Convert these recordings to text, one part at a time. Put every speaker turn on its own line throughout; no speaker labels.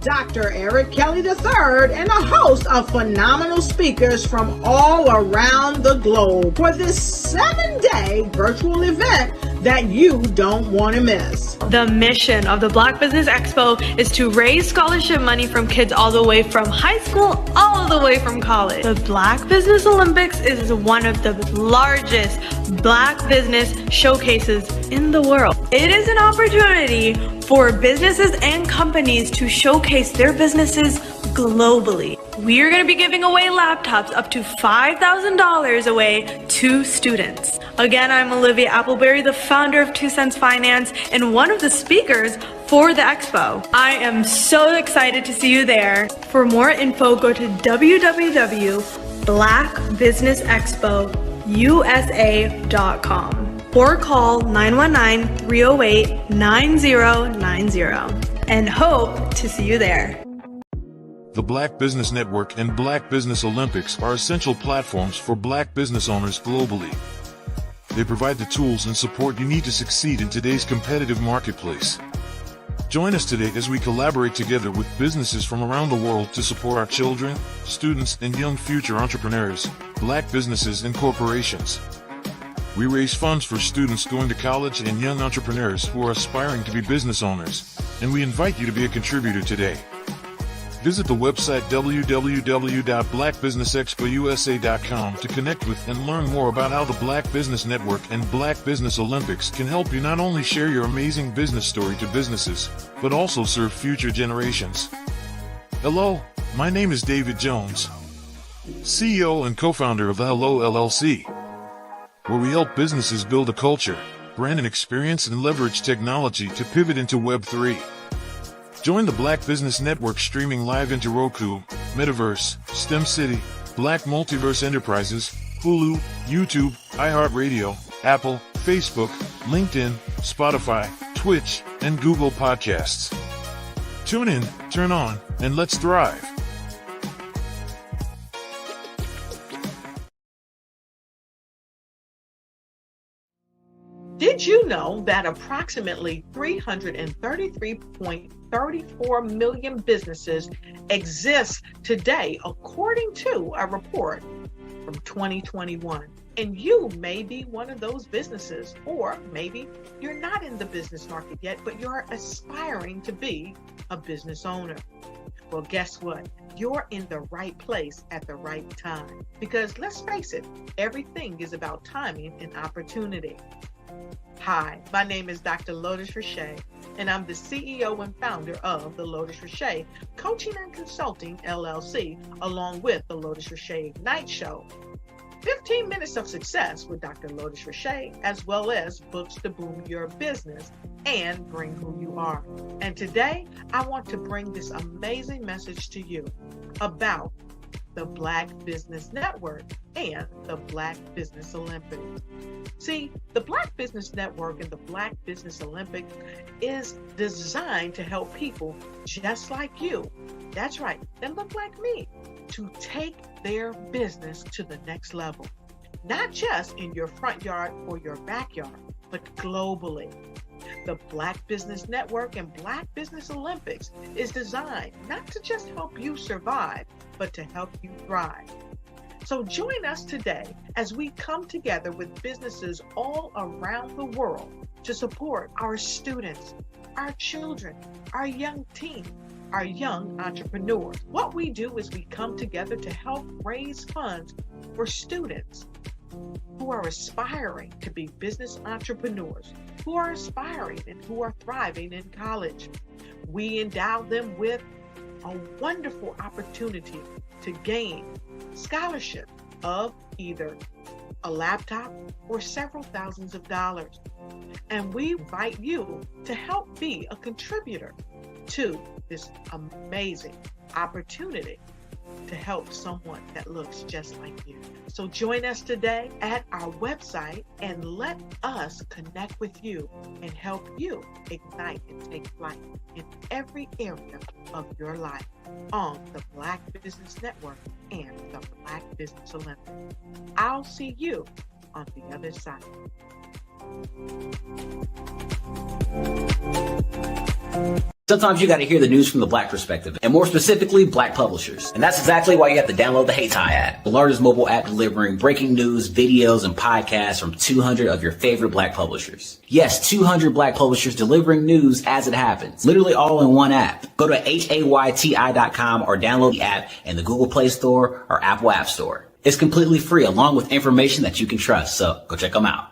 Dr. Eric Kelly III, and a host of phenomenal speakers from all around the globe for this 7-day virtual event that you don't want to miss.
The mission of the Black Business Expo is to raise scholarship money from kids all the way from high school all the way from college. The Black Business Olympics is one of the largest Black business showcases in the world. It is an opportunity for businesses and companies to showcase their businesses globally. We are going to be giving away laptops up to $5,000 away to students. Again, I'm Olivia Appleberry, the founder of 2 Cents Finance and one of the speakers for the expo. I am so excited to see you there. For more info, go to www.blackbusinessexpousa.com or call 919-308-9090 and hope to see you there.
The Black Business Network and Black Business Olympics are essential platforms for Black business owners globally. They provide the tools and support you need to succeed in today's competitive marketplace. Join us today as we collaborate together with businesses from around the world to support our children, students, and young future entrepreneurs, Black businesses and corporations. We raise funds for students going to college and young entrepreneurs who are aspiring to be business owners, and we invite you to be a contributor today. Visit the website www.blackbusinessexpousa.com to connect with and learn more about how the Black Business Network and Black Business Olympics can help you not only share your amazing business story to businesses, but also serve future generations. Hello, my name is David Jones, CEO and co-founder of the Hello LLC, where we help businesses build a culture, brand an experience, and leverage technology to pivot into Web3. Join the Black Business Network streaming live into Roku, Metaverse, STEM City, Black Multiverse Enterprises, Hulu, YouTube, iHeartRadio, Apple, Facebook, LinkedIn, Spotify, Twitch, and Google Podcasts. Tune in, turn on, and let's thrive.
Did you know that approximately 333.34 million businesses exist today, according to a report from 2021? And you may be one of those businesses, or maybe you're not in the business market yet, but you're aspiring to be a business owner. Well, guess what? You're in the right place at the right time. Because let's face it, everything is about timing and opportunity. Hi, my name is Dr. Lotus Richey, and I'm the CEO and founder of the Lotus Richey Coaching and Consulting LLC, along with the Lotus Richey Ignite Show. 15 minutes of success with Dr. Lotus Richey, as well as books to boom your business and bring who you are. And today, I want to bring this amazing message to you about the Black Business Network and the Black Business Olympics. See, the Black Business Network and the Black Business Olympics is designed to help people just like you, that's right, that look like me, to take their business to the next level. Not just in your front yard or your backyard, but globally. The Black Business Network and Black Business Olympics is designed not to just help you survive, but to help you thrive. So join us today as we come together with businesses all around the world to support our students, our children, our young teens, our young entrepreneurs. What we do is we come together to help raise funds for students who are aspiring to be business entrepreneurs, who are aspiring and who are thriving in college. We endow them with a wonderful opportunity to gain scholarship of either a laptop or several thousands of dollars. And we invite you to help be a contributor to this amazing opportunity to help someone that looks just like you. So join us today at our website and let us connect with you and help you ignite and take flight in every area of your life on the Black Business Network and the Black Business Olympics. I'll see you on the other side.
Sometimes you got to hear the news from the Black perspective, and more specifically, Black publishers. And that's exactly why you have to download the HeyTi app, the largest mobile app delivering breaking news, videos, and podcasts from 200 of your favorite Black publishers. Yes, 200 Black publishers delivering news as it happens, literally all in one app. Go to HAYTI.com or download the app in the Google Play Store or Apple App Store. It's completely free, along with information that you can trust, so go check them out.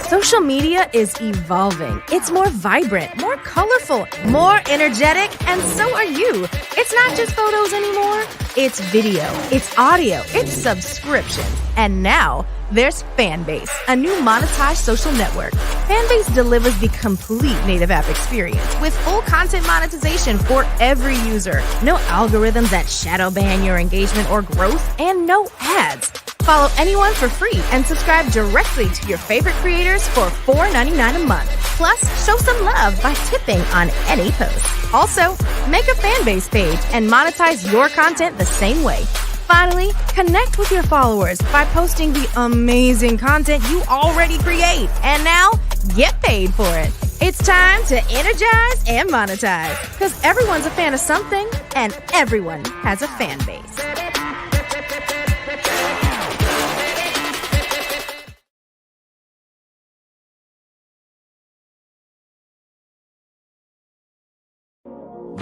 Social media is evolving. It's more vibrant, more colorful, more energetic, and so are you. It's not just photos anymore. It's video, it's audio, it's subscription. And now there's Fanbase, a new monetized social network. Fanbase delivers the complete native app experience with full content monetization for every user. No algorithms that shadow ban your engagement or growth, and no ads. Follow anyone for free and subscribe directly to your favorite creators for $4.99 a month. Plus, show some love by tipping on any post. Also, make a Fanbase page and monetize your content the same way. Finally, connect with your followers by posting the amazing content you already create. And now, get paid for it. It's time to energize and monetize, because everyone's a fan of something and everyone has a fan base.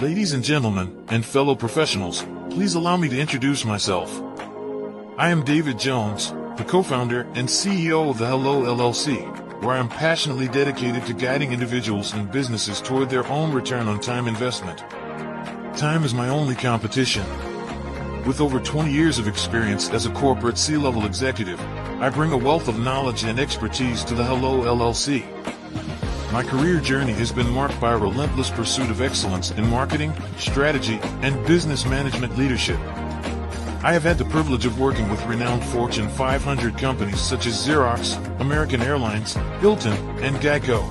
Ladies and gentlemen, and fellow professionals, please allow me to introduce myself. I am David Jones, the co-founder and CEO of the Hello LLC, where I am passionately dedicated to guiding individuals and businesses toward their own return on time investment. Time is my only competition. With over 20 years of experience as a corporate C-level executive, I bring a wealth of knowledge and expertise to the Hello LLC. My career journey has been marked by a relentless pursuit of excellence in marketing, strategy, and business management leadership. I have had the privilege of working with renowned Fortune 500 companies such as Xerox, American Airlines, Hilton, and Geico.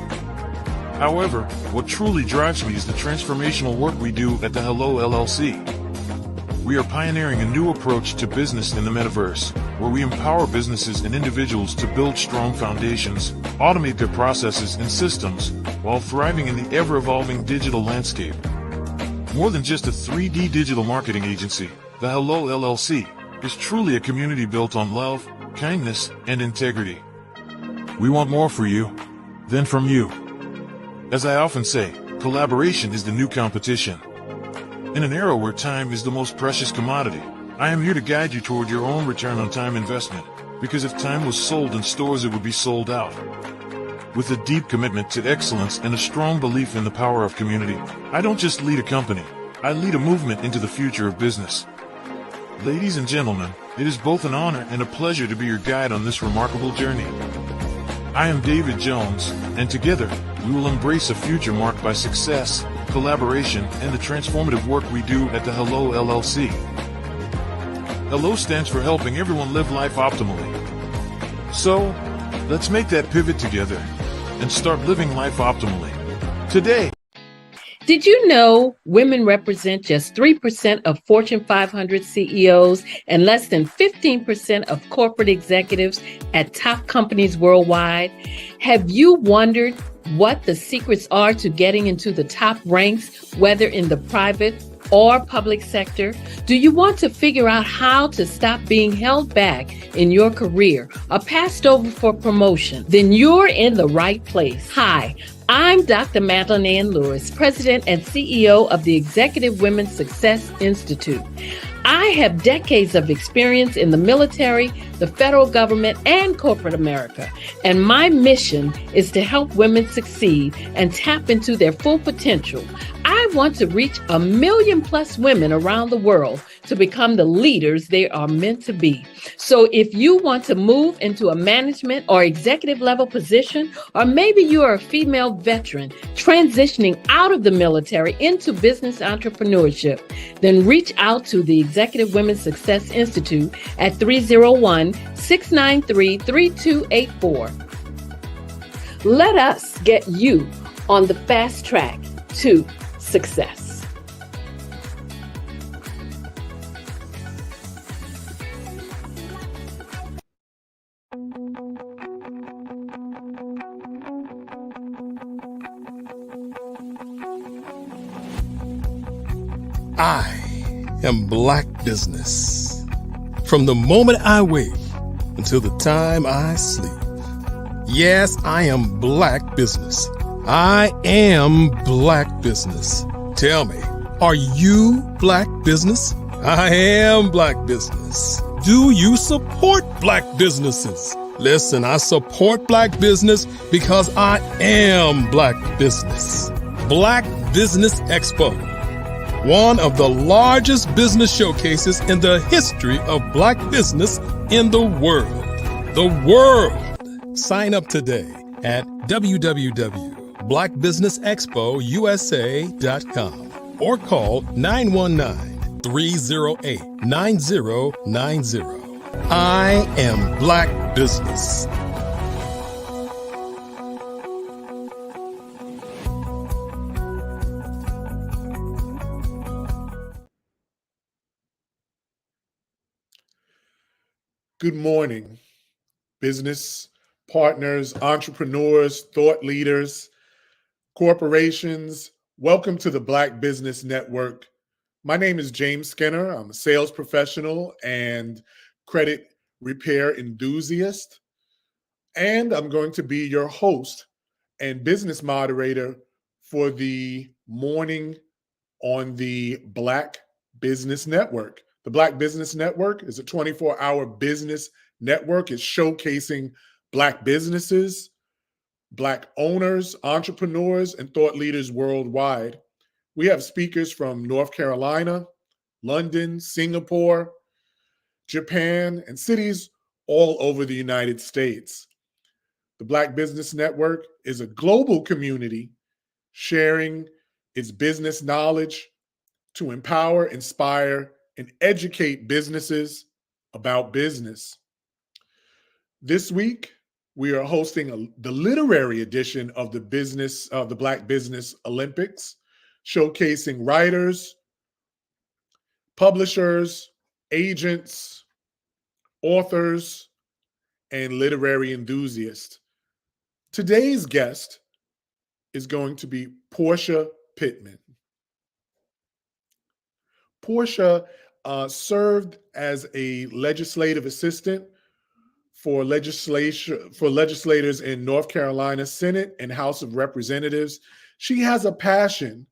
However, what truly drives me is the transformational work we do at the Hello LLC. We are pioneering a new approach to business in the metaverse, where we empower businesses and individuals to build strong foundations, automate their processes and systems, while thriving in the ever-evolving digital landscape. More than just a 3D digital marketing agency, the Hello LLC is truly a community built on love, kindness, and integrity. We want more for you than from you. As I often say, collaboration is the new competition. In an era where time is the most precious commodity, I am here to guide you toward your own return on time investment, because if time was sold in stores, it would be sold out. With a deep commitment to excellence and a strong belief in the power of community, I don't just lead a company, I lead a movement into the future of business. Ladies and gentlemen, it is both an honor and a pleasure to be your guide on this remarkable journey. I am David Jones, and together, we will embrace a future marked by success, collaboration, and the transformative work we do at the Hello LLC. Hello stands for helping everyone live life optimally. So, let's make that pivot together and start living life optimally today.
Did you know women represent just 3% of Fortune 500 CEOs and less than 15% of corporate executives at top companies worldwide? Have you wondered what the secrets are to getting into the top ranks, whether in the private or public sector? Do you want to figure out how to stop being held back in your career or passed over for promotion? Then you're in the right place. Hi, I'm Dr. Madeline Ann Lewis, President and CEO of the Executive Women's Success Institute. I have decades of experience in the military, the federal government, and corporate America, and my mission is to help women succeed and tap into their full potential. I want to reach 1 million plus women around the world to become the leaders they are meant to be. So if you want to move into a management or executive level position, or maybe you are a female veteran transitioning out of the military into business entrepreneurship, then reach out to the Executive Women's Success Institute at 301-693-3284. Let us get you on the fast track to success.
I am Black business. From the moment I wake until the time I sleep. Yes, I am Black business. I am Black business. Tell me, are you Black business? I am Black business. Do you support Black businesses? Listen, I support Black business because I am Black business. Black Business Expo, one of the largest business showcases in the history of Black business in the world. The world! Sign up today at www.blackbusinessexpousa.com or call 919-308-9090. I am Black business.
Good morning, business partners, entrepreneurs, thought leaders, corporations. Welcome to the Black Business Network. My name is James Skinner. I'm a sales professional and credit repair enthusiast. And I'm going to be your host and business moderator for the morning on the Black Business Network. The Black Business Network is a 24-hour business network. It's showcasing Black businesses, Black owners, entrepreneurs, and thought leaders worldwide. We have speakers from North Carolina, London, Singapore, Japan, and cities all over the United States. The Black Business Network is a global community sharing its business knowledge to empower, inspire, and educate businesses about business. This week, we are hosting the literary edition of the Black Business Olympics, showcasing writers, publishers, agents, authors, and literary enthusiasts. Today's guest is going to be Portia Pittman. Portia served as a legislative assistant for legislators in North Carolina Senate and House of Representatives. She has a passion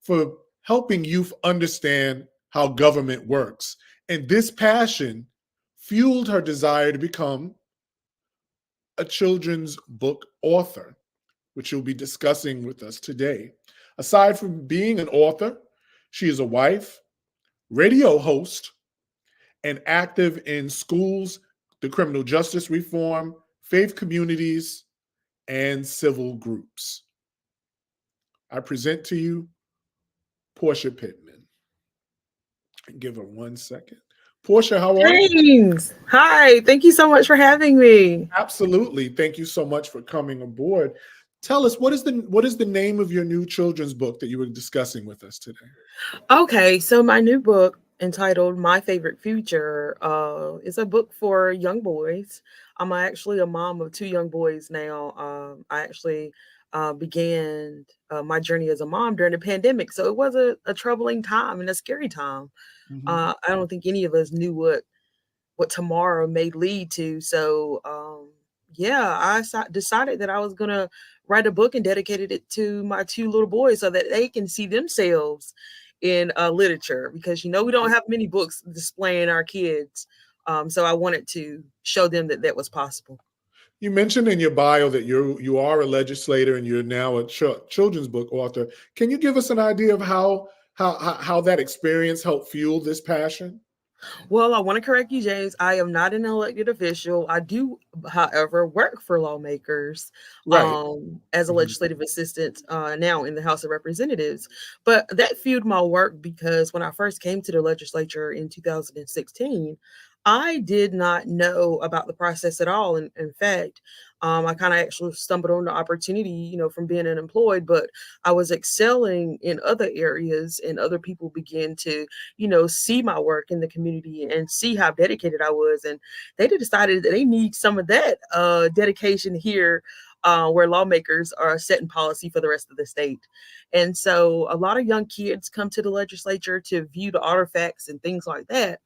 for helping youth understand how government works. And this passion fueled her desire to become a children's book author, which she'll be discussing with us today. Aside from being an author, she is a wife, radio host, and active in schools, the criminal justice reform, faith communities, and civil groups. I present to you Portia Pittman. Give her 1 second. Portia, how are you?
James, hi. Thank you so much for having me.
Absolutely. Thank you so much for coming aboard. Tell us, what is the name of your new children's book that you were discussing with us today?
Okay, so my new book entitled My Favorite Future is a book for young boys. I'm actually a mom of 2 young boys now. I actually began my journey as a mom during the pandemic. So it was a troubling time and a scary time.
Mhm.
I don't think any of us knew what tomorrow may lead to. So I decided that I was going to write a book and dedicated it to my 2 little boys so that they can see themselves in literature, because we don't have many books displaying our kids. So I wanted to show them that was possible.
You mentioned in your bio that you are a legislator and you're now a children's book author. Can you give us an idea of how that experience helped fuel this passion?
Well, I want to correct you, James. I am not an elected official. I do, however, work for lawmakers
Right.
as a
Mhm.
legislative assistant now in the House of Representatives. But that fueled my work because when I first came to the legislature in 2016, I did not know about the process at all. In fact, I kind of actually stumbled on the opportunity, from being unemployed, but I was excelling in other areas, and other people began to see my work in the community and see how dedicated I was. And they decided that they need some of that dedication here where lawmakers are setting policy for the rest of the state. And so a lot of young kids come to the legislature to view the artifacts and things like that.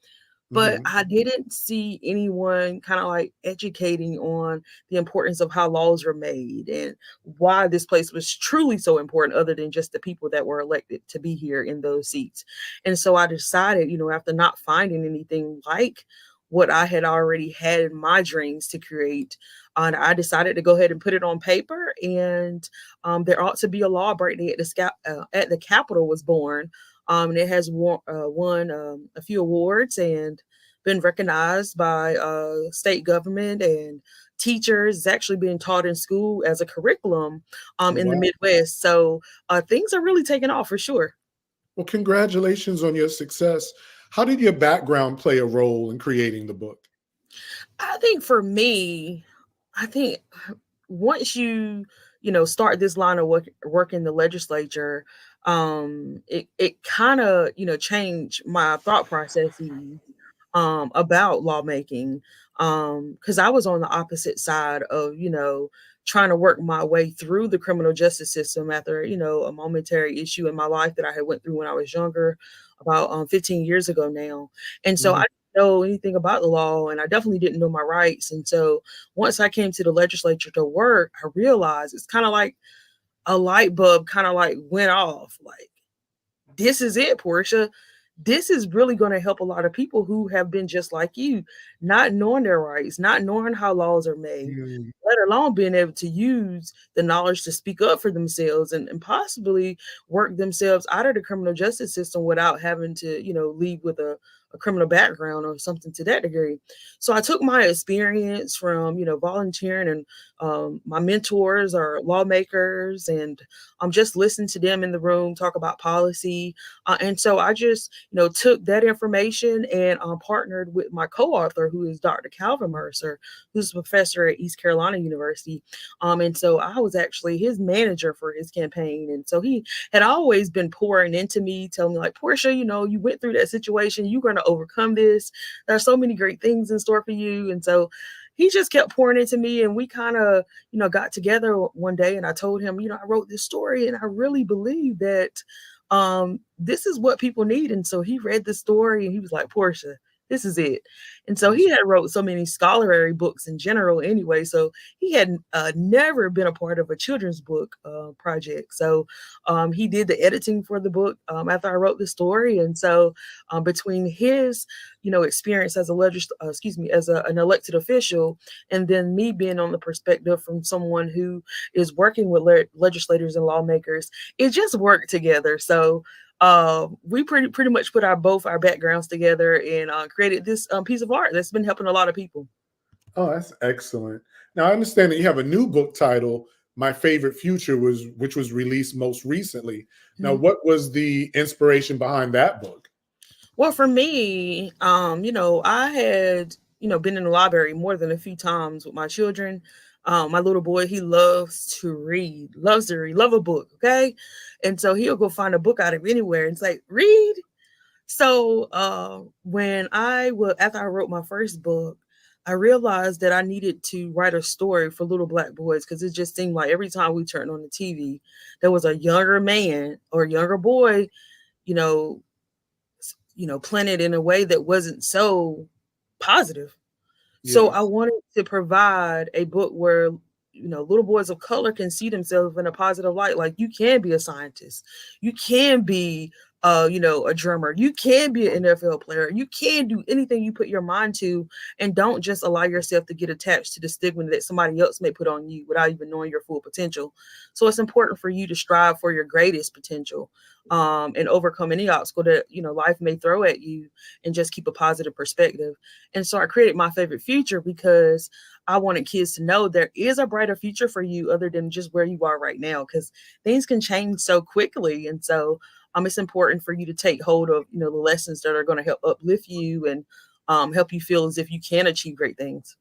But
Mhm.
I didn't see anyone kind of like educating on the importance of how laws are made and why this place was truly so important, other than just the people that were elected to be here in those seats. And so I decided, after not finding anything like what I had already had in my dreams to create, and I decided to go ahead and put it on paper. And there ought to be a law break day at the Capitol was born. And it has won a few awards and been recognized by state government and teachers. It's actually being taught in school as a curriculum
Oh,
in the
wow.
Midwest. So things are really taking off for sure.
Well, congratulations on your success. How did your background play a role in creating the book?
I think for me, I think once start this line of work in the legislature, it kind of, changed my thought processes about lawmaking. Because I was on the opposite side of, trying to work my way through the criminal justice system after, a momentary issue in my life that I had went through when I was younger, about 15 years ago now. And so I
Mhm.
didn't know anything about the law, and I definitely didn't know my rights. And so once I came to the legislature to work, I realized it's kind of like a light bulb kind of like went off. Like, this is it, Portia. This is really going to help a lot of people who have been just like you, not knowing their rights, not knowing how laws are made,
Mm.
let alone being able to use the knowledge to speak up for themselves and possibly work themselves out of the criminal justice system without having to, leave with a criminal background or something to that degree. So I took my experience from, volunteering and my mentors are lawmakers, and just listening to them in the room talk about policy. And so I just, took that information and partnered with my co-author, who is Dr. Calvin Mercer, who's a professor at East Carolina University. And so I was actually his manager for his campaign. And so he had always been pouring into me, telling me like, Portia, you went through that situation. You're going to overcome this. There are so many great things in store for you. And so he just kept pouring into me, and we kind of, got together one day, and I told him, I wrote this story and I really believe that this is what people need. And so he read the story and he was like, Portia, this is it. And so he had wrote so many scholarly books in general anyway. So he had never been a part of a children's book project. So he did the editing for the book after I wrote the story. And so between his, experience as an elected official, and then me being on the perspective from someone who is working with legislators and lawmakers, it just worked together. So we pretty much put both our backgrounds together and created this piece of art that's been helping a lot of people.
Oh, that's excellent. Now I understand that you have a new book title, My Favorite Future, which was released most recently. Now,
Mhm.
what was the inspiration behind that book?
Well, for me, I had, been in the library more than a few times with my children. My little boy, he loves to read, love a book. Okay. And so he'll go find a book out of anywhere and say, read. So after I wrote my first book, I realized that I needed to write a story for little black boys, because it just seemed like every time we turned on the TV, there was a younger man or younger boy, you know, planted in a way that wasn't so positive. So I
Yes.
wanted to provide a book where, little boys of color can see themselves in a positive light. Like, you can be a scientist, you can be, a drummer, you can be an NFL player, you can do anything you put your mind to, and don't just allow yourself to get attached to the stigma that somebody else may put on you without even knowing your full potential. So it's important for you to strive for your greatest potential, and overcome any obstacle that life may throw at you, and just keep a positive perspective. And so I created My Favorite Future because I wanted kids to know there is a brighter future for you other than just where you are right now, because things can change so quickly. And so it's important for you to take hold of, the lessons that are going to help uplift you and help you feel as if you can achieve great things.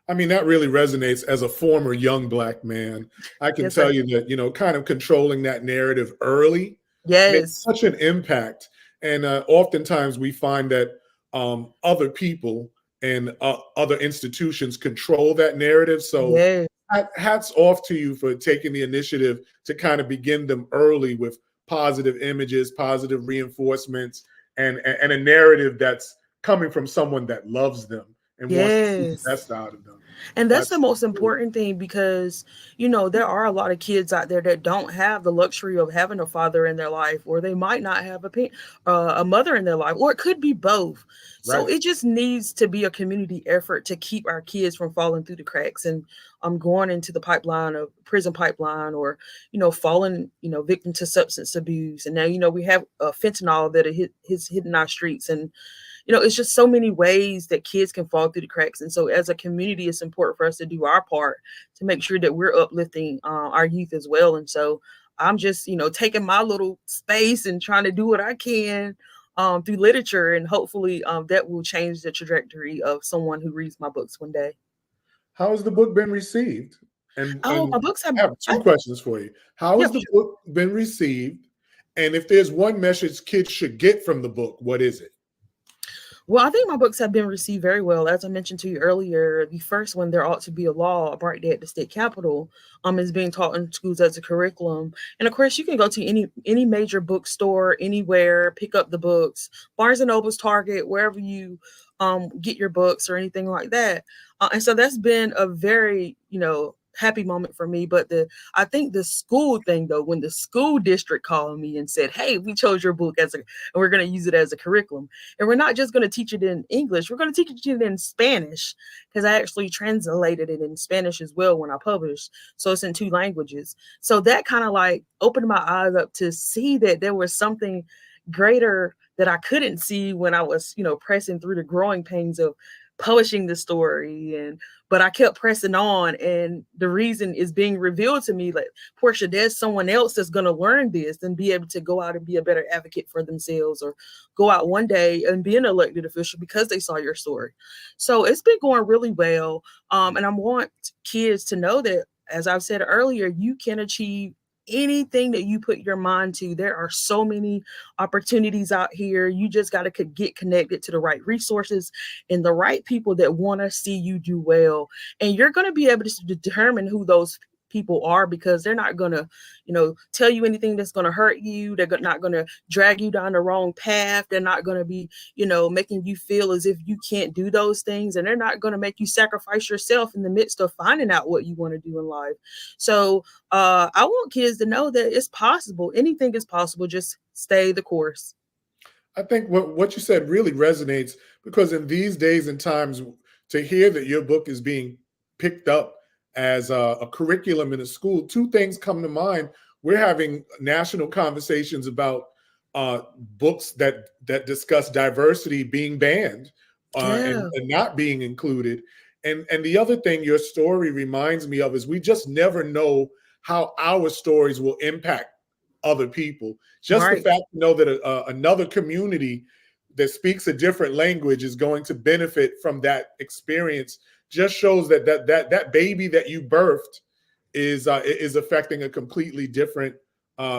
I mean, that really resonates as a former young black man. I can
Yes, sir.
tell you that, kind of controlling that narrative early makes
Yes.
such an impact. And oftentimes we find that other people and other institutions control that narrative. So
Yes.
hats off to you for taking the initiative to kind of begin them early with positive images, positive reinforcements, and a narrative that's coming from someone that loves them and wants to see the
Yes.
best out of them.
And that's the most important thing, because, there are a lot of kids out there that don't have the luxury of having a father in their life, or they might not have a mother in their life, or it could be both. So
Right.
it just needs to be a community effort to keep our kids from falling through the cracks and going into the prison pipeline, or, falling, victim to substance abuse. And now, we have fentanyl that is hitting our streets. And it's just so many ways that kids can fall through the cracks. And so as a community, it's important for us to do our part to make sure that we're uplifting our youth as well. And so I'm just, taking my little space and trying to do what I can through literature. And hopefully that will change the trajectory of someone who reads my books one day.
How has the book been received? And
My books
I have two questions for you. How has the book been received? And if there's one message kids should get from the book, what is it?
Well, I think my books have been received very well. As I mentioned to you earlier, the first one, There Ought to Be a Law, A Bright Day at the State Capitol, is being taught in schools as a curriculum. And of course, you can go to any major bookstore, anywhere, pick up the books, Barnes and Noble's, Target, wherever you get your books or anything like that. And so that's been a very, happy moment for me. But I think the school thing, though, when the school district called me and said, hey, we chose your book and we're going to use it as a curriculum, and we're not just going to teach it in English, we're going to teach it in Spanish, because I actually translated it in Spanish as well when I published, so it's in 2 languages. So that kind of like opened my eyes up to see that there was something greater that I couldn't see when I was pressing through the growing pains of publishing the story. But I kept pressing on, and the reason is being revealed to me, like, Portia, there's someone else that's going to learn this and be able to go out and be a better advocate for themselves, or go out one day and be an elected official because they saw your story. So it's been going really well. And I want kids to know that, as I've said earlier, you can achieve anything that you put your mind to. There are so many opportunities out here. You just got to get connected to the right resources and the right people that want to see you do well. And you're going to be able to determine who those people are, because they're not going to, tell you anything that's going to hurt you. They're not going to drag you down the wrong path. They're not going to be, making you feel as if you can't do those things. And they're not going to make you sacrifice yourself in the midst of finding out what you want to do in life. So I want kids to know that it's possible. Anything is possible. Just stay the course.
I think what you said really resonates, because in these days and times, to hear that your book is being picked up as a curriculum in a school, 2 things come to mind. We're having national conversations about books that discuss diversity being banned and not being included. And the other thing your story reminds me of is we just never know how our stories will impact other people. Just the fact to know that another community that speaks a different language is going to benefit from that experience just shows that baby that you birthed is affecting a completely different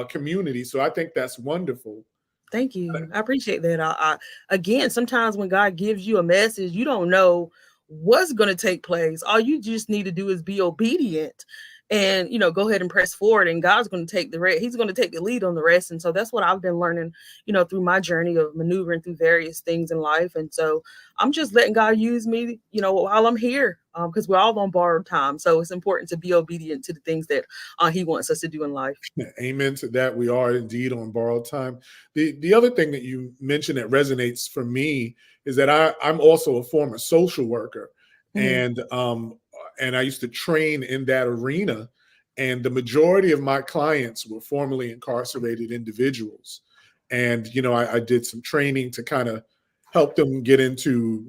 community. So I think that's wonderful.
Thank you. I appreciate that. Again, sometimes when God gives you a message, you don't know what's going to take place. All you just need to do is be obedient and, go ahead and press forward, and God's going to take the rest. He's going to take the lead on the rest. And so that's what I've been learning, through my journey of maneuvering through various things in life. And so I'm just letting God use me, while I'm here, because we're all on borrowed time. So it's important to be obedient to the things that he wants us to do in life.
Amen to that. We are indeed on borrowed time. The other thing that you mentioned that resonates for me is that I'm also a former social worker. And I used to train in that arena. And the majority of my clients were formerly incarcerated individuals. And, I did some training to kind of help them get into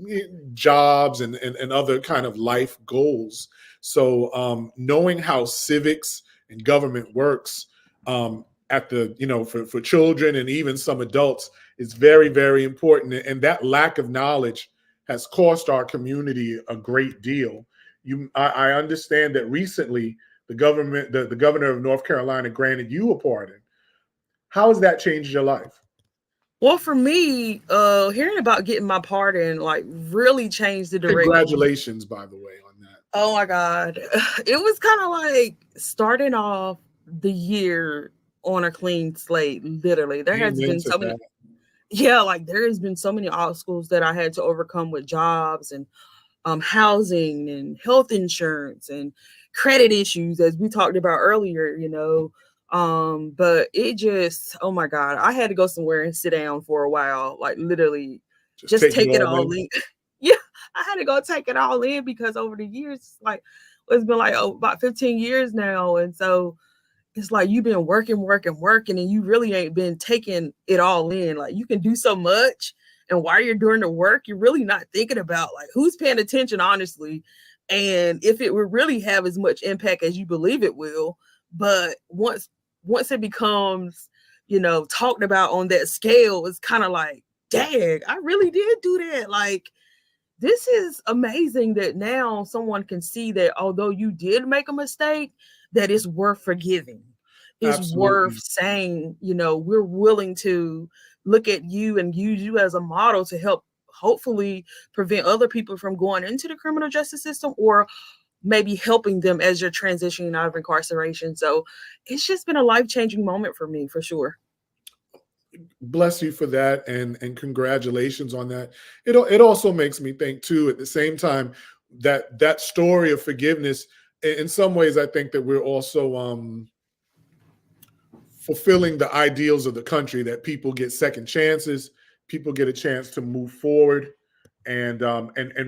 jobs and other kind of life goals. So knowing how civics and government works at the, for children and even some adults is very, very important. And that lack of knowledge has cost our community a great deal. I understand that recently the governor of North Carolina granted you a pardon. How has that changed your life?
Well, for me, hearing about getting my pardon, like, really changed the direction.
Congratulations, by the way, on that.
Oh my God. It was kind of like starting off the year on a clean slate, literally. There has
Amen
been
to
so many,
that.
yeah, like there has been so many obstacles that I had to overcome with jobs and housing and health insurance and credit issues, as we talked about earlier, but it just, oh my God, I had to go somewhere and sit down for a while, like literally
Just
just
take it
take it
all
all
in.
in. Yeah, I had to go take it all in because over the years, like it's been like about 15 years now. And so it's like you've been working, and you really ain't been taking it all in. Like you can do so much, and while you're doing the work, you're really not thinking about like who's paying attention, honestly, and if it will really have as much impact as you believe it will. But once it becomes, talked about on that scale, it's kind of like, dang, I really did do that. Like this is amazing that now someone can see that although you did make a mistake, that it's worth forgiving. It's worth
Absolutely.
saying, we're willing to look at you and use you as a model to help hopefully prevent other people from going into the criminal justice system, or maybe helping them as you're transitioning out of incarceration. So it's just been a life-changing moment for me, for sure.
Bless you for that, and congratulations on that. It also makes me think too, at the same time, that story of forgiveness, in some ways I think that we're also fulfilling the ideals of the country, that people get second chances, people get a chance to move forward and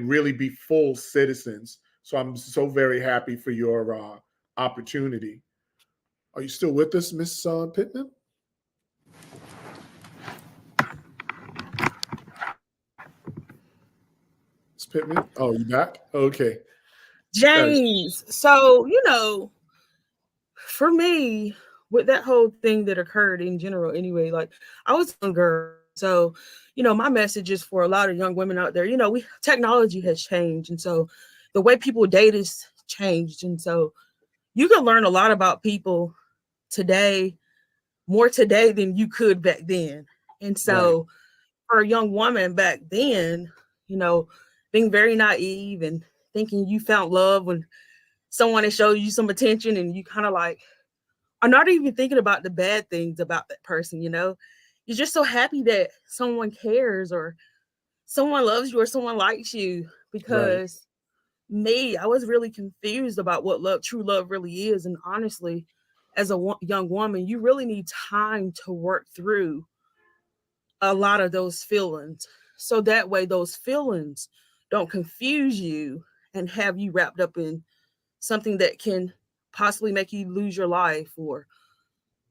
really be full citizens. So I'm so very happy for your opportunity. Are you still with us, Miss Pittman? Miss Pittman? Oh, you back? Okay.
James, so, for me, with that whole thing that occurred in general, anyway, like I was a young girl. So, my message is for a lot of young women out there, technology has changed. And so the way people date is changed. And so you can learn a lot about people today, more today than you could back then. And
Right.
so for a young woman back then, being very naive and thinking you found love when someone has showed you some attention, and you kind of like are not even thinking about the bad things about that person, You're just so happy that someone cares or someone loves you or someone likes you.
Right.
Because I was really confused about what true love really is. And honestly, as a young woman, you really need time to work through a lot of those feelings. So that way those feelings don't confuse you and have you wrapped up in something that can possibly make you lose your life, or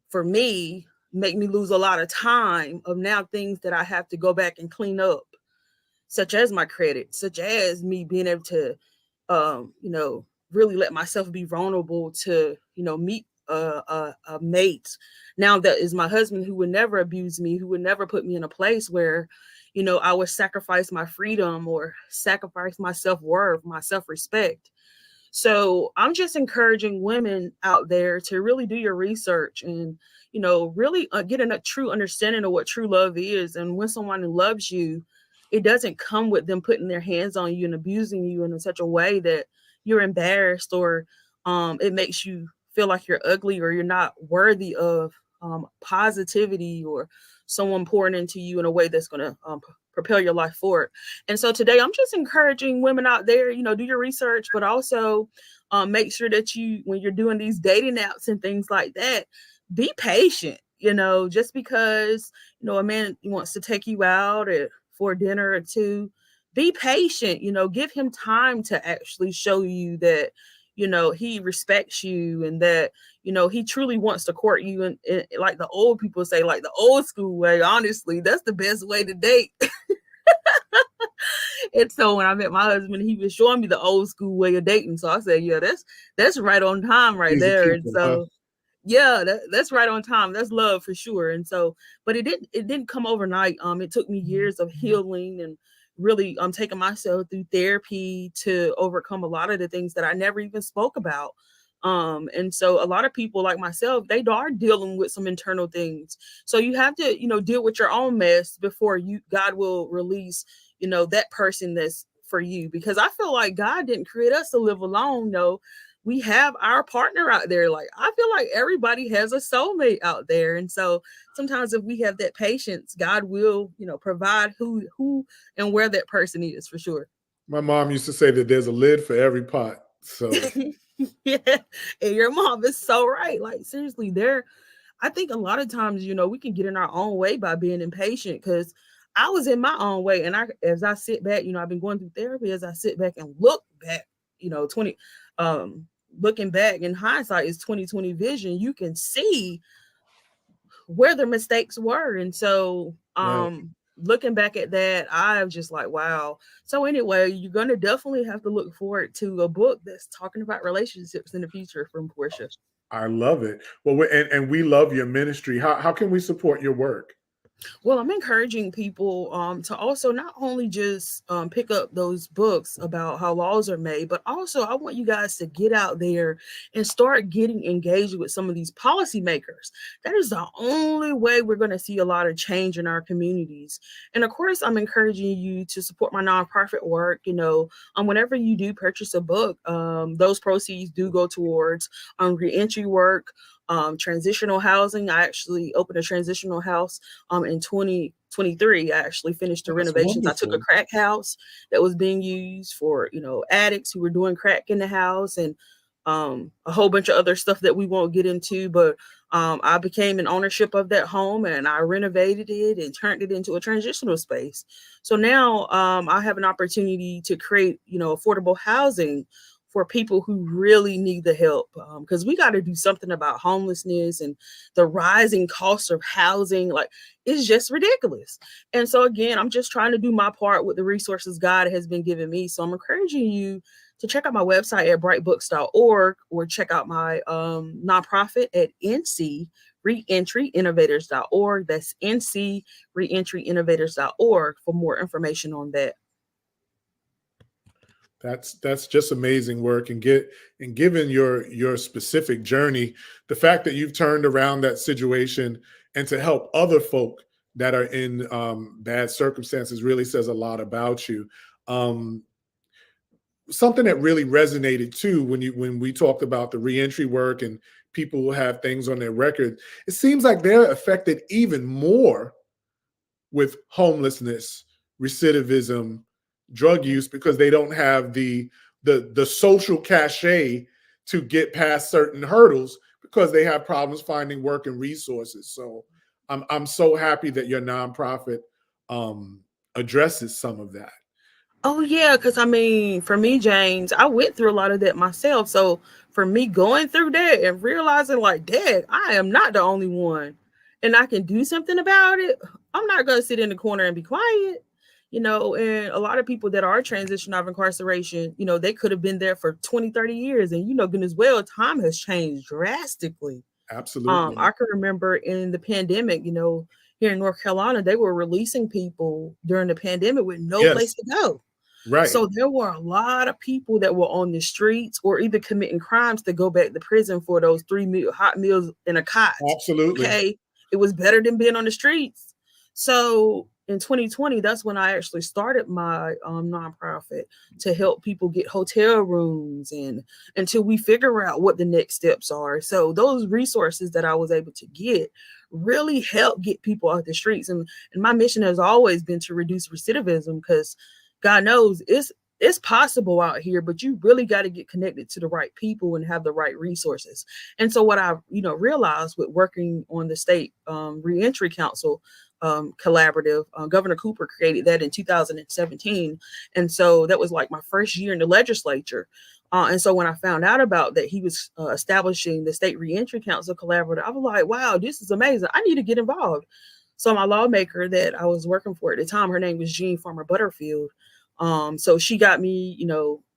for me, make me lose a lot of time of now things that I have to go back and clean up, such as my credit, such as me being able to, really let myself be vulnerable to, meet a mate now that is my husband, who would never abuse me, who would never put me in a place where, I would sacrifice my freedom or sacrifice my self-worth, my self-respect. So I'm just encouraging women out there to really do your research and, really get a true understanding of what true love is. And when someone loves you, it doesn't come with them putting their hands on you and abusing you in such a way that you're embarrassed, or it makes you feel like you're ugly or you're not worthy of positivity or someone pouring into you in a way that's going to propel your life forward. And so today I'm just encouraging women out there, do your research, but also make sure that when you're doing these dating apps and things like that, be patient. Just because, a man wants to take you out for dinner or two, be patient, give him time to actually show you that, he respects you and that, he truly wants to court you. And like the old people say, like the old school way, honestly, that's the best way to date. And so when I met my husband, he was showing me the old school way of dating. So I said, yeah, that's right on time right
Easy
there. And
people, huh?
so yeah, that's right on time. That's love for sure. And so, but it didn't come overnight. It took me years of healing and really taking myself through therapy to overcome a lot of the things that I never even spoke about. And so a lot of people like myself, they are dealing with some internal things. So you have to, deal with your own mess before God will release, that person that's for you, because I feel like God didn't create us to live alone. No, we have our partner out there. Like, I feel like everybody has a soulmate out there. And so sometimes if we have that patience, God will, provide who and where that person is, for sure.
My mom used to say that there's a lid for every pot. So
yeah. And your mom is so right. Like, seriously, I think a lot of times, we can get in our own way by being impatient, because I was in my own way. And as I sit back, I've been going through therapy, as I sit back and look back, looking back in hindsight is 2020 vision. You can see where the mistakes were. And so,
right.
looking back at that, I'm just like, wow. So anyway, you're going to definitely have to look forward to a book that's talking about relationships in the future from Portia.
I love it. Well, and we love your ministry. How can we support your work?
Well, I'm encouraging people to also not only just pick up those books about how laws are made, but also I want you guys to get out there and start getting engaged with some of these policymakers. That is the only way we're going to see a lot of change in our communities. And of course, I'm encouraging you to support my nonprofit work. Whenever you do purchase a book, those proceeds do go towards reentry work. Transitional housing. I actually opened a transitional house in 2023. I actually finished the renovations. Wonderful. I took a crack house that was being used for addicts who were doing crack in the house, and a whole bunch of other stuff that we won't get into. But I became an ownership of that home, and I renovated it and turned it into a transitional space. So now I have an opportunity to create affordable housing for people who really need the help, because we got to do something about homelessness and the rising cost of housing. Like, it's just ridiculous. And so again, I'm just trying to do my part with the resources God has been giving me. So I'm encouraging you to check out my website at brightbooks.org, or check out my nonprofit at ncreentryinnovators.org. That's ncreentryinnovators.org for more information on that.
That's just amazing work, and given your specific journey, the fact that you've turned around that situation and to help other folk that are in bad circumstances really says a lot about you. Something that really resonated too when we talked about the reentry work and people who have things on their record, it seems like they're affected even more with homelessness, recidivism, drug use, because they don't have the social cachet to get past certain hurdles, because they have problems finding work and resources. So I'm so happy that your nonprofit addresses some of that.
Oh yeah, because for me, James, I went through a lot of that myself. So for me, going through that and realizing, like, Dad, I am not the only one, and I can do something about it. I'm not going to sit in the corner and be quiet. And a lot of people that are transitioning out of incarceration, they could have been there for 20, 30 years. And, goodness well, time has changed drastically.
Absolutely.
I can remember in the pandemic, here in North Carolina, they were releasing people during the pandemic with no place to go.
Right.
So there were a lot of people that were on the streets or either committing crimes to go back to prison for those 3 hot meals in a cot.
Absolutely.
Okay. It was better than being on the streets. So in 2020, that's when I actually started my nonprofit to help people get hotel rooms and until we figure out what the next steps are. So those resources that I was able to get really help get people off the streets. And my mission has always been to reduce recidivism, because God knows it's possible out here, but you really got to get connected to the right people and have the right resources. And so what I realized with working on the state reentry council collaborative, Governor Cooper created that in 2017. And so that was like my first year in the legislature. And so when I found out about that, he was establishing the state reentry council collaborative, I was like, wow, this is amazing. I need to get involved. So my lawmaker that I was working for at the time, her name was Jean Farmer Butterfield. So she got me,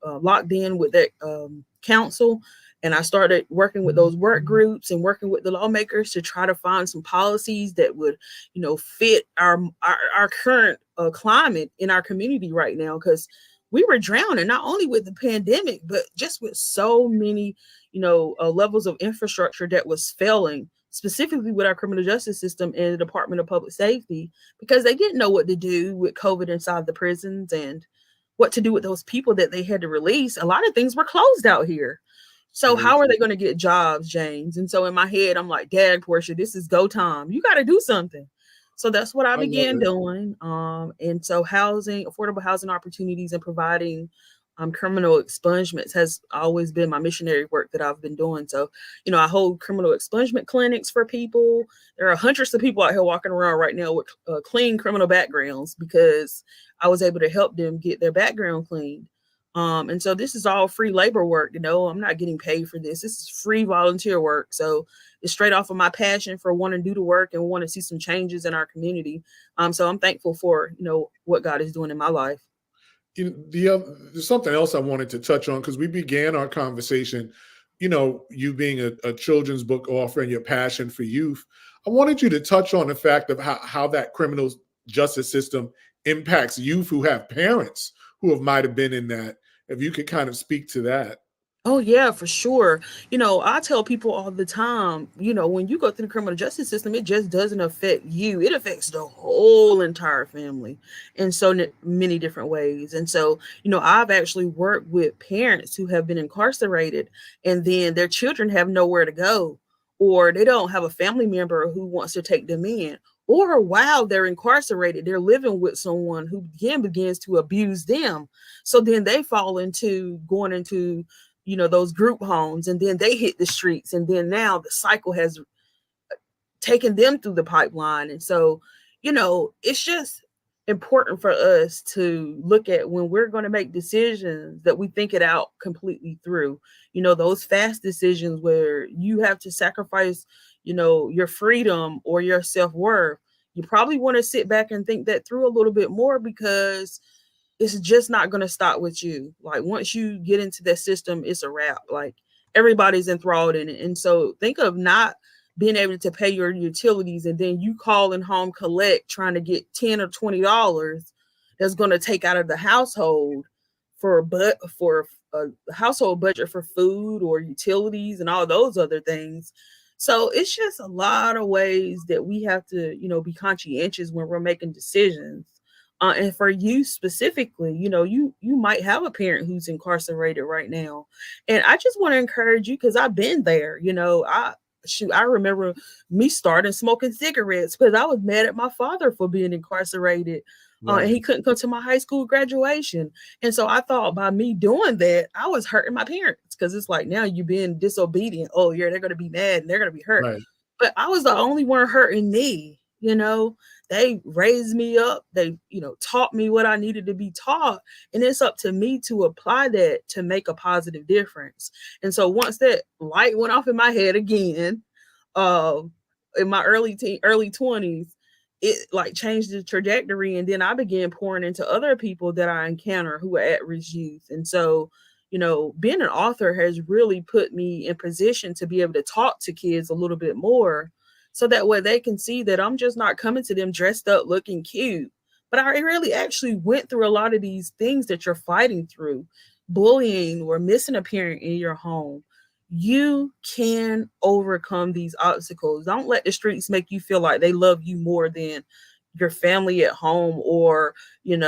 locked in with that council. And I started working with those work groups and working with the lawmakers to try to find some policies that would, fit our current climate in our community right now. Because we were drowning, not only with the pandemic, but just with so many, levels of infrastructure that was failing, specifically with our criminal justice system and the Department of Public Safety, because they didn't know what to do with COVID inside the prisons. And what to do with those people that they had to release. A lot of things were closed out here. So how are they going to get jobs, James? And so in my head, I'm like, Dad, Portia, this is go time. You got to do something. So that's what I began doing. And so affordable housing opportunities and providing criminal expungements has always been my missionary work that I've been doing. So, I hold criminal expungement clinics for people. There are hundreds of people out here walking around right now with clean criminal backgrounds because I was able to help them get their background cleaned. And so this is all free labor work. I'm not getting paid for this. This is free volunteer work. So it's straight off of my passion for wanting to do the work and want to see some changes in our community. So I'm thankful for, what God is doing in my life.
There's something else I wanted to touch on because we began our conversation, you being a children's book author and your passion for youth. I wanted you to touch on the fact of how that criminal justice system impacts youth who have parents who might have been in that. If you could kind of speak to that.
Oh, yeah, for sure. I tell people all the time, when you go through the criminal justice system, it just doesn't affect you. It affects the whole entire family in so many different ways. And so, I've actually worked with parents who have been incarcerated and then their children have nowhere to go, or they don't have a family member who wants to take them in. Or while they're incarcerated, they're living with someone who begins to abuse them. So then they fall into going into, those group homes, and then they hit the streets. And then now the cycle has taken them through the pipeline. And so, it's just important for us to look at when we're going to make decisions that we think it out completely through, those fast decisions where you have to sacrifice your freedom or your self-worth. You probably want to sit back and think that through a little bit more because it's just not going to stop with you. Like once you get into that system, it's a wrap. Like everybody's enthralled in it. And so think of not being able to pay your utilities and then you calling home collect trying to get $10 or $20 that's going to take out of the household for a household budget for food or utilities and all those other things. So it's just a lot of ways that we have to, be conscientious when we're making decisions. And for you specifically, you might have a parent who's incarcerated right now. And I just want to encourage you because I've been there, I remember me starting smoking cigarettes because I was mad at my father for being incarcerated. Right. And he couldn't come to my high school graduation. And so I thought by me doing that, I was hurting my parents because it's like now you're being disobedient. Oh, yeah, they're going to be mad and they're going to be hurt. Right. But I was the only one hurting me. They raised me up. They, taught me what I needed to be taught. And it's up to me to apply that to make a positive difference. And so once that light went off in my head again, in my early 20s, it like changed the trajectory. And then I began pouring into other people that I encounter who are at-risk youth. And so, being an author has really put me in position to be able to talk to kids a little bit more so that way they can see that I'm just not coming to them dressed up looking cute, but I really actually went through a lot of these things that you're fighting through, bullying or missing a parent in your home. You can overcome these obstacles. Don't let the streets make you feel like they love you more than your family at home or, and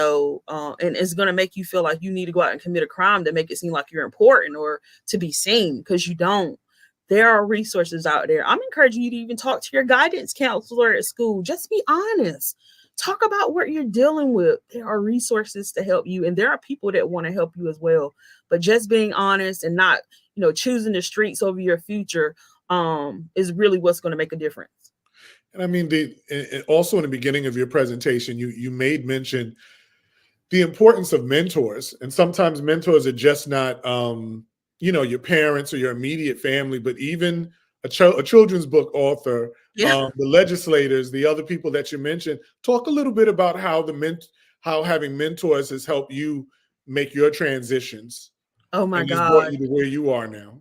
it's going to make you feel like you need to go out and commit a crime to make it seem like you're important or to be seen because you don't. There are resources out there. I'm encouraging you to even talk to your guidance counselor at school. Just be honest. Talk about what you're dealing with. There are resources to help you, and there are people that want to help you as well. But just being honest and not, choosing the streets over your future is really what's going to make a difference.
And I mean, also in the beginning of your presentation, you made mention the importance of mentors. And sometimes mentors are just not your parents or your immediate family, but even a children's book author, the legislators, the other people that you mentioned. Talk a little bit about how having mentors has helped you make your transitions.
Oh my God!
Brought you to where you are now.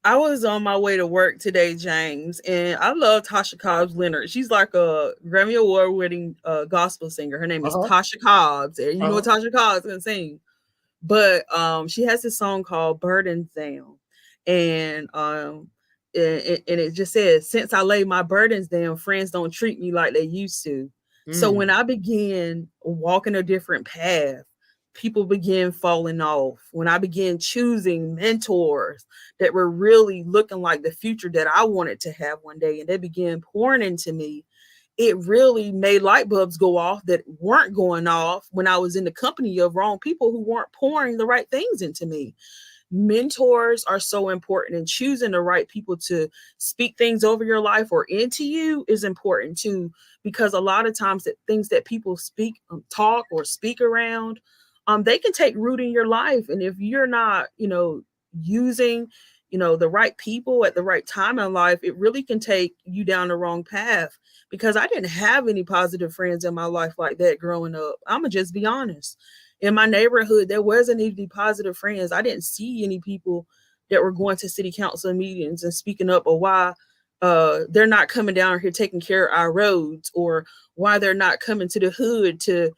I was on my way to work today, James, and I love Tasha Cobbs Leonard. She's like a Grammy Award-winning gospel singer. Her name is Tasha Cobbs, and you know what Tasha Cobbs can sing. But she has this song called Burdens Down. And it just says, since I laid my burdens down, friends don't treat me like they used to. So when I began walking a different path, people began falling off, when I began choosing mentors that were really looking like the future that I wanted to have one day, and they began pouring into me, it really made light bulbs go off that weren't going off when I was in the company of wrong people who weren't pouring the right things into me. Mentors are so important, and choosing the right people to speak things over your life or into you is important too, because a lot of times that things that people speak, talk or speak around, they can take root in your life. And if you're not, using, the right people at the right time in life, it really can take you down the wrong path. Because I didn't have any positive friends in my life like that growing up. I'm gonna just be honest. In my neighborhood, there wasn't any positive friends. I didn't see any people that were going to city council meetings and speaking up or why they're not coming down here taking care of our roads, or why they're not coming to the hood to,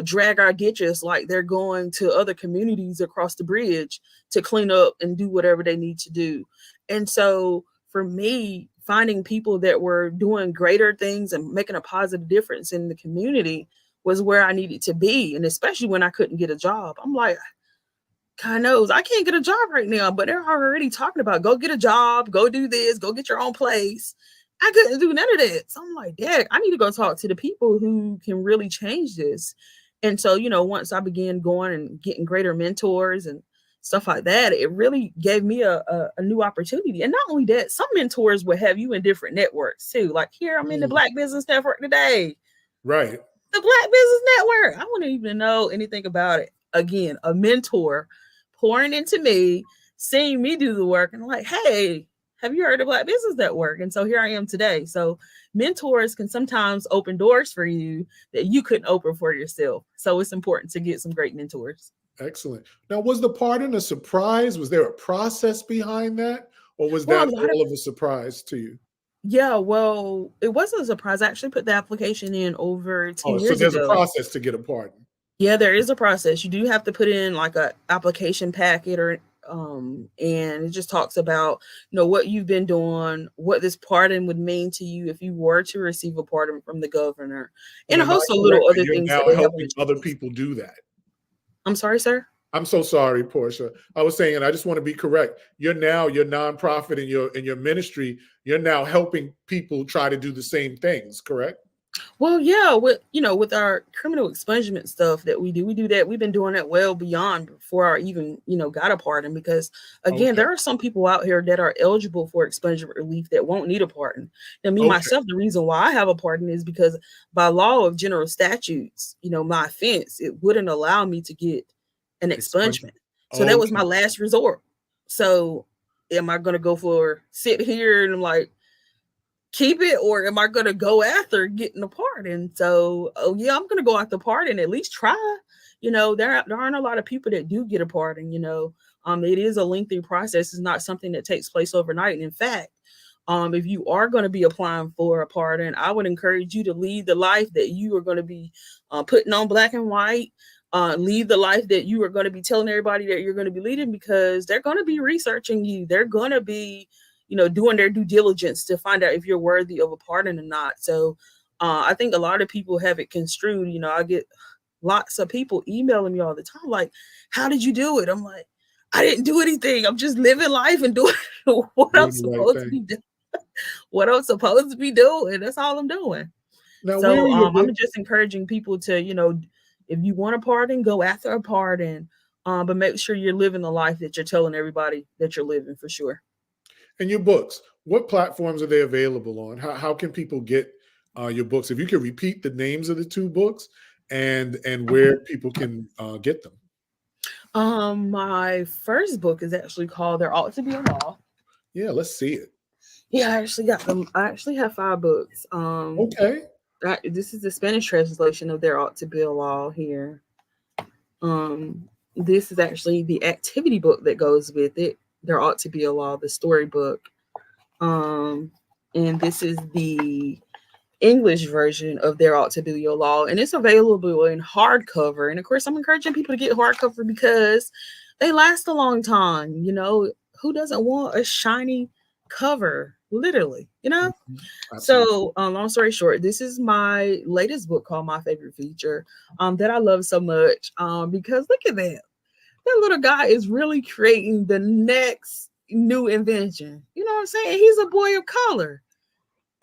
drag our ditches like they're going to other communities across the bridge to clean up and do whatever they need to do. And so for me, finding people that were doing greater things and making a positive difference in the community was where I needed to be. And especially when I couldn't get a job, I'm like, God knows I can't get a job right now, but they're already talking about go get a job, go do this, go get your own place. I couldn't do none of that. So I'm like, Dad, I need to go talk to the people who can really change this. And so, once I began going and getting greater mentors and stuff like that, it really gave me a new opportunity. And not only that, some mentors will have you in different networks too. Like here, I'm in the Black Business Network today.
Right.
The Black Business Network. I wouldn't even know anything about it. Again, a mentor pouring into me, seeing me do the work, and like, hey, have you heard of Black Business Network? And so here I am today. So mentors can sometimes open doors for you that you couldn't open for yourself. So it's important to get some great mentors.
Excellent. Now, was the pardon a surprise? Was there a process behind that? Or was that all of a surprise to you?
Yeah, well, it wasn't a surprise. I actually put the application in over 10 years ago.
So there's a process to get a pardon.
Yeah, there is a process. You do have to put in like a application packet or and it just talks about, what you've been doing, what this pardon would mean to you if you were to receive a pardon from the governor, and a host of little other things
now
that they
helping other people do that.
I'm sorry, sir.
I'm so sorry, Portia. I was saying, and I just want to be correct. You're now your nonprofit and your ministry. You're now helping people try to do the same things, correct?
Well, yeah, with our criminal expungement stuff that we do that. We've been doing that well beyond before I even, got a pardon, because again, there are some people out here that are eligible for expungement relief that won't need a pardon. And me, myself, the reason why I have a pardon is because by law of general statutes, my offense, it wouldn't allow me to get an expungement. So that was my last resort. So am I going to sit here and I'm like, keep it, or am I going to go after getting a pardon? So, I'm going to go after pardon, at least try. There aren't a lot of people that do get a pardon. It is a lengthy process. It's not something that takes place overnight. And in fact, if you are going to be applying for a pardon, I would encourage you to lead the life that you are going to be putting on black and white. Lead the life that you are going to be telling everybody that you're going to be leading, because they're going to be researching you. They're going to be doing their due diligence to find out if you're worthy of a pardon or not. So I think a lot of people have it construed. I get lots of people emailing me all the time, like, how did you do it? I'm like, I didn't do anything. I'm just living life and doing what I'm supposed to be doing. What I'm supposed to be doing. That's all I'm doing. Now, so I'm just encouraging people to, if you want a pardon, go after a pardon, but make sure you're living the life that you're telling everybody that you're living, for sure.
And your books, what platforms are they available on? How can people get your books? If you could repeat the names of the two books and where people can get them.
My first book is actually called There Ought to Be a Law.
Yeah, let's see it.
Yeah, I actually got them. I actually have 5 books.
Okay.
This is the Spanish translation of There Ought to Be a Law here. This is actually the activity book that goes with it. There Ought to Be a Law, the storybook. And this is the English version of There Ought to Be a Law. And it's available in hardcover. And of course, I'm encouraging people to get hardcover because they last a long time. Who doesn't want a shiny cover? literally,
Absolutely.
So, long story short, this is my latest book called My Favorite Feature, that I love so much, because look at that. That little guy is really creating the next new invention. You know what I'm saying? He's a boy of color.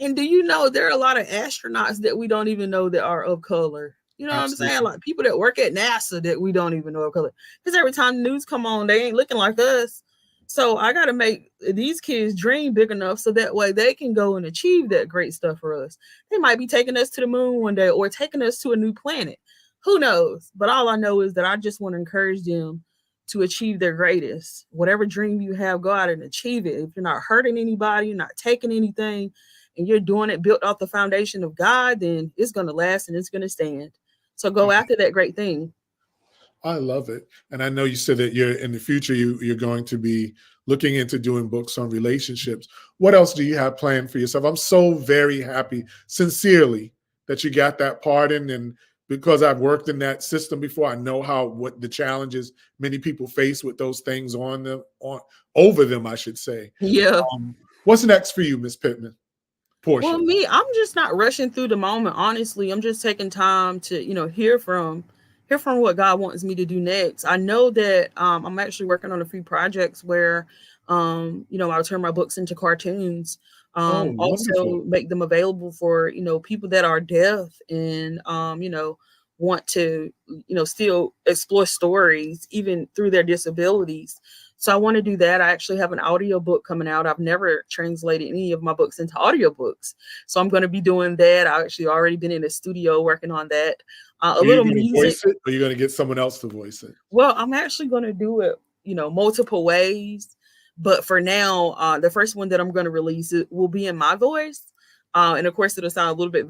And do you know there are a lot of astronauts that we don't even know that are of color? You know what I'm saying?
Absolutely.
Like people that work at NASA that we don't even know of color. Because every time the news come on, they ain't looking like us. So I got to make these kids dream big enough so that way they can go and achieve that great stuff for us. They might be taking us to the moon one day or taking us to a new planet. Who knows? But all I know is that I just want to encourage them to achieve their greatest. Whatever dream you have, go out and achieve it. If you're not hurting anybody, you're not taking anything, and you're doing it built off the foundation of God, then it's going to last and it's going to stand. So go after that great thing.
I love it. And I know you said that you're in the future, you're going to be looking into doing books on relationships. What else do you have planned for yourself? I'm so very happy, sincerely, that you got that pardon. And because I've worked in that system before, I know what the challenges many people face with those things over them, I should say.
Yeah.
What's next for you, Miss Pittman? Portia.
Well, me, I'm just not rushing through the moment. Honestly, I'm just taking time to, hear from what God wants me to do next. I know that I'm actually working on a few projects where, I'll turn my books into cartoons. Also
wonderful.
make them available for, people that are deaf and, want to, still explore stories even through their disabilities. So I want to do that. I actually have an audio book coming out. I've never translated any of my books into audiobooks. So I'm going to be doing that. I've actually already been in the studio working on that.
Are you going to voice it, or are you going to get someone else to voice it?
Well, I'm actually going to do it, multiple ways. But for now, the first one that I'm going to release it will be in my voice. And of course, it'll sound a little bit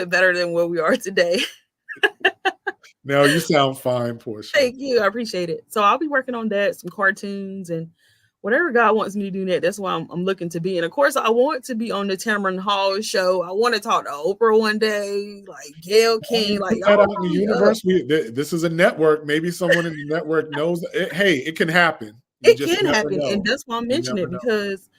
better than where we are today.
No, you sound fine, Portia.
Thank you. I appreciate it. So I'll be working on that, some cartoons and whatever God wants me to do next. That's why I'm looking to be. And of course, I want to be on the Tamron Hall show. I want to talk to Oprah one day, like Gail King. Like,
put that out in the universe. This is a network. Maybe someone in the network knows. Hey, it can happen.
It can happen. And that's why I'm mentioning it, because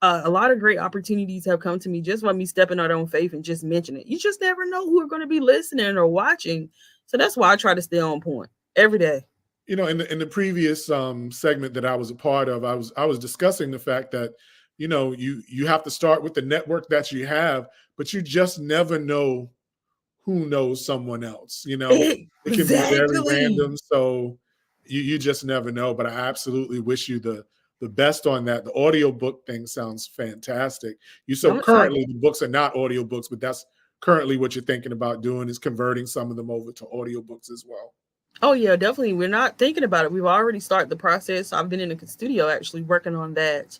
a lot of great opportunities have come to me just by me stepping out on faith and just mentioning it. You just never know who are going to be listening or watching. So that's why I try to stay on point every day.
In the previous segment that I was a part of, I was discussing the fact that, you have to start with the network that you have, but you just never know who knows someone else. It can be very random. So you just never know. But I absolutely wish you the best on that. The audiobook thing sounds fantastic. Currently the books are not audiobooks, but that's currently what you're thinking about doing, is converting some of them over to audiobooks as well.
Oh yeah, definitely. We're not thinking about it. We've already started the process. I've been in the studio actually working on that.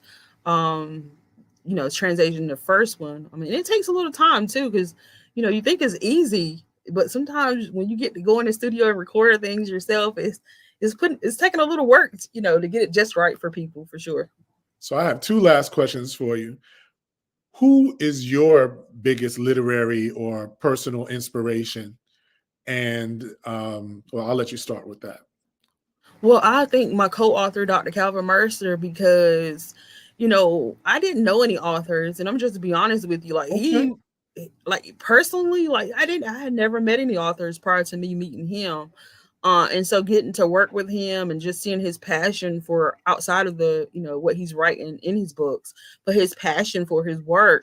Translating the first one. I mean, it takes a little time too, because you think it's easy, but sometimes when you get to go in the studio and record things yourself, it's taking a little work, to get it just right for people, for sure.
So I have two last questions for you. Who is your biggest literary or personal inspiration? And I'll let you start with that.
Well, I think my co-author, Dr. Calvin Mercer, because, I didn't know any authors, and I'm just to be honest with you, personally, I had never met any authors prior to me meeting him. And so getting to work with him and just seeing his passion for outside of the, what he's writing in his books, but his passion for his work,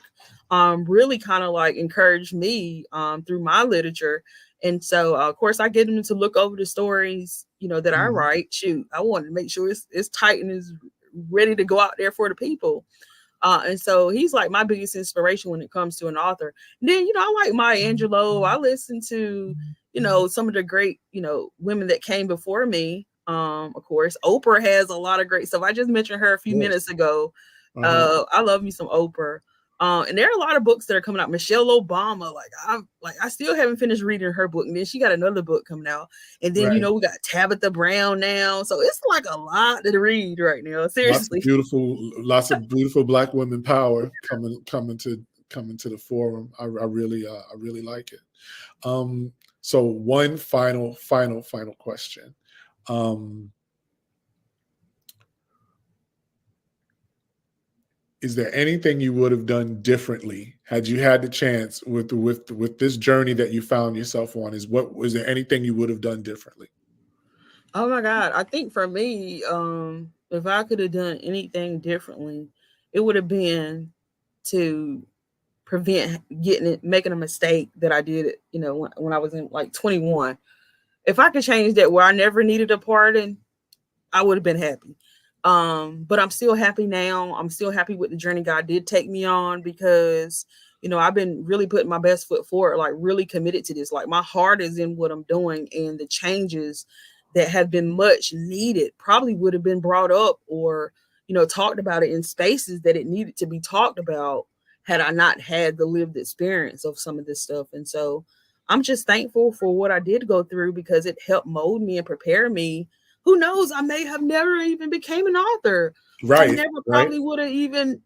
really kind of encouraged me through my literature. And so, of course, I get him to look over the stories, that I write. Shoot, I wanted to make sure it's tight and is ready to go out there for the people. And so he's my biggest inspiration when it comes to an author. And then, I like Maya Angelou. I listen to, some of the great, women that came before me. Of course, Oprah has a lot of great stuff. I just mentioned her a few minutes ago. I love me some Oprah. And there are a lot of books that are coming out. Michelle Obama, I still haven't finished reading her book, and then she got another book coming out. And then we got Tabitha Brown now, so it's a lot to read right now. Seriously,
lots of beautiful Black women power coming to the forum. I really like it. So one final question. is there anything you would have done differently had you had the chance with this journey that you found yourself on? Was there anything you would have done differently?
Oh my God. I think for me, if I could have done anything differently, it would have been to prevent making a mistake that I did, when I was in like 21. If I could change that where I never needed a pardon, I would have been happy. But I'm still happy now. I'm still happy with the journey God did take me on because, I've been really putting my best foot forward, like really committed to this. Like my heart is in what I'm doing, and the changes that have been much needed probably would have been brought up or, talked about it in spaces that it needed to be talked about had I not had the lived experience of some of this stuff. And so I'm just thankful for what I did go through because it helped mold me and prepare me. Who knows? I may have never even became an author. I
Right.
never
Right.
probably would have even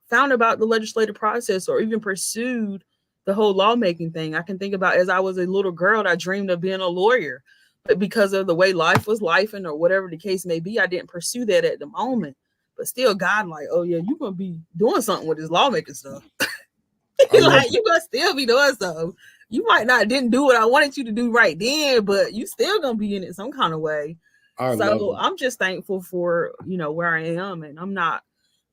found about the legislative process or even pursued the whole lawmaking thing. I can think about as I was a little girl, I dreamed of being a lawyer, but because of the way life was lifing or whatever the case may be, I didn't pursue that at the moment. But still, God, like, oh yeah, you're gonna be doing something with this lawmaking stuff. Like you're gonna still be doing something. You might not didn't do what I wanted you to do right then, but you still gonna be in it some kind of way. So I'm just thankful for, where I am, and I'm not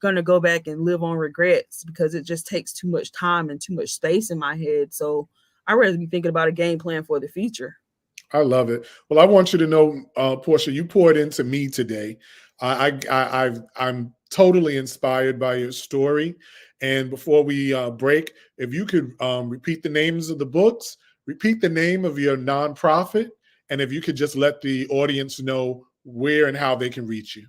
going to go back and live on regrets because it just takes too much time and too much space in my head. So I'd rather be thinking about a game plan for the future.
I love it. Well, I want you to know, Portia, you poured into me today. I'm totally inspired by your story. And before we break, if you could repeat the names of the books, repeat the name of your nonprofit, and if you could just let the audience know where and how they can reach you.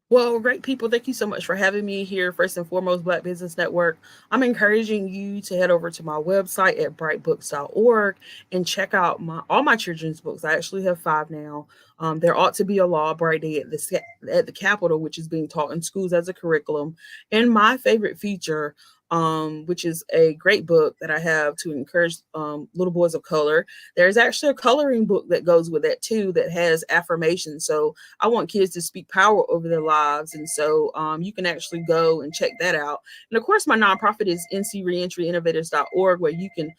Well, great people, thank you so much for having me here. First and foremost, Black Business Network. I'm encouraging you to head over to my website at brightbooks.org and check out all my children's books. I actually have 5 now. There ought to be a law, Bright Day at the Capitol, which is being taught in schools as a curriculum. And my favorite feature, which is a great book that I have to encourage little boys of color. There's actually a coloring book that goes with that too that has affirmations. So I want kids to speak power over their lives. And so you can actually go and check that out. And of course, my nonprofit is ncreentryinnovators.org, where you can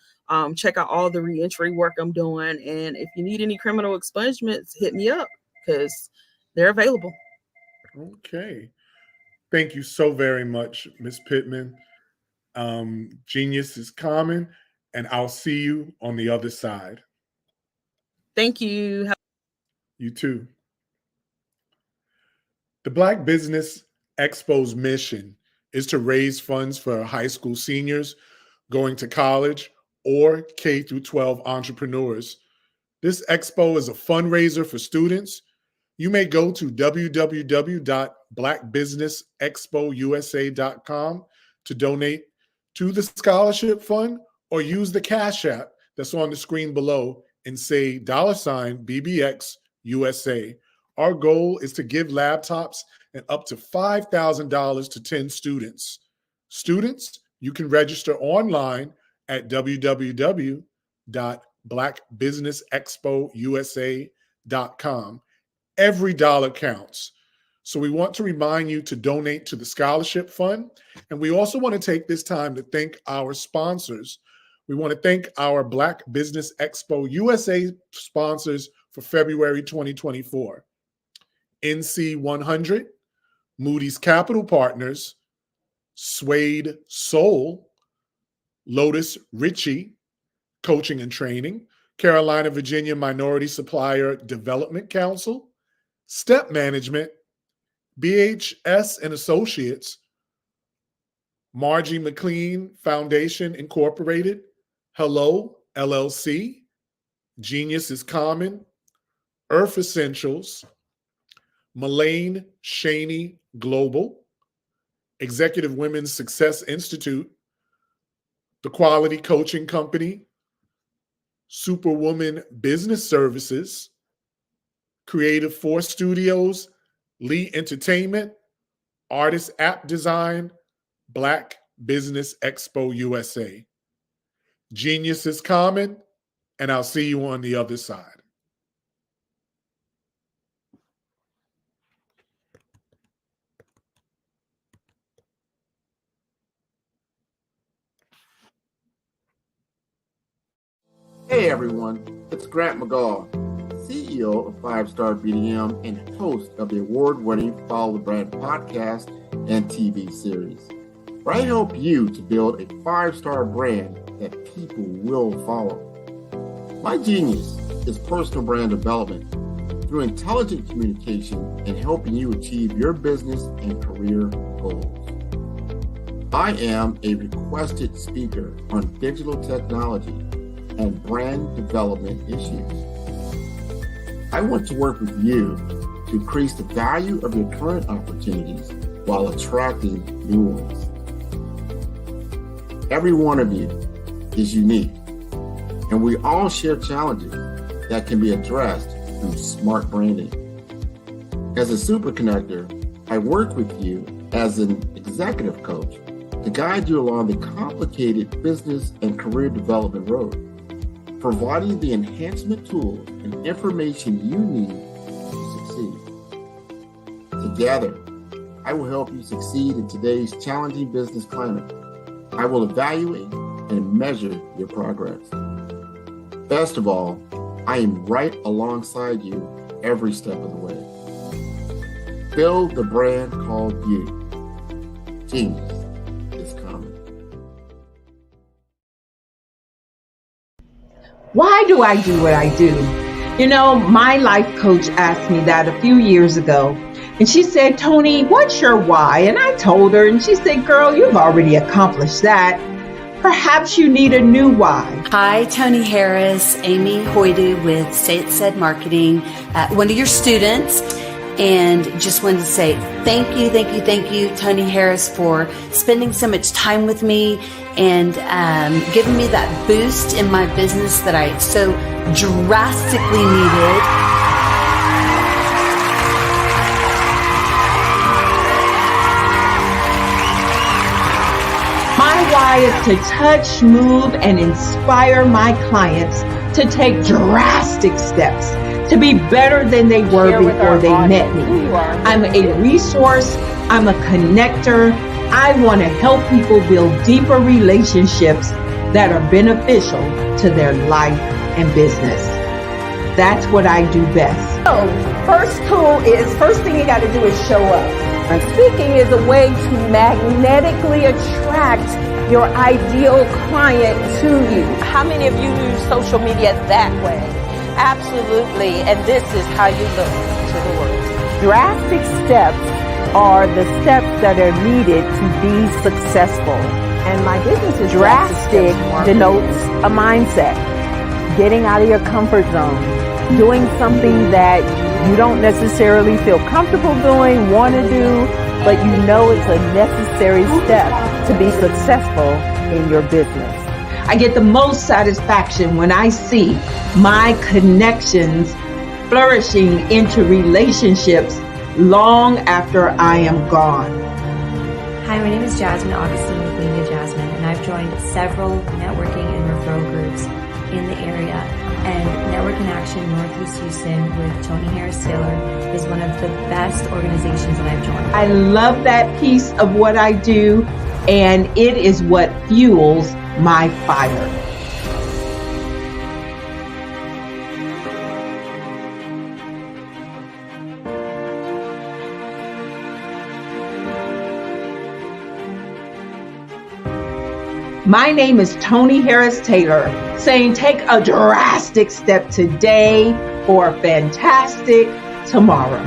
check out all the reentry work I'm doing. And if you need any criminal expungements, hit me up because they're available.
Okay. Thank you so very much, Ms. Pittman. Genius is common, and I'll see you on the other side.
Thank you.
You too. The Black Business Expo's mission is to raise funds for high school seniors going to college or K through 12 entrepreneurs. This expo is a fundraiser for students. You may go to www.blackbusinessexpousa.com to donate to the scholarship fund or use the Cash App that's on the screen below and say $BBX USA. Our goal is to give laptops and up to $5,000 to 10 students. Students, you can register online at www.blackbusinessexpousa.com. Every dollar counts. So we want to remind you to donate to the scholarship fund. And we also want to take this time to thank our sponsors. We want to thank our Black Business Expo USA sponsors for February 2024. NC 100, Moody's Capital Partners, Suede Soul, Lotus Ritchie, Coaching and Training, Carolina, Virginia Minority Supplier Development Council, Step Management, BHS and Associates, Margie McLean Foundation Incorporated, Hello LLC, Genius is Common, Earth Essentials, Mullane Shaney Global, Executive Women's Success Institute, The Quality Coaching Company, Superwoman Business Services, Creative Force Studios, Lee Entertainment, Artist App Design, Black Business Expo USA. Genius is common, and I'll see you on the other side.
Hey everyone, it's Grant McGaw, CEO of 5-Star BDM and host of the award-winning Follow the Brand podcast and TV series, where I help you to build a 5-star brand that people will follow. My genius is personal brand development through intelligent communication and helping you achieve your business and career goals. I am a requested speaker on digital technology and brand development issues. I want to work with you to increase the value of your current opportunities while attracting new ones. Every one of you is unique, and we all share challenges that can be addressed through smart branding. As a super connector, I work with you as an executive coach to guide you along the complicated business and career development road, providing the enhancement tools and information you need to succeed. Together, I will help you succeed in today's challenging business climate. I will evaluate and measure your progress. Best of all, I am right alongside you every step of the way. Build the brand called you. Genius is coming.
Why do I do what I do? You know, my life coach asked me that a few years ago. And she said, Tony, what's your why? And I told her, and she said, girl, you've already accomplished that. Perhaps you need a new why.
Hi, Tony Harris, Amy Hoydu with Say It Said Marketing, one of your students. And just wanted to say thank you, Tony Harris, for spending so much time with me and giving me that boost in my business that I so drastically needed.
My why is to touch, move, and inspire my clients to take drastic steps to be better than they were before they met me. I'm a resource. I'm a connector. I want to help people build deeper relationships that are beneficial to their life and business. That's what I do best.
So, first thing you got to do is show up. And speaking is a way to magnetically attract your ideal client to you. How many of you use social media that way? Absolutely, and this is how you look to the world. Drastic steps are the steps that are needed to be successful. And my business is drastic denotes a mindset. Getting out of your comfort zone. Doing something that you don't necessarily feel comfortable doing, want to do, but you know it's a necessary step to be successful in your business.
I get the most satisfaction when I see my connections flourishing into relationships long after I am gone.
Hi, my name is Jasmine Augustine with Media Jasmine, and I've joined several networking and referral groups in the area. And Network in Action Northeast Houston with Tony Harris Taylor is one of the best organizations that I've joined.
I love that piece of what I do, and it is what fuels my fire. My name is Tony Harris Taylor, saying take a drastic step today for a fantastic tomorrow.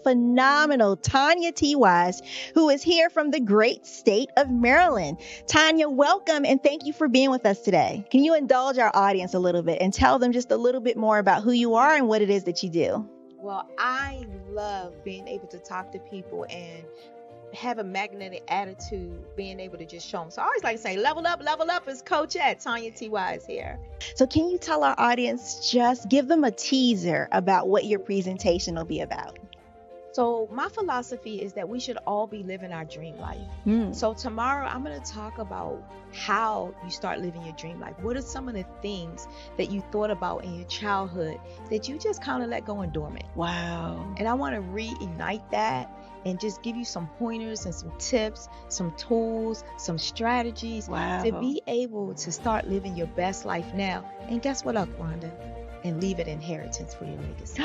Phenomenal Tanya T. Wise, who is here from the great state of Maryland. Tanya, welcome and thank you for being with us today. Can you indulge our audience a little bit and tell them just a little bit more about who you are and what it is that you do?
Well, I love being able to talk to people and have a magnetic attitude, being able to just show them. So I always like to say, level up is Coach at Tanya T. Wise here.
So can you tell our audience, just give them a teaser about what your presentation will be about?
So my philosophy is that we should all be living our dream life. So tomorrow I'm going to talk about how you start living your dream life. What are some of the things that you thought about in your childhood that you just kind of let go and dormant?
Wow.
And I want to reignite that and just give you some pointers and some tips, some tools, some strategies to be able to start living your best life now. And guess what, Wanda? And leave an inheritance for your legacy.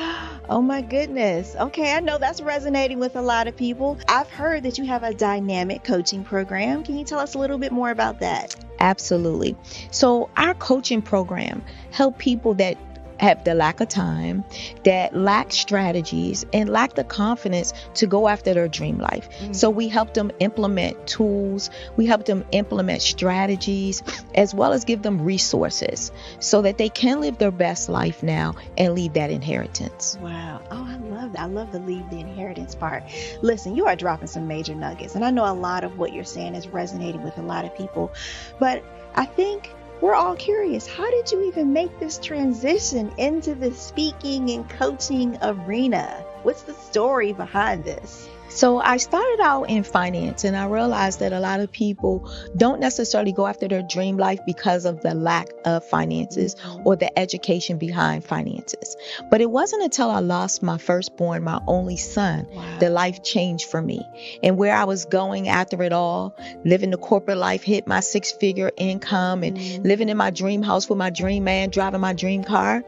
Oh my goodness. Okay, I know that's resonating with a lot of people. I've heard that you have a dynamic coaching program. Can you tell us a little bit more about that?
Absolutely. So our coaching program help people that have the lack of time, that lack strategies, and lack the confidence to go after their dream life. So we help them implement tools, we help them implement strategies, as well as give them resources so that they can live their best life now and leave that inheritance.
Wow. Oh, I love that. I love the leave the inheritance part. Listen, you are dropping some major nuggets, and I know a lot of what you're saying is resonating with a lot of people, but I think we're all curious. How did you even make this transition into the speaking and coaching arena? What's the story behind this?
So I started out in finance, and I realized that a lot of people don't necessarily go after their dream life because of the lack of finances or the education behind finances. But it wasn't until I lost my firstborn, my only son, that life changed for me. And where I was going after it all, living the corporate life, hit my 6-figure income and living in my dream house with my dream man, driving my dream car.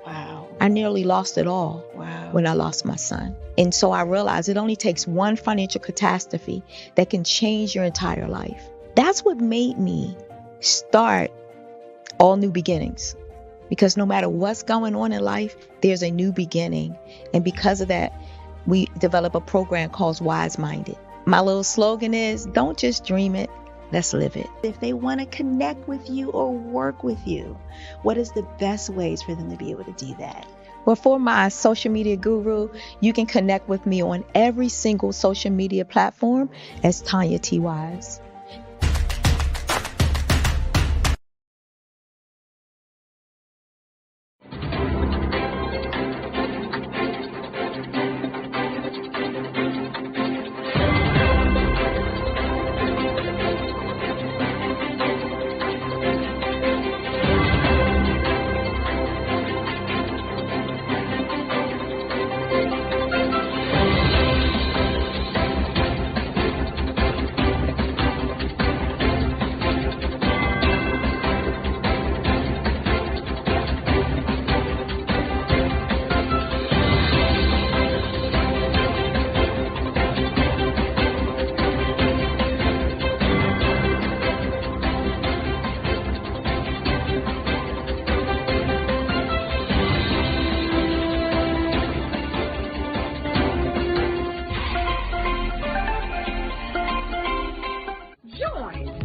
I nearly lost it all when I lost my son. And so I realized it only takes one financial catastrophe that can change your entire life. That's what made me start All New Beginnings. Because no matter what's going on in life, there's a new beginning. And because of that, we develop a program called Wise Minded. My little slogan is, don't just dream it, let's live it.
If they want to connect with you or work with you, what is the best ways for them to be able to do that?
Well, for my social media guru, you can connect with me on every single social media platform as Tanya T. Wise.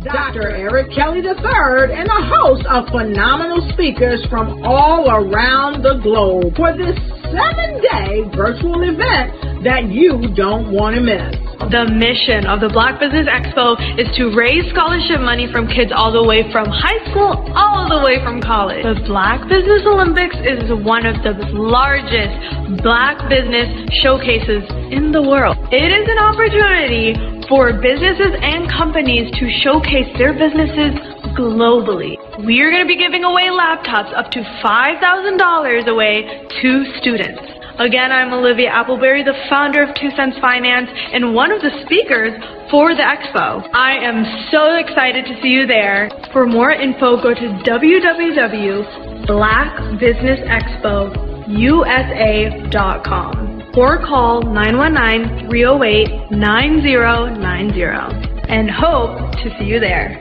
Dr. Eric Kelly III and a host of phenomenal speakers from all around the globe for this 7-day virtual event that you don't want to miss.
The mission of the Black Business Expo is to raise scholarship money from kids all the way from high school all the way from college. The Black Business Olympics is one of the largest Black business showcases in the world. It is an opportunity for businesses and companies to showcase their businesses globally. We are going to be giving away laptops up to $5,000 away to students. Again, I'm Olivia Appleberry, the founder of 2 Cents Finance and one of the speakers for the expo. I am so excited to see you there. For more info, go to www.blackbusinessexpousa.com or call 919-308-9090 and hope to see you there.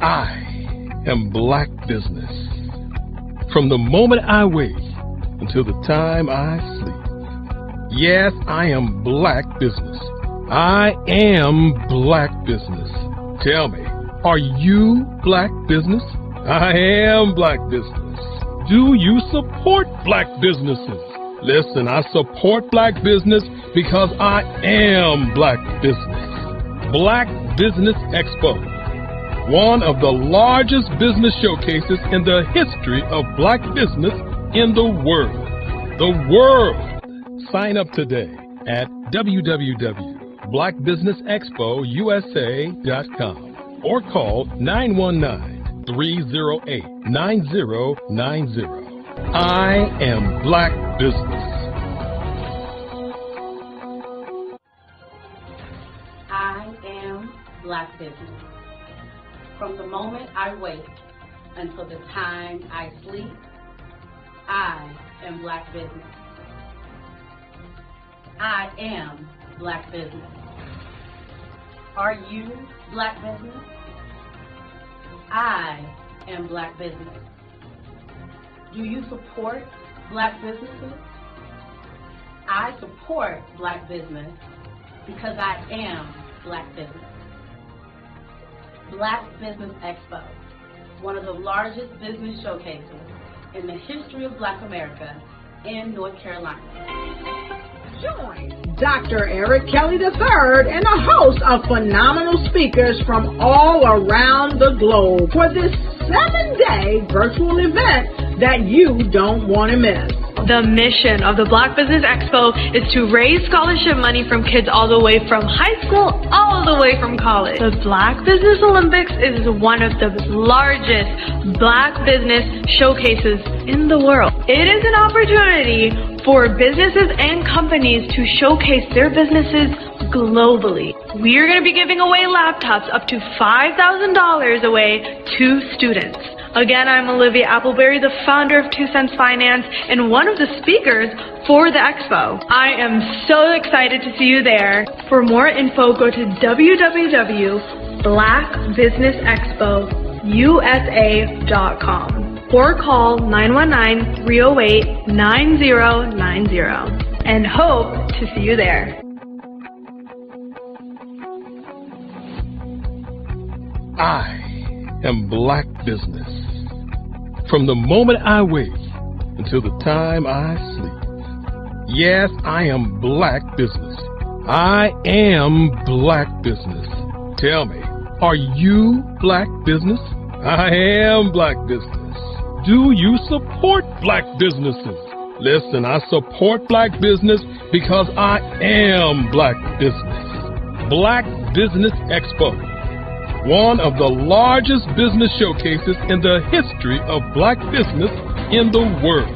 I am Black Business. From the moment I wake until the time I sleep. Yes, I am Black Business. I am Black Business. Tell me, are you Black Business? I am Black Business. Do you support Black businesses? Listen, I support Black business because I am Black Business. Black Business Expo, one of the largest business showcases in the history of Black business, in the world. The world! Sign up today at www.blackbusinessexpousa.com or call 919-308-9090. I am Black Business.
I am Black Business. From the moment I wake until the time I sleep, I am Black Business. I am Black Business. Are you Black Business? I am Black Business. Do you support Black businesses? I support Black business because I am Black business. Black Business Expo, one of the largest business showcases in the history of Black America in North Carolina.
Join Dr. Eric Kelly III and a host of phenomenal speakers from all around the globe for this 7-day virtual event that you don't want to miss.
The mission of the Black Business Expo is to raise scholarship money from kids all the way from high school, all the way from college. The Black Business Olympics is one of the largest Black business showcases in the world. It is an opportunity for businesses and companies to showcase their businesses globally. We are going to be giving away laptops up to $5,000 away to students. Again, I'm Olivia Appleberry, the founder of 2 Cents Finance and one of the speakers for the expo. I am so excited to see you there. For more info, go to www.blackbusinessexpousa.com or call 919-308-9090 and hope to see you there.
I am Black Business. From the moment I wake until the time I sleep. Yes, I am Black Business. I am Black Business. Tell me, are you Black Business? I am Black Business. Do you support Black businesses? Listen, I support Black business because I am Black Business. Black Business Expo, one of the largest business showcases in the history of Black business in the world.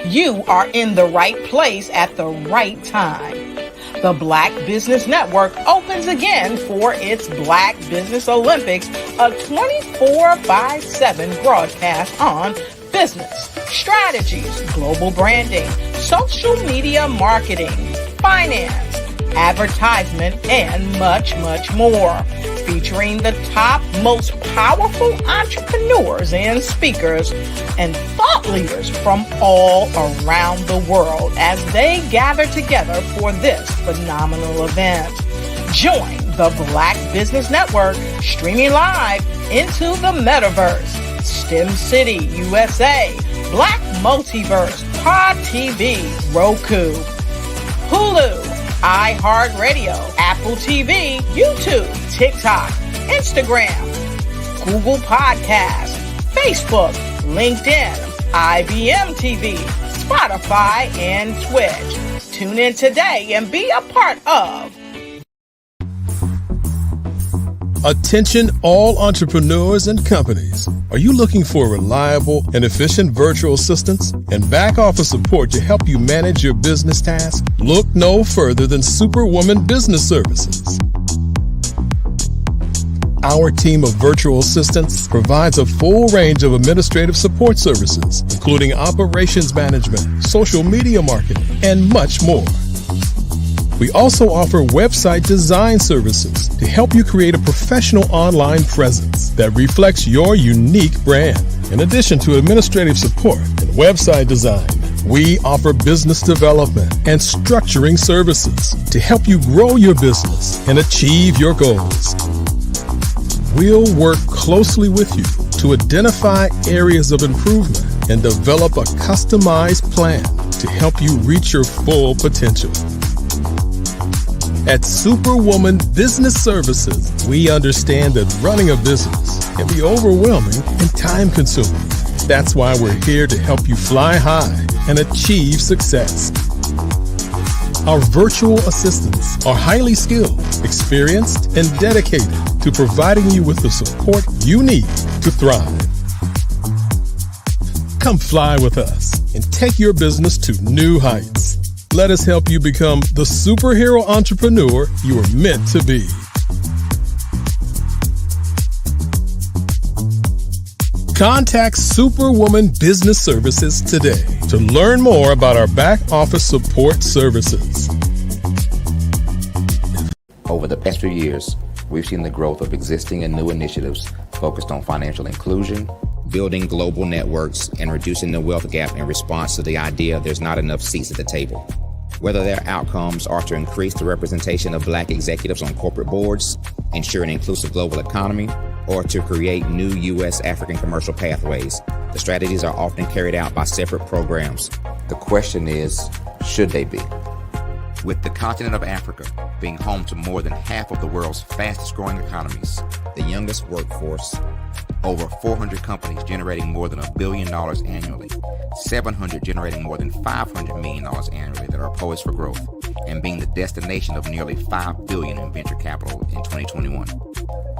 You are in the right place at the right time. The Black Business Network opens again for its Black Business Olympics, a 24/7 broadcast on business, strategies, global branding, social media marketing, finance, advertisement, and much, much more. Featuring the top, most powerful entrepreneurs and speakers and thought leaders from all around the world as they gather together for this phenomenal event. Join the Black Business Network streaming live into the metaverse, STEM City, USA, Black Multiverse, Pod TV, Roku, Hulu, iHeartRadio, Apple TV, YouTube, TikTok, Instagram, Google Podcasts, Facebook, LinkedIn, IBM TV, Spotify, and Twitch. Tune in today and be a part of.
Attention all entrepreneurs and companies. Are you looking for reliable and efficient virtual assistance and back office support to help you manage your business tasks? Look no further than Superwoman Business Services. Our team of virtual assistants provides a full range of administrative support services, including operations management, social media marketing, and much more. We also offer website design services to help you create a professional online presence that reflects your unique brand. In addition to administrative support and website design, we offer business development and structuring services to help you grow your business and achieve your goals. We'll work closely with you to identify areas of improvement and develop a customized plan to help you reach your full potential. At Superwoman Business Services, we understand that running a business can be overwhelming and time-consuming. That's why we're here to help you fly high and achieve success. Our virtual assistants are highly skilled, experienced, and dedicated to providing you with the support you need to thrive. Come fly with us and take your business to new heights. Let us help you become the superhero entrepreneur you are meant to be. Contact Superwoman Business Services today to learn more about our back office support services.
Over the past few years, we've seen the growth of existing and new initiatives focused on financial inclusion, building global networks, and reducing the wealth gap in response to the idea there's not enough seats at the table. Whether their outcomes are to increase the representation of Black executives on corporate boards, ensure an inclusive global economy, or to create new U.S. African commercial pathways, the strategies are often carried out by separate programs. The question is, should they be? With the continent of Africa being home to more than half of the world's fastest growing economies, the youngest workforce, over 400 companies generating more than $1 billion annually, 700 generating more than $500 million annually that are poised for growth, and being the destination of nearly $5 billion in venture capital in 2021.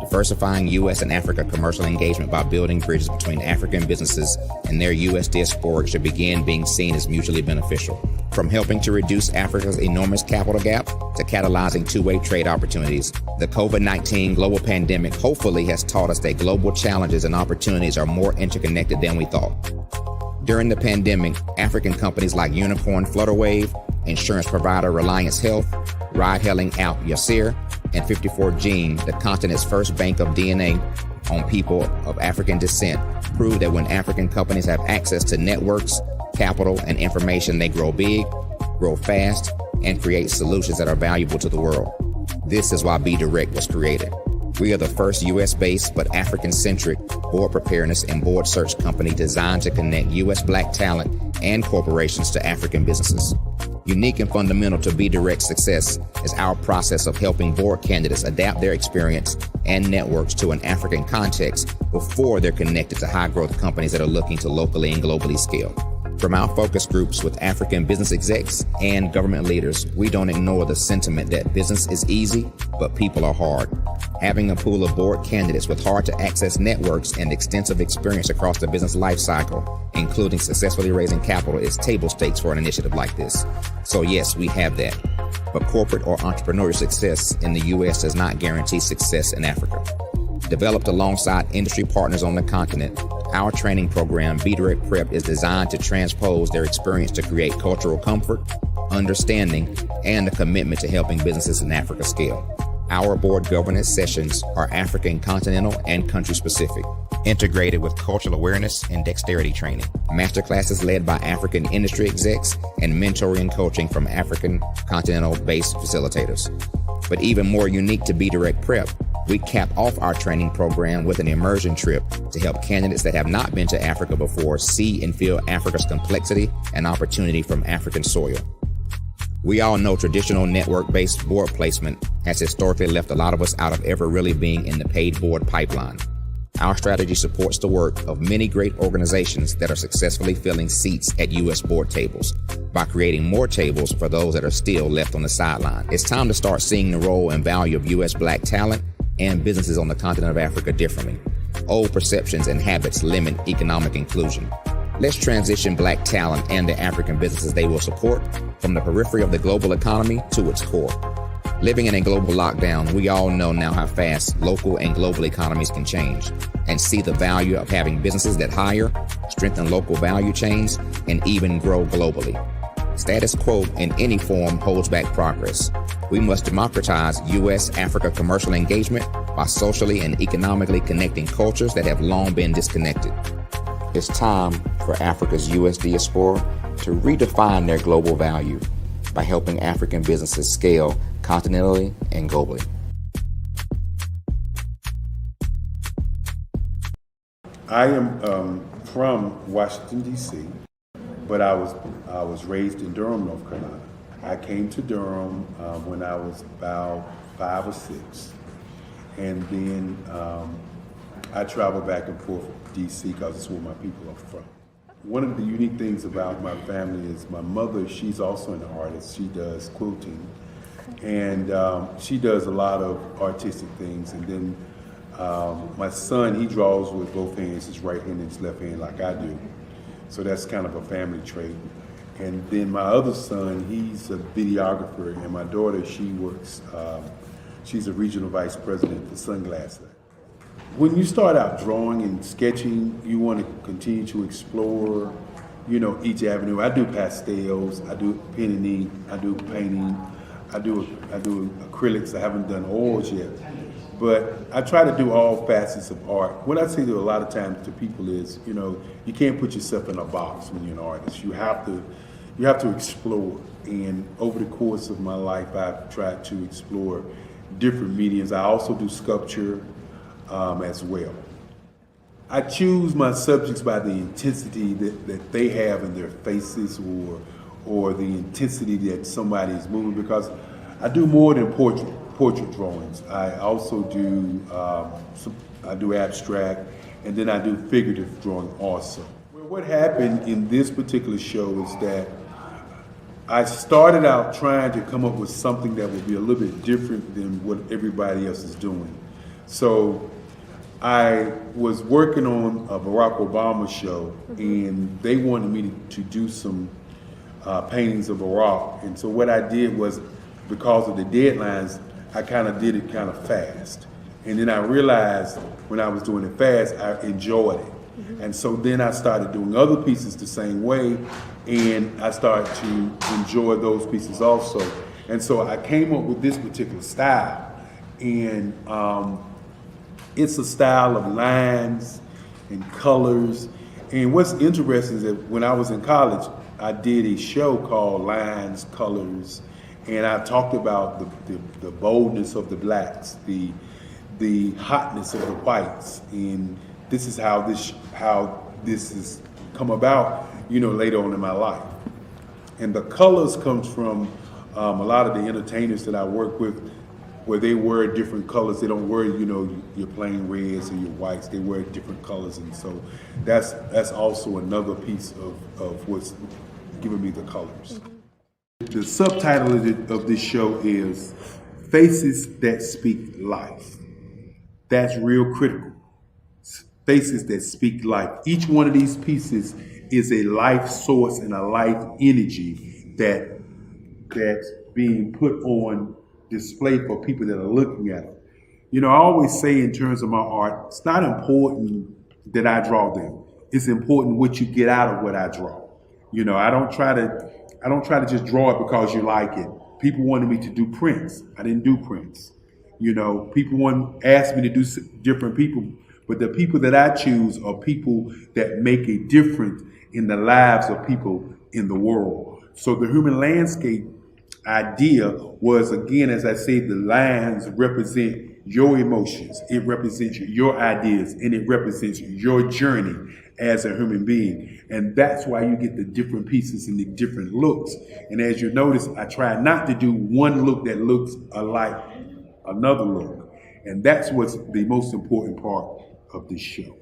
Diversifying U.S. and Africa commercial engagement by building bridges between African businesses and their U.S. diaspora should begin being seen as mutually beneficial. From helping to reduce Africa's enormous capital gap to catalyzing two-way trade opportunities, the COVID-19 global pandemic hopefully has taught us that global challenges and opportunities are more interconnected than we thought. During the pandemic, African companies like Unicorn Flutterwave, insurance provider Reliance Health, ride-hailing app Yasir, and 54Gene, the continent's first bank of DNA on people of African descent, proved that when African companies have access to networks, capital, and information, they grow big, grow fast, and create solutions that are valuable to the world. This is why Be Direct was created. We are the first U.S.-based but African-centric board preparedness and board search company designed to connect U.S. Black talent and corporations to African businesses. Unique and fundamental to Be Direct's success is our process of helping board candidates adapt their experience and networks to an African context before they're connected to high-growth companies that are looking to locally and globally scale. From our focus groups with African business execs and government leaders, we don't ignore the sentiment that business is easy, but people are hard. Having a pool of board candidates with hard-to-access networks and extensive experience across the business life cycle, including successfully raising capital, is table stakes for an initiative like this. So yes, we have that. But corporate or entrepreneurial success in the U.S. does not guarantee success in Africa. Developed alongside industry partners on the continent, our training program, Be Direct Prep, is designed to transpose their experience to create cultural comfort, understanding, and a commitment to helping businesses in Africa scale. Our board governance sessions are African, continental, and country-specific, integrated with cultural awareness and dexterity training, masterclasses led by African industry execs, and mentoring and coaching from African continental-based facilitators. But even more unique to Be Direct Prep, we cap off our training program with an immersion trip to help candidates that have not been to Africa before see and feel Africa's complexity and opportunity from African soil. We all know traditional network-based board placement has historically left a lot of us out of ever really being in the paid board pipeline. Our strategy supports the work of many great organizations that are successfully filling seats at U.S. board tables by creating more tables for those that are still left on the sideline. It's time to start seeing the role and value of U.S. Black talent and businesses on the continent of Africa differently. Old perceptions and habits limit economic inclusion. Let's transition Black talent and the African businesses they will support from the periphery of the global economy to its core. Living in a global lockdown, we all know now how fast local and global economies can change, and see the value of having businesses that hire, strengthen local value chains, and even grow globally. Status quo in any form holds back progress. We must democratize U.S.-Africa commercial engagement by socially and economically connecting cultures that have long been disconnected. It's time for Africa's U.S. diaspora to redefine their global value by helping African businesses scale continentally and globally.
I am from Washington, D.C., but I was raised in Durham, North Carolina. I came to Durham when I was about 5 or 6, and then I traveled back and forth to D.C. because it's where my people are from. One of the unique things about my family is my mother, she's also an artist. She does quilting, and she does a lot of artistic things. And then my son, he draws with both hands, his right hand and his left hand like I do. So that's kind of a family trait. And then my other son, he's a videographer, and my daughter, she works, she's a regional vice president for Sunglass Lab. When you start out drawing and sketching, you want to continue to explore, each avenue. I do pastels, I do pen and ink, I do painting, I do acrylics. I haven't done oils yet, but I try to do all facets of art. What I say to a lot of times to people is, you can't put yourself in a box when you're an artist. You have to explore. And over the course of my life, I've tried to explore different mediums. I also do sculpture as well. I choose my subjects by the intensity that they have in their faces, or the intensity that somebody is moving, because I do more than portrait drawings. I also do I do abstract, and then I do figurative drawing also. What happened in this particular show is that I started out trying to come up with something that would be a little bit different than what everybody else is doing. So I was working on a Barack Obama show, and they wanted me to do some paintings of Barack. And so what I did was, because of the deadlines, I kind of did it kind of fast. And then I realized when I was doing it fast, I enjoyed it. And so then I started doing other pieces the same way, and I started to enjoy those pieces also. And so I came up with this particular style, and it's a style of lines and colors. And what's interesting is that when I was in college, I did a show called Lines, Colors, and I talked about the boldness of the blacks, the hotness of the whites, and this is how this has come about, later on in my life. And the colors comes from a lot of the entertainers that I work with, where they wear different colors. They don't wear, your plain reds or your whites. They wear different colors, and so that's also another piece of what's giving me the colors. The subtitle of this show is Faces That Speak Life. That's real critical. Faces that speak life. Each one of these pieces is a life source and a life energy that's being put on display for people that are looking at it. I always say in terms of my art, it's not important that I draw them. It's important what you get out of what I draw. I don't try to just draw it because you like it. People wanted me to do prints. I didn't do prints. People asked me to do different people, but the people that I choose are people that make a difference in the lives of people in the world. So the human landscape idea was, again, as I say, the lines represent your emotions, it represents your ideas, and it represents your journey as a human being. And that's why you get the different pieces and the different looks. And as you notice, I try not to do one look that looks alike another look. And that's what's the most important part of this show.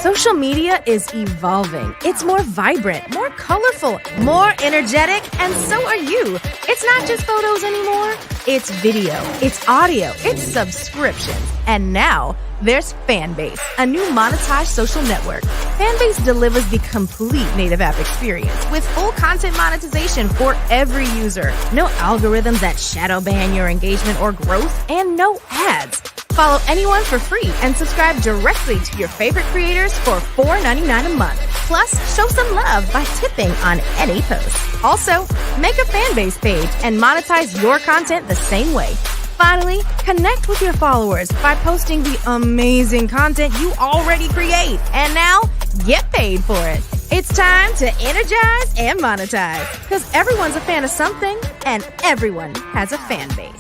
Social media is evolving. It's more vibrant, more colorful, more energetic, and so are you. It's not just photos anymore. It's video, it's audio, it's subscriptions. And now there's Fanbase, a new monetized social network. Fanbase delivers the complete native app experience with full content monetization for every user. No algorithms that shadow ban your engagement or growth, and no ads. Follow anyone for free and subscribe directly to your favorite creators for $4.99 a month. Plus, show some love by tipping on any post. Also, make a Fanbase page and monetize your content the same way. Finally, connect with your followers by posting the amazing content you already create. And now, get paid for it. It's time to energize and monetize, because everyone's a fan of something and everyone has a fan base.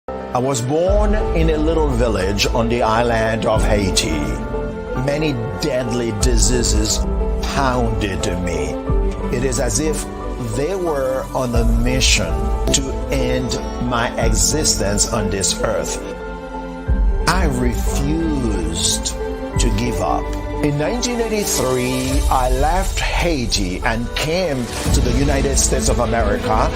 I was born in a little village on the island of Haiti. Many deadly diseases pounded me. It is as if they were on a mission to end my existence on this earth. I refused to give up. In 1983, I left Haiti and came to the United States of America.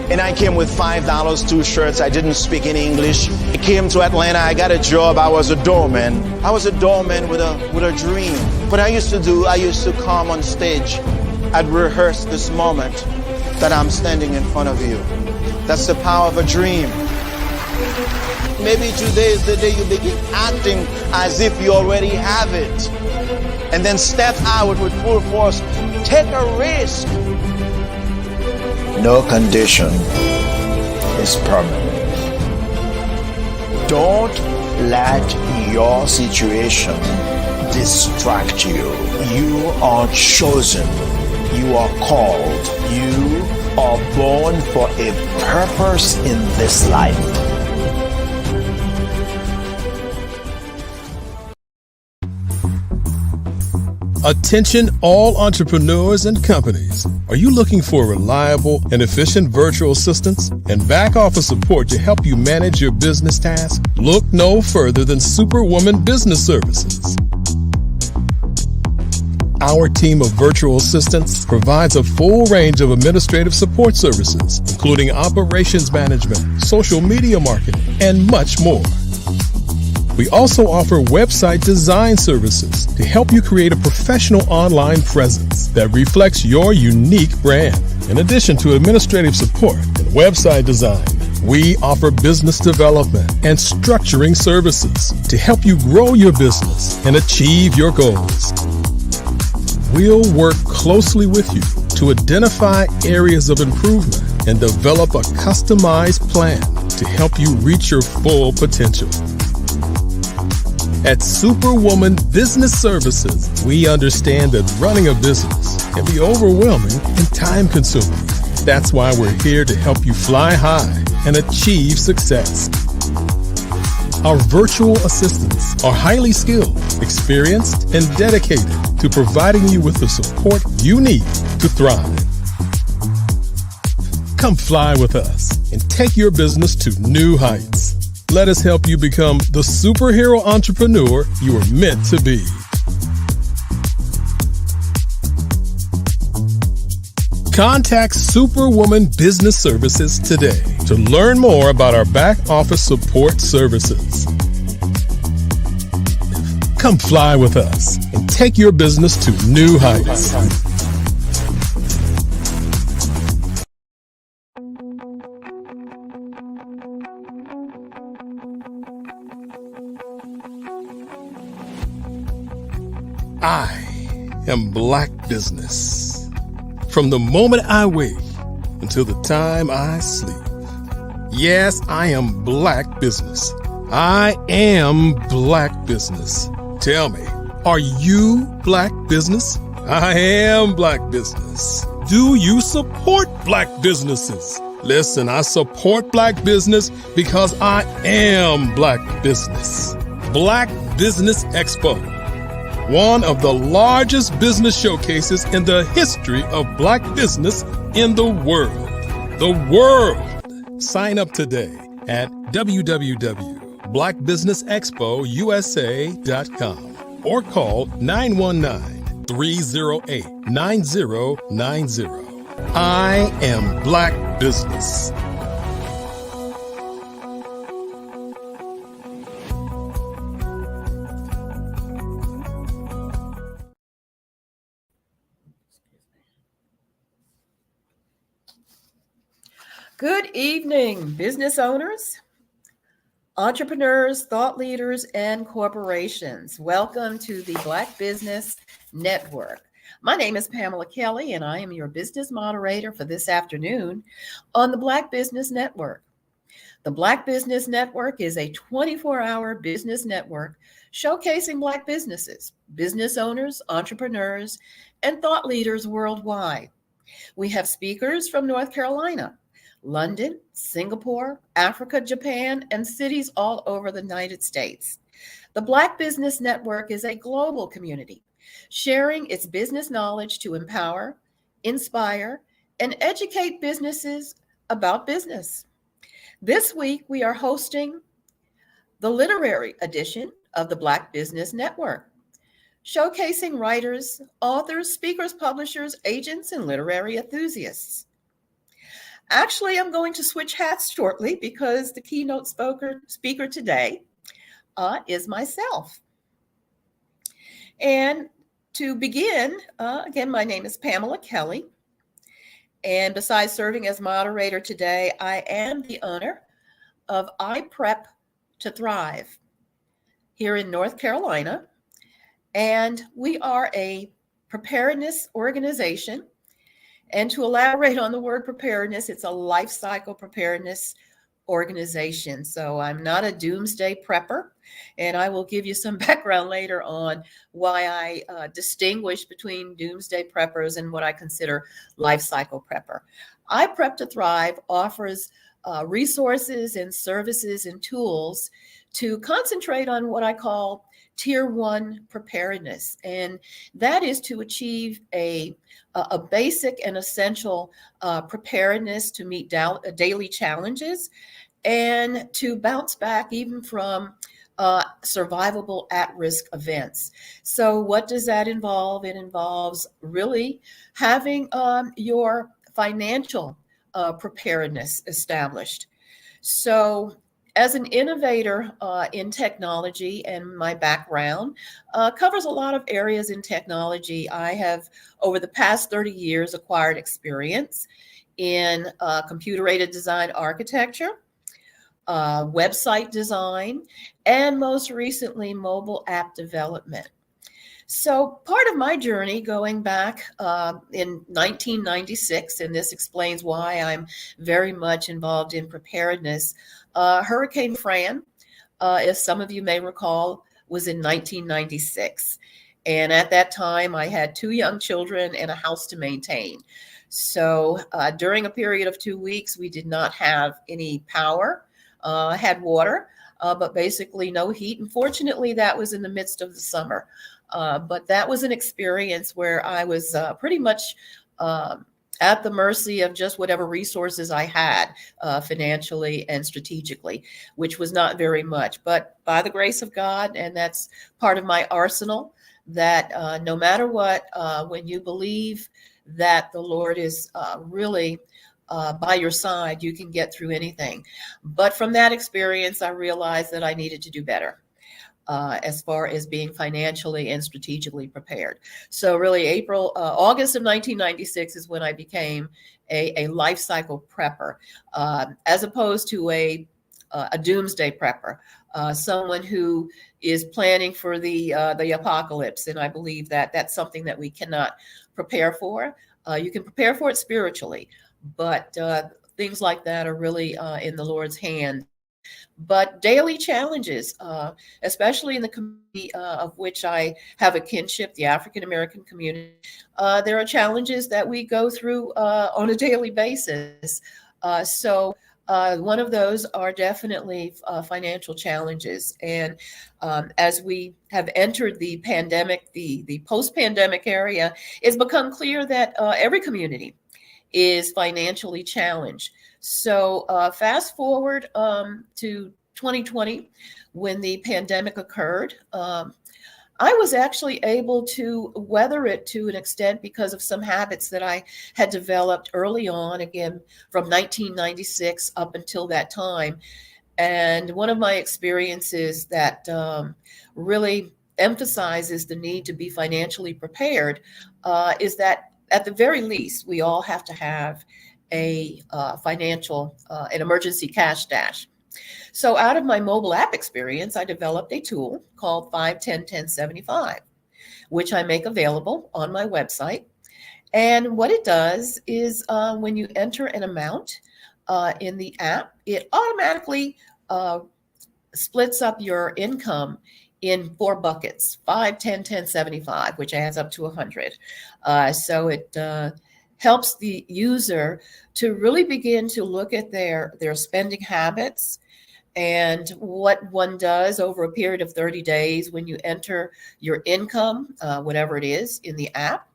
And I came with $5, 2 shirts. I didn't speak any English. I came to Atlanta. I got a job. I was a doorman. I was a doorman with a dream. What I used to come on stage. I'd rehearse this moment that I'm standing in front of you. That's the power of a dream. Maybe today is the day you begin acting as if you already have it. And then step out with full force. Take a risk. No condition is permanent. Don't let your situation distract you. You are chosen. You are called. You are born for a purpose in this life.
Attention all entrepreneurs and companies. Are you looking for reliable and efficient virtual assistants and back office support to help you manage your business tasks? Look no further than Superwoman Business Services. Our team of virtual assistants provides a full range of administrative support services, including operations management, social media marketing, and much more. We also offer website design services to help you create a professional online presence that reflects your unique brand. In addition to administrative support and website design, we offer business development and structuring services to help you grow your business and achieve your goals. We'll work closely with you to identify areas of improvement and develop a customized plan to help you reach your full potential. At Superwoman Business Services, we understand that running a business can be overwhelming and time-consuming. That's why we're here to help you fly high and achieve success. Our virtual assistants are highly skilled, experienced, and dedicated to providing you with the support you need to thrive. Come fly with us and take your business to new heights. Let us help you become the superhero entrepreneur you are meant to be. Contact Superwoman Business Services today to learn more about our back office support services. Come fly with us and take your business to new heights. I am Black Business. From the moment I wake until the time I sleep. Yes, I am Black Business. I am Black Business. Tell me, are you Black Business? I am Black Business. Do you support Black businesses? Listen, I support Black business because I am Black Business. Black Business Expo. One of the largest business showcases in the history of Black business in the world. The world! Sign up today at www.blackbusinessexpousa.com or call 919-308-9090. I am Black Business.
Good evening, business owners, entrepreneurs, thought leaders, and corporations. Welcome to the Black Business Network. My name is Pamela Kelly, and I am your business moderator for this afternoon on the Black Business Network. The Black Business Network is a 24-hour business network showcasing Black businesses, business owners, entrepreneurs, and thought leaders worldwide. We have speakers from North Carolina, London, Singapore, Africa, Japan, and cities all over the United States. The Black Business Network is a global community, sharing its business knowledge to empower, inspire, and educate businesses about business. This week, we are hosting the literary edition of the Black Business Network, showcasing writers, authors, speakers, publishers, agents, and literary enthusiasts. Actually, I'm going to switch hats shortly because the keynote speaker today is myself. And to begin, again, my name is Pamela Kelly. And besides serving as moderator today, I am the owner of I Prep to Thrive here in North Carolina. And we are a preparedness organization. And to elaborate on the word preparedness, it's a life cycle preparedness organization. So I'm not a doomsday prepper, and I will give you some background later on why I distinguish between doomsday preppers and what I consider life cycle prepper. I Prep to Thrive offers resources and services and tools to concentrate on what I call tier 1 preparedness, and that is to achieve a basic and essential preparedness to meet daily challenges and to bounce back even from survivable at-risk events. So what does that involve? It involves really having your financial preparedness established. So as an innovator in technology, and my background covers a lot of areas in technology, I have, over the past 30 years, acquired experience in computer-aided design architecture, website design, and most recently, mobile app development. So part of my journey going back in 1996, and this explains why I'm very much involved in preparedness, Hurricane Fran, as some of you may recall, was in 1996. And at that time, I had 2 young children and a house to maintain. So during a period of 2 weeks, we did not have any power, had water, but basically no heat. And fortunately, that was in the midst of the summer. But that was an experience where I was pretty much at the mercy of just whatever resources I had financially and strategically, which was not very much. But by the grace of God, and that's part of my arsenal, that no matter what, when you believe that the Lord is really by your side, you can get through anything. But from that experience, I realized that I needed to do better. As far as being financially and strategically prepared. So really August of 1996 is when I became a life cycle prepper, as opposed to a doomsday prepper, someone who is planning for the apocalypse. And I believe that that's something that we cannot prepare for. You can prepare for it spiritually, but things like that are really in the Lord's hand. But daily challenges, especially in the community of which I have a kinship, the African American community, there are challenges that we go through on a daily basis. So one of those are definitely financial challenges. And as we have entered the pandemic, the post-pandemic area, it's become clear that every community is financially challenged. So fast forward to 2020, when the pandemic occurred, I was actually able to weather it to an extent because of some habits that I had developed early on, again, from 1996 up until that time. And one of my experiences that really emphasizes the need to be financially prepared is that at the very least, we all have to have a financial, an emergency cash stash. So out of my mobile app experience, I developed a tool called 5-10-10-75, which I make available on my website. And what it does is when you enter an amount in the app, it automatically splits up your income in 4 buckets, 5, 10, 10, 75, which adds up to 100. So it helps the user to really begin to look at their spending habits and what one does over a period of 30 days when you enter your income, whatever it is, in the app.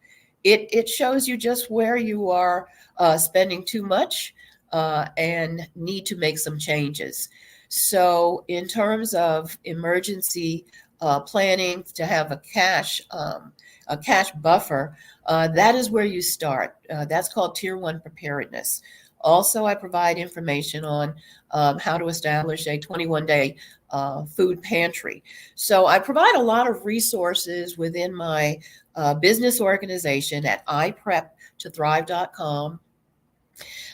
It shows you just where you are spending too much and need to make some changes. So in terms of emergency planning, to have a cash buffer, that is where you start. That's called Tier 1 preparedness. Also, I provide information on how to establish a 21-day food pantry. So I provide a lot of resources within my business organization at ipreptothrive.com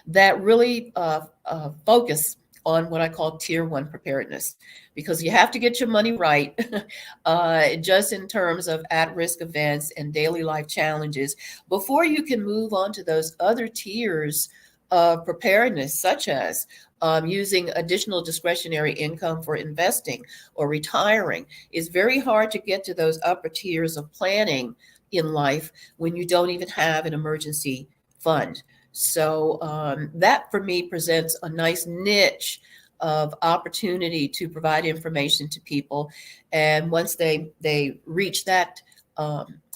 that really focus on what I call Tier 1 preparedness, because you have to get your money right just in terms of at-risk events and daily life challenges before you can move on to those other tiers of preparedness, such as using additional discretionary income for investing or retiring. It's very hard to get to those upper tiers of planning in life when you don't even have an emergency fund. So that for me presents a nice niche of opportunity to provide information to people. And once they reach that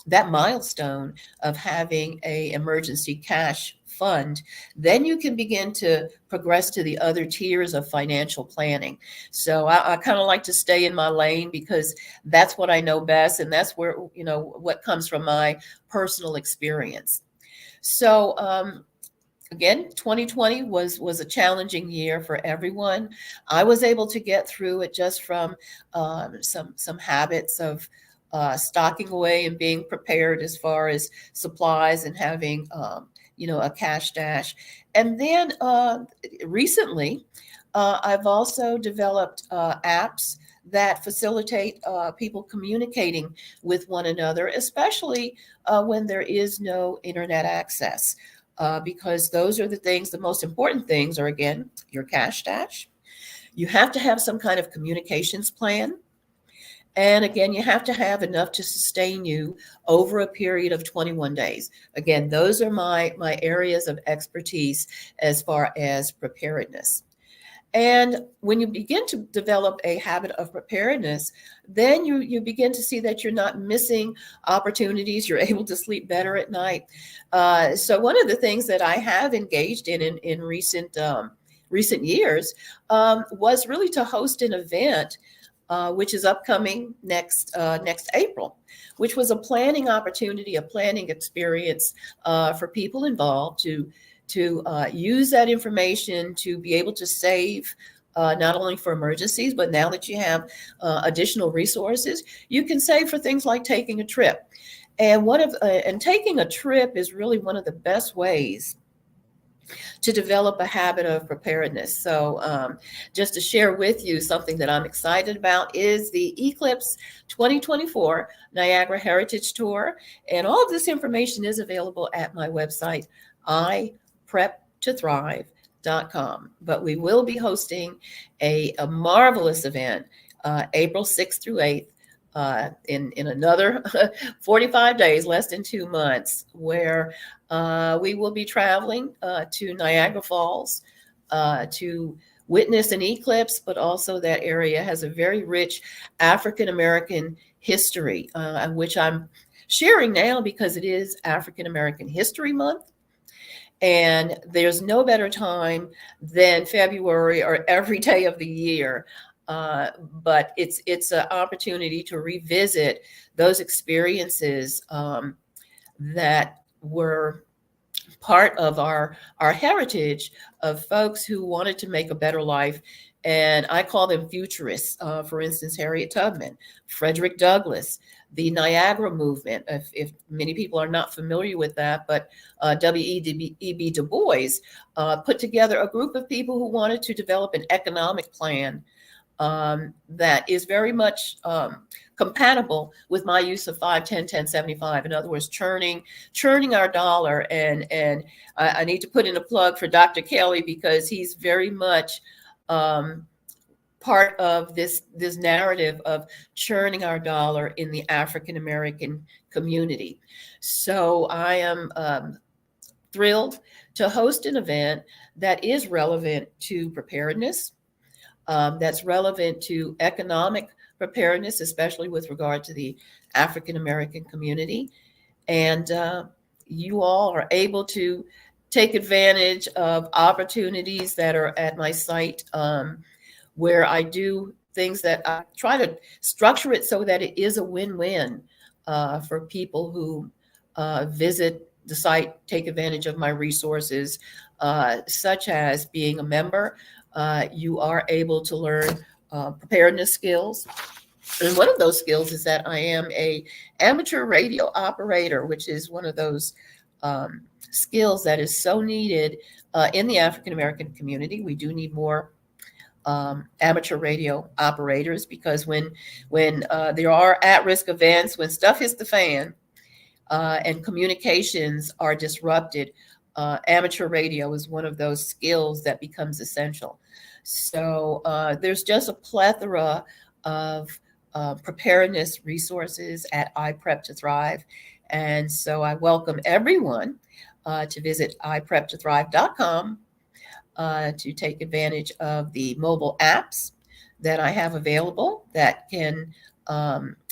milestone of having a emergency cash fund, then you can begin to progress to the other tiers of financial planning. So I kind of like to stay in my lane because that's what I know best, and that's where, what comes from my personal experience. So again, 2020 was a challenging year for everyone. I was able to get through it just from some habits of stocking away and being prepared as far as supplies and having a cash stash. And then recently, I've also developed apps that facilitate people communicating with one another, especially when there is no internet access. Because those are the most important things are, again, your cash stash. You have to have some kind of communications plan. And again, you have to have enough to sustain you over a period of 21 days. Again, those are my areas of expertise as far as preparedness. And when you begin to develop a habit of preparedness, then you begin to see that you're not missing opportunities. You're able to sleep better at night. So one of the things that I have engaged in recent years was really to host an event, which is upcoming next April, which was a planning opportunity, a planning experience for people involved to use that information to be able to save not only for emergencies, but now that you have additional resources, you can save for things like taking a trip. And taking a trip is really one of the best ways to develop a habit of preparedness. So just to share with you something that I'm excited about is the Eclipse 2024 Niagara Heritage Tour. And all of this information is available at my website, ipreptothrive.com. But we will be hosting a marvelous event April 6th through 8th in another 45 days, less than 2 months, where we will be traveling to Niagara Falls to witness an eclipse, but also that area has a very rich African-American history, which I'm sharing now because it is African-American History Month. And there's no better time than February or every day of the year. But it's an opportunity to revisit those experiences that were part of our heritage of folks who wanted to make a better life. And I call them futurists. For instance, Harriet Tubman, Frederick Douglass, the Niagara movement. If many people are not familiar with that, but W.E.B. Du Bois put together a group of people who wanted to develop an economic plan that is very much compatible with my use of 5, 10, 10, 75. In other words, churning our dollar. And I need to put in a plug for Dr. Kelly, because he's very much part of this narrative of churning our dollar in the African American community. So I am thrilled to host an event that is relevant to preparedness, that's relevant to economic preparedness, especially with regard to the African American community. And you all are able to take advantage of opportunities that are at my site, where I do things that I try to structure it so that it is a win-win for people who visit the site, take advantage of my resources, such as being a member. You are able to learn preparedness skills. And one of those skills is that I am an amateur radio operator, which is one of those skills that is so needed in the African American community. We do need more amateur radio operators, because when there are at-risk events, when stuff hits the fan and communications are disrupted, amateur radio is one of those skills that becomes essential. So there's just a plethora of preparedness resources at iPrep to Thrive. And so I welcome everyone to visit ipreptothrive.com to take advantage of the mobile apps that I have available that can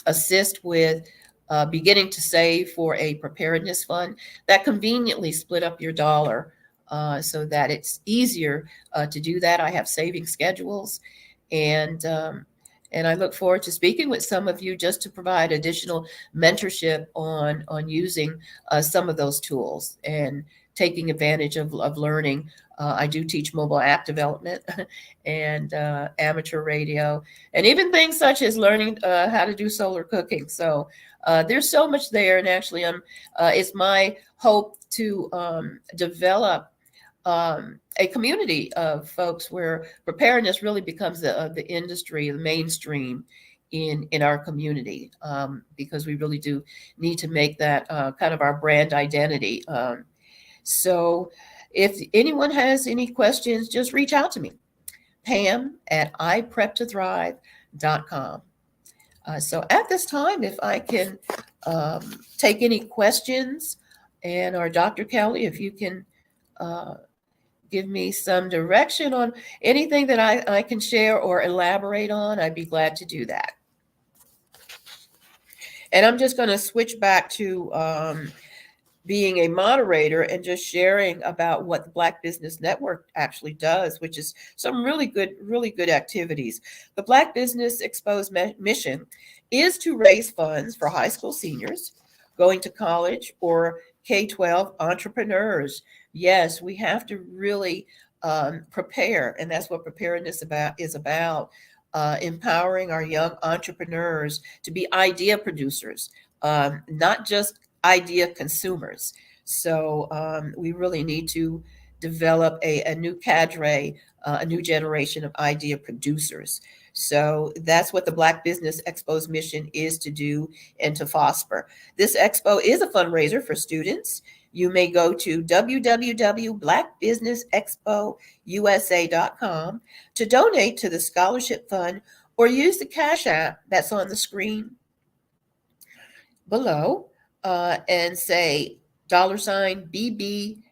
assist with beginning to save for a preparedness fund that conveniently split up your dollar so that it's easier to do that. I have saving schedules, and I look forward to speaking with some of you just to provide additional mentorship on using some of those tools and taking advantage of learning. I do teach mobile app development and amateur radio, and even things such as learning how to do solar cooking. So there's so much there. And actually, it's my hope to develop a community of folks where preparedness really becomes the industry, the mainstream in our community, because we really do need to make that kind of our brand identity. So if anyone has any questions, just reach out to me, Pam at ipreptothrive.com. So at this time, if I can take any questions, or Dr. Kelly, if you can give me some direction on anything that I can share or elaborate on, I'd be glad to do that. And I'm just going to switch back to being a moderator and just sharing about what the Black Business Network actually does, which is some really good activities. The Black Business Expo's mission is to raise funds for high school seniors going to college or K-12 entrepreneurs. Yes, we have to really prepare, and that's what preparedness is about, empowering our young entrepreneurs to be idea producers, not just idea consumers. So we really need to develop a new cadre, a new generation of idea producers. So that's what the Black Business Expo's mission is to do and to foster. This expo is a fundraiser for students. You may go to www.blackbusinessexpousa.com to donate to the scholarship fund, or use the Cash App that's on the screen below and say $BBXUSA.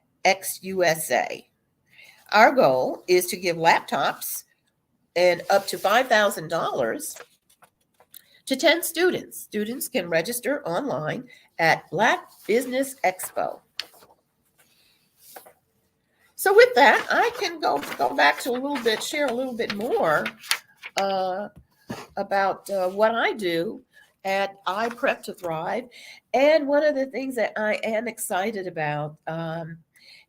Our goal is to give laptops and up to $5,000 to 10 students. Students can register online at Black Business Expo. So with that, I can go back to share a little bit more about what I do at iPrep to Thrive. And one of the things that I am excited about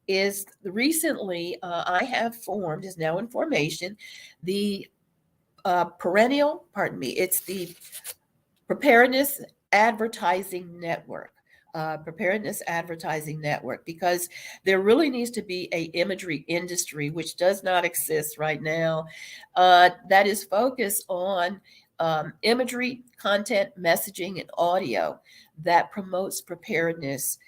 is recently I have formed, is now in formation, the it's the Preparedness Advertising Network. Preparedness Advertising Network, because there really needs to be a imagery industry, which does not exist right now, that is focused on imagery, content, messaging, and audio that promotes preparedness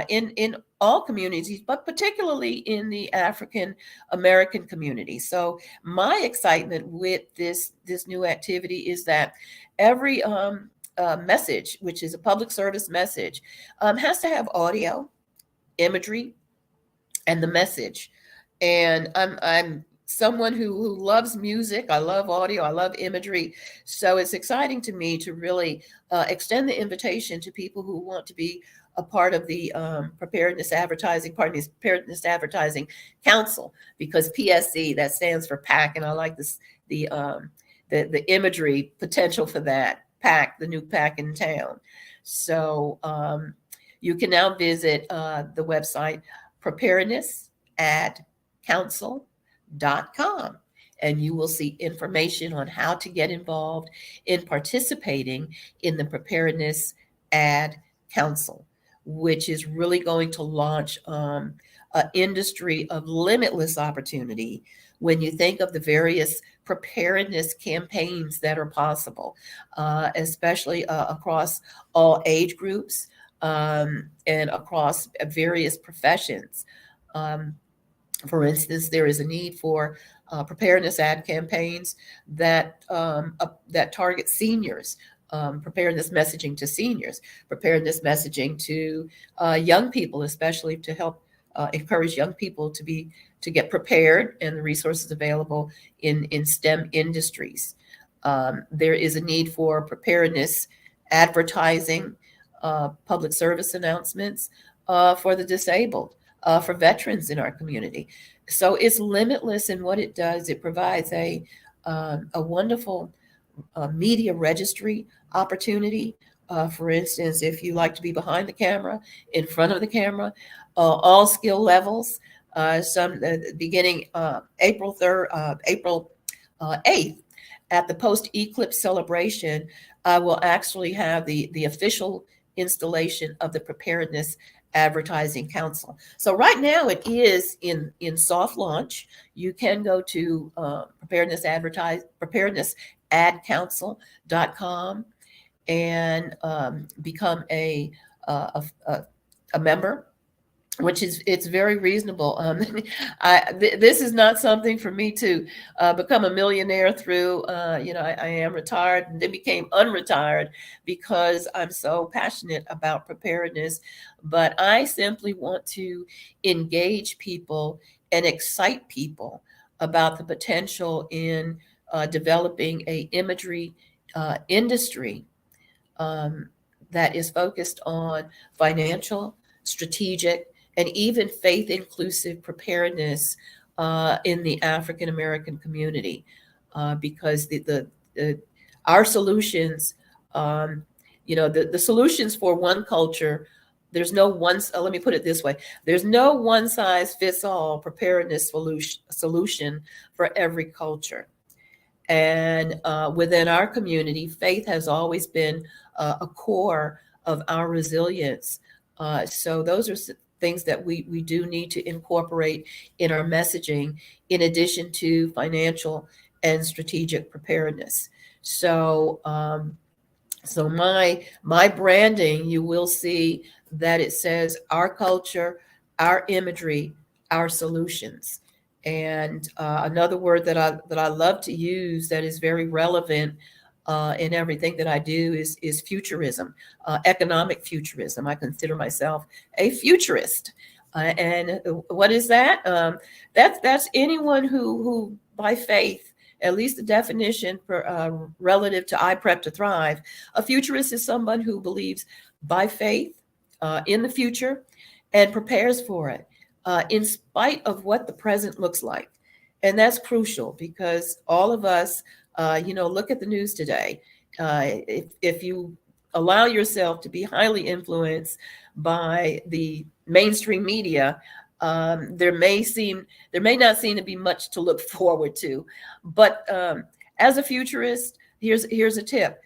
in all communities, but particularly in the African American community. So my excitement with this new activity is that every message, which is a public service message, has to have audio, imagery, and the message. And I'm someone who loves music. I love audio. I love imagery. So it's exciting to me to really extend the invitation to people who want to be a part of the Preparedness Advertising Council, because PSC, that stands for PAC, and I like this the imagery potential for that. PAC, the new PAC in town. So you can now visit the website preparednessadcouncil.com, and you will see information on how to get involved in participating in the Preparedness Ad Council, which is really going to launch an industry of limitless opportunity when you think of the various preparedness campaigns that are possible, especially across all age groups and across various professions. For instance, there is a need for preparedness ad campaigns that target seniors, preparedness messaging to seniors, preparedness messaging to young people, especially to help encourage young people to get prepared and the resources available in STEM industries. There is a need for preparedness advertising, public service announcements for the disabled, for veterans in our community. So it's limitless in what it does. It provides a wonderful media registry opportunity. For instance, if you like to be behind the camera, in front of the camera, all skill levels. Beginning April 8th at the post-eclipse celebration, I will actually have the official installation of the Preparedness Advertising Council. So right now it is in soft launch. You can go to preparednessadcouncil.com and become a member, which it's very reasonable. This is not something for me to become a millionaire through. I am retired and then became unretired because I'm so passionate about preparedness. But I simply want to engage people and excite people about the potential in developing a imagery industry that is focused on financial, strategic, and even faith-inclusive preparedness in the African American community, because our solutions, the solutions for one culture, there's no one. Let me put it this way: there's no one-size-fits-all preparedness solution for every culture. And within our community, faith has always been a core of our resilience. So those are things that we do need to incorporate in our messaging, in addition to financial and strategic preparedness. So my branding, you will see that it says our culture, our imagery, our solutions. And another word that I love to use that is very relevant in everything that I do is futurism, economic futurism. I consider myself a futurist. And what is that? That's anyone who by faith, at least the definition for, relative to iPrep to Thrive, a futurist is someone who believes by faith in the future and prepares for it in spite of what the present looks like. And that's crucial because all of us, look at the news today. If you allow yourself to be highly influenced by the mainstream media, there may not seem to be much to look forward to. But as a futurist, here's a tip: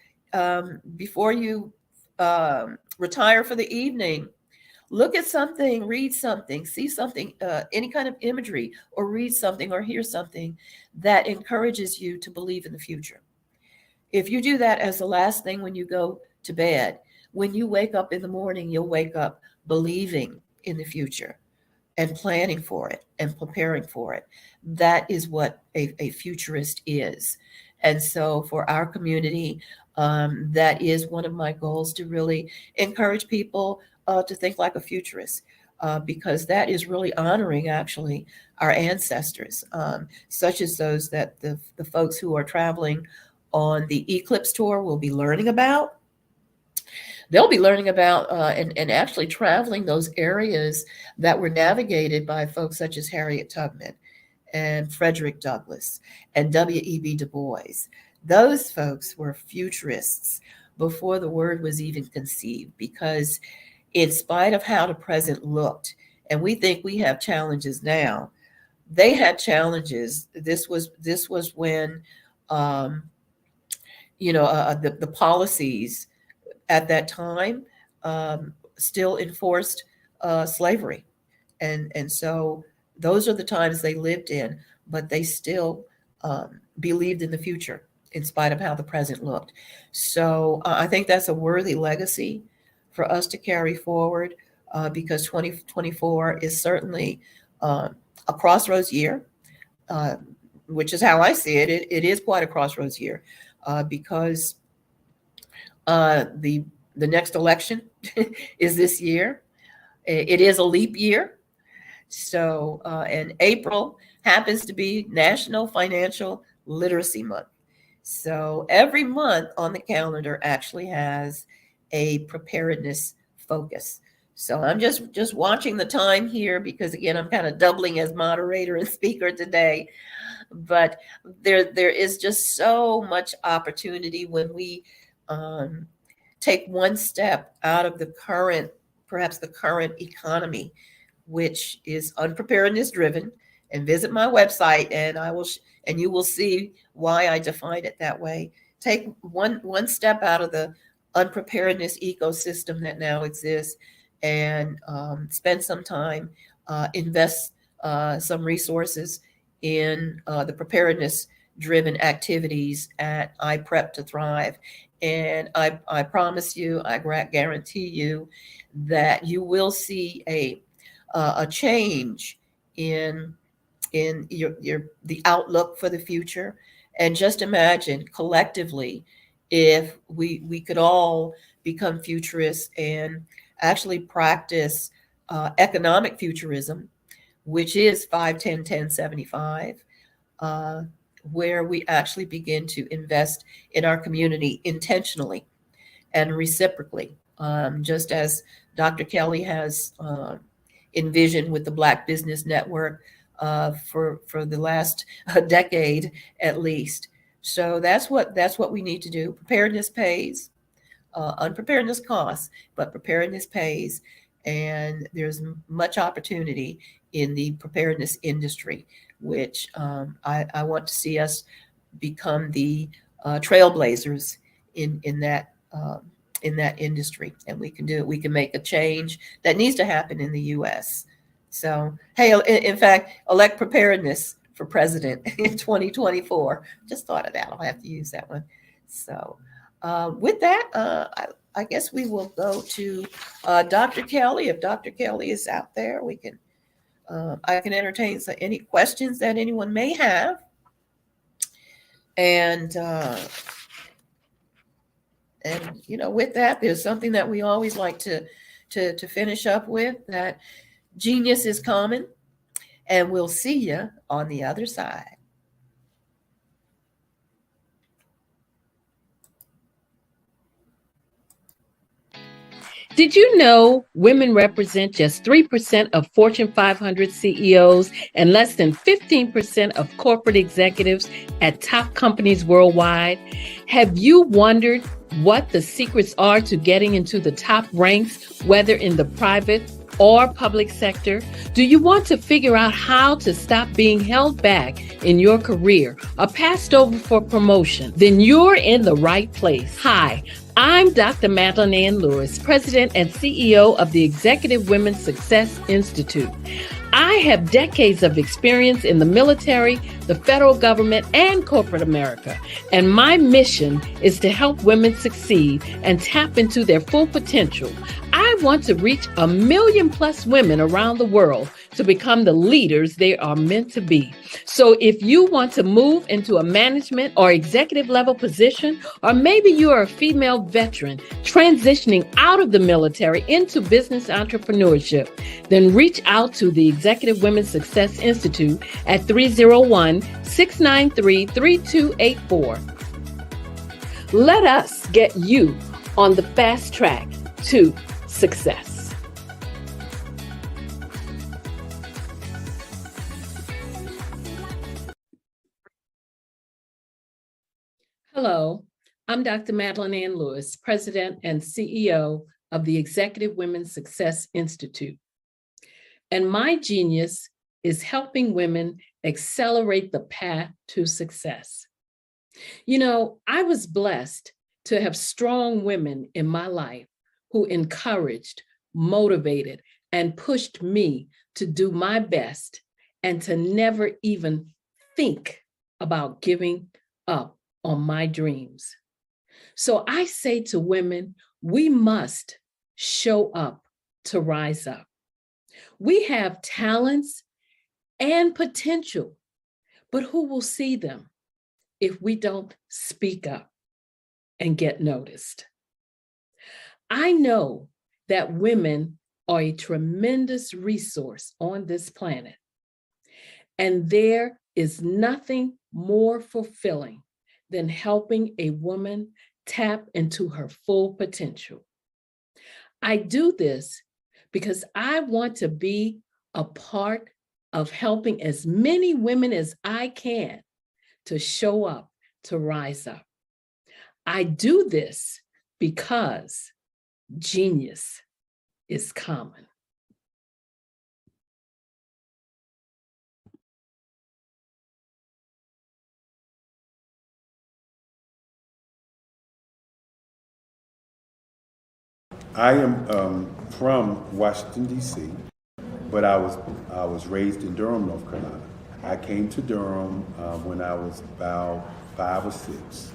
before you retire for the evening, look at something, read something, see something, any kind of imagery, or read something or hear something that encourages you to believe in the future. If you do that as the last thing when you go to bed, when you wake up in the morning, you'll wake up believing in the future and planning for it and preparing for it. That is what a futurist is. And so for our community, that is one of my goals, to really encourage people to think like a futurist, because that is really honoring actually our ancestors, such as those that the folks who are traveling on the Eclipse tour will be learning about. They'll be learning about and actually traveling those areas that were navigated by folks such as Harriet Tubman and Frederick Douglass and W.E.B. Du Bois. Those folks were futurists before the word was even conceived, because in spite of how the present looked, and we think we have challenges now, they had challenges. This was when the policies at that time still enforced slavery. And so those are the times they lived in, but they still believed in the future in spite of how the present looked. So I think that's a worthy legacy for us to carry forward, because 2024 is certainly a crossroads year, which is how I see it. It is quite a crossroads year, because the next election is this year. It is a leap year. So, and April happens to be National Financial Literacy Month. So every month on the calendar actually has a preparedness focus. So I'm just watching the time here, because again, I'm kind of doubling as moderator and speaker today. But there is just so much opportunity when we take one step out of perhaps the current economy, which is unpreparedness driven. And visit my website, and and you will see why I define it that way. Take one step out of the unpreparedness ecosystem that now exists, and spend some time, invest some resources in the preparedness driven activities at iPrep to Thrive. And I promise you, I guarantee you that you will see a change in the outlook for the future. And just imagine collectively if we could all become futurists and actually practice economic futurism, which is 5-10-10-75, where we actually begin to invest in our community intentionally and reciprocally, just as Dr. Kelly has envisioned with the Black Business Network for the last decade at least. So that's what we need to do. Preparedness pays, unpreparedness costs, but preparedness pays. And there's much opportunity in the preparedness industry, which I want to see us become the trailblazers in that industry. And we can do it. We can make a change that needs to happen in the U.S. So, hey, in fact, elect preparedness for president in 2024. Just thought of that. I'll have to use that one. So with that, I guess we will go to Dr. Kelly. If Dr. Kelly is out there, we can I can entertain any questions that anyone may have. And with that, there's something that we always like to finish up with, that genius is common, and we'll see you on the other side.
Did you know women represent just 3% of Fortune 500 CEOs and less than 15% of corporate executives at top companies worldwide? Have you wondered what the secrets are to getting into the top ranks, whether in the private or public sector? Do you want to figure out how to stop being held back in your career or passed over for promotion? Then you're in the right place. Hi, I'm Dr. Madeline Ann Lewis, President and CEO of the Executive Women's Success Institute. I have decades of experience in the military, the federal government, and corporate America, and my mission is to help women succeed and tap into their full potential. I want to reach 1 million+ women around the world to become the leaders they are meant to be. So if you want to move into a management or executive level position, or maybe you are a female veteran transitioning out of the military into business entrepreneurship, then reach out to the Executive Women's Success Institute at 301-693-3284. Let us get you on the fast track to success. Hello, I'm Dr. Madeline Ann Lewis, President and CEO of the Executive Women's Success Institute. And my genius is helping women accelerate the path to success. You know, I was blessed to have strong women in my life who encouraged, motivated, and pushed me to do my best and to never even think about giving up on my dreams. So I say to women, we must show up to rise up. We have talents and potential, but who will see them if we don't speak up and get noticed? I know that women are a tremendous resource on this planet, and there is nothing more fulfilling than helping a woman tap into her full potential. I do this because I want to be a part of helping as many women as I can to show up, to rise up. I do this because genius is common.
I am from Washington, D.C., but I was raised in Durham, North Carolina. I came to Durham when I was about 5 or 6,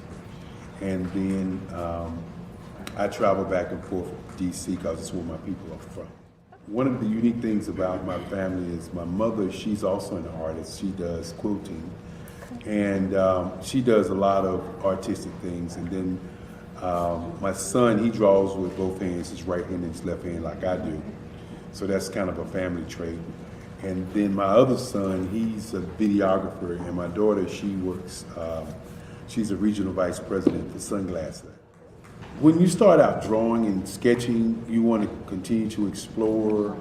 and then I traveled back and forth to D.C. because it's where my people are from. One of the unique things about my family is my mother, she's also an artist. She does quilting, and she does a lot of artistic things. And then my son, he draws with both hands, his right hand and his left hand, like I do. So that's kind of a family trait. And then my other son, he's a videographer, and my daughter, she works, she's a regional vice president for Sunglasses. When you start out drawing and sketching, you want to continue to explore,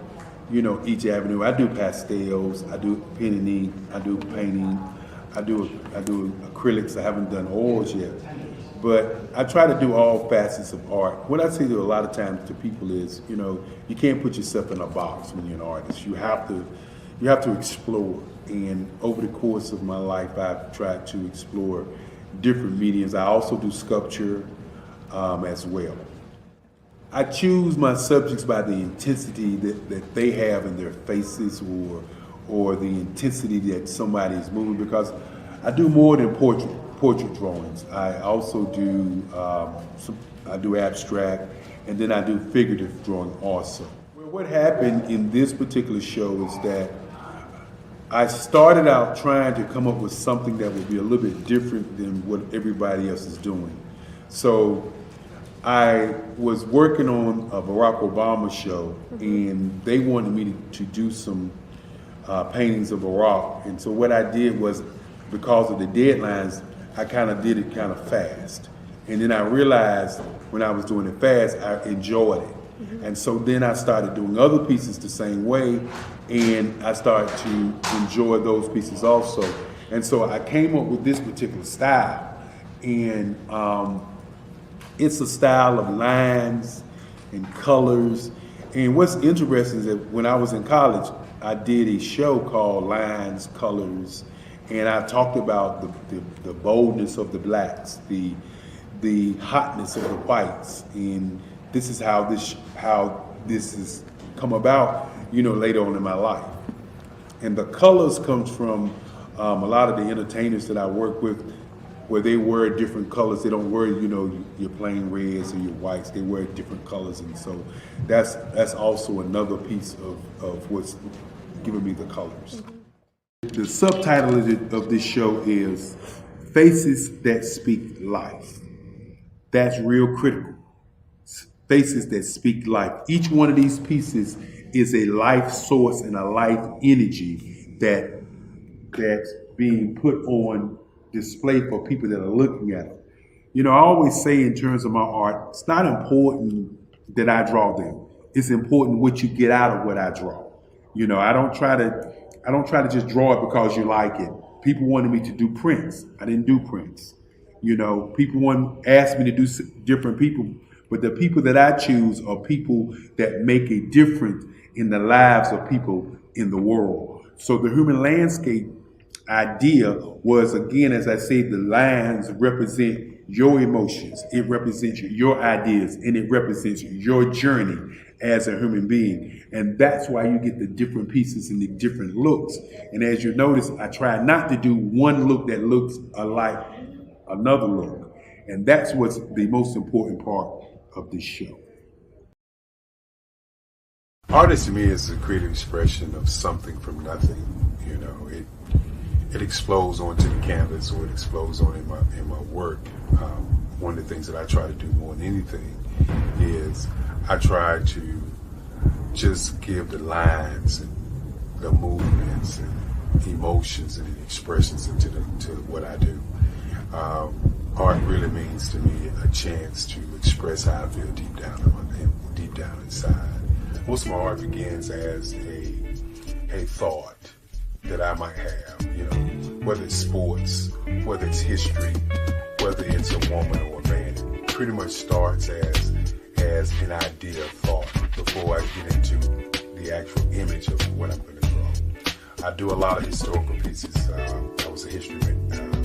you know, each avenue. I do pastels, I do pen and ink, I do painting, I do acrylics. I haven't done oils yet. But I try to do all facets of art. What I say to a lot of times to people is, you know, you can't put yourself in a box when you're an artist. You have to explore. And over the course of my life, I've tried to explore different mediums. I also do sculpture as well. I choose my subjects by the intensity that they have in their faces, or the intensity that somebody is moving, because I do more than portrait drawings. I also do I do abstract, and then I do figurative drawing also. Well, what happened in this particular show is that I started out trying to come up with something that would be a little bit different than what everybody else is doing. So I was working on a Barack Obama show, and they wanted me to do some paintings of Barack. And so what I did was, because of the deadlines, I kind of did it kind of fast. And then I realized when I was doing it fast, I enjoyed it. And so then I started doing other pieces the same way, and I started to enjoy those pieces also. And so I came up with this particular style, and it's a style of lines and colors. And what's interesting is that when I was in college, I did a show called Lines, Colors, and I talked about the boldness of the blacks, the the hotness of the whites, and this is how this has come about, later on in my life. And the colors comes from a lot of the entertainers that I work with, where they wear different colors. They don't wear, your plain reds or your whites. They wear different colors, and so that's also another piece of what's giving me the colors. The subtitle of this show is Faces That Speak Life. That's real critical. Faces that speak life. Each one of these pieces is a life source and a life energy that's being put on display for people that are looking at them. I always say in terms of my art, it's not important that I draw them. It's important what you get out of what I draw. I don't try to just draw it because you like it. People wanted me to do prints. I didn't do prints. People asked me to do different people, but the people that I choose are people that make a difference in the lives of people in the world. So the human landscape idea was, again, as I say, the lines represent your emotions, it represents your ideas, and it represents your journey as a human being. And that's why you get the different pieces and the different looks. And as you notice, I try not to do one look that looks alike another look. And that's what's the most important part of this show. Art to me is a creative expression of something from nothing. It explodes onto the canvas, or it explodes on in my work. One of the things that I try to do more than anything is I try to just give the lines and the movements and emotions and the expressions to what I do. Art really means to me a chance to express how I feel deep down inside. Most of my art begins as a thought that I might have, whether it's sports, whether it's history, whether it's a woman or a man. It pretty much starts as an idea of thought before I get into the actual image of what I'm going to draw. I do a lot of historical pieces. I was a history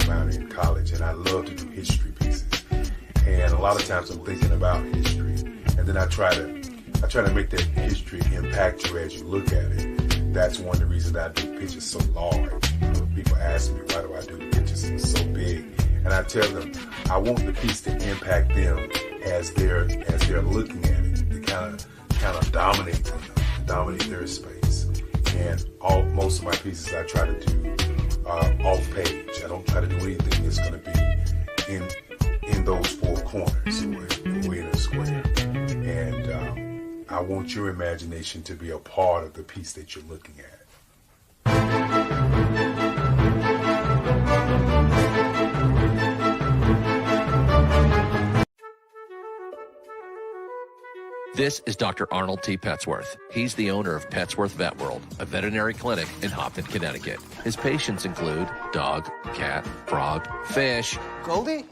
minor in college, and I love to do history pieces. And a lot of times I'm thinking about history, and then I try to make that history impact you as you look at it. That's one of the reasons I do pictures so large. People ask me, why do I do the pictures so big? And I tell them, I want the piece to impact them as they're looking at it, to kind of dominate them, dominate their space. And most of my pieces I try to do off page. I don't try to do anything that's going to be in those four corners or in a square. And I want your imagination to be a part of the piece that you're looking at.
This is Dr. Arnold T. Petsworth. He's the owner of Petsworth Vet World, a veterinary clinic in Hopton, Connecticut. His patients include dog, cat, frog, fish, Goldie,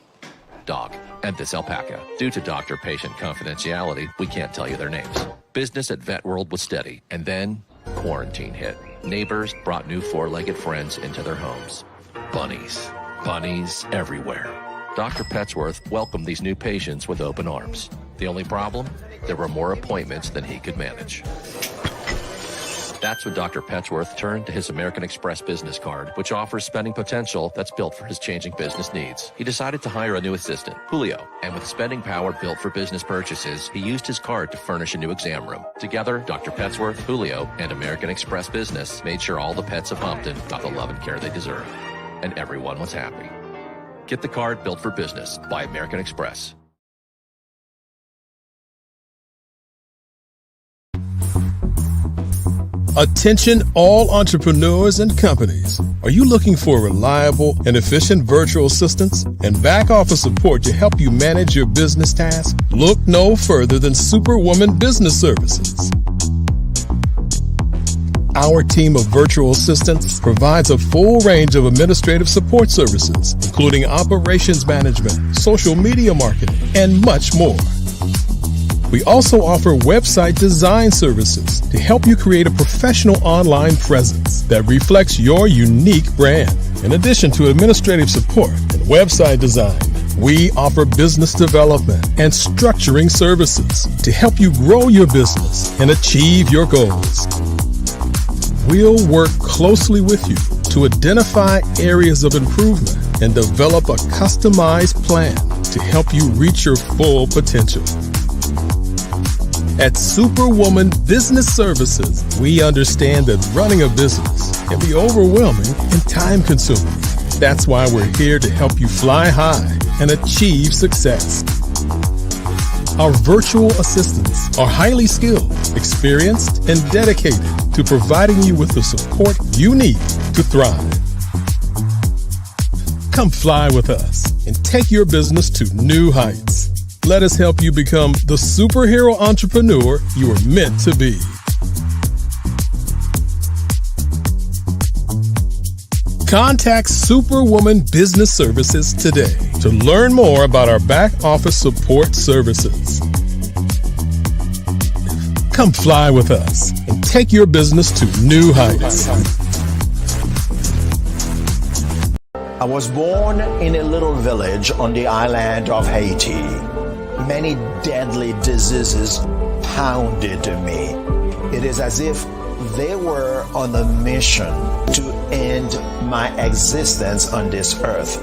dog, and this alpaca. Due to doctor-patient confidentiality, we can't tell you their names. Business at Vet World was steady, and then quarantine hit. Neighbors brought new four-legged friends into their homes. Bunnies. Bunnies everywhere. Dr. Petsworth welcomed these new patients with open arms. The only problem? There were more appointments than he could manage. That's when Dr. Petsworth turned to his American Express business card, which offers spending potential that's built for his changing business needs. He decided to hire a new assistant, Julio, and with spending power built for business purchases, he used his card to furnish a new exam room. Together, Dr. Petsworth, Julio, and American Express Business made sure all the pets of Hopton got the love and care they deserve. And everyone was happy. Get the card built for business by American Express.
Attention all entrepreneurs and companies. Are you looking for reliable and efficient virtual assistants and back office support to help you manage your business tasks? Look no further than Superwoman Business Services. Our team of virtual assistants provides a full range of administrative support services, including operations management, social media marketing, and much more. We also offer website design services to help you create a professional online presence that reflects your unique brand. In addition to administrative support and website design, We offer business development and structuring services to help you grow your business and achieve your goals. We'll work closely with you to identify areas of improvement and develop a customized plan to help you reach your full potential. At Superwoman Business Services, we understand that running a business can be overwhelming and time-consuming. That's why we're here to help you fly high and achieve success. Our virtual assistants are highly skilled, experienced, and dedicated to providing you with the support you need to thrive. Come fly with us and take your business to new heights. Let us help you become the superhero entrepreneur you are meant to be. Contact Superwoman Business Services today to learn more about our back office support services. Come fly with us and take your business to new heights.
I was born in a little village on the island of Haiti. Many deadly diseases pounded me. It is as if they were on a mission to end my existence on this earth.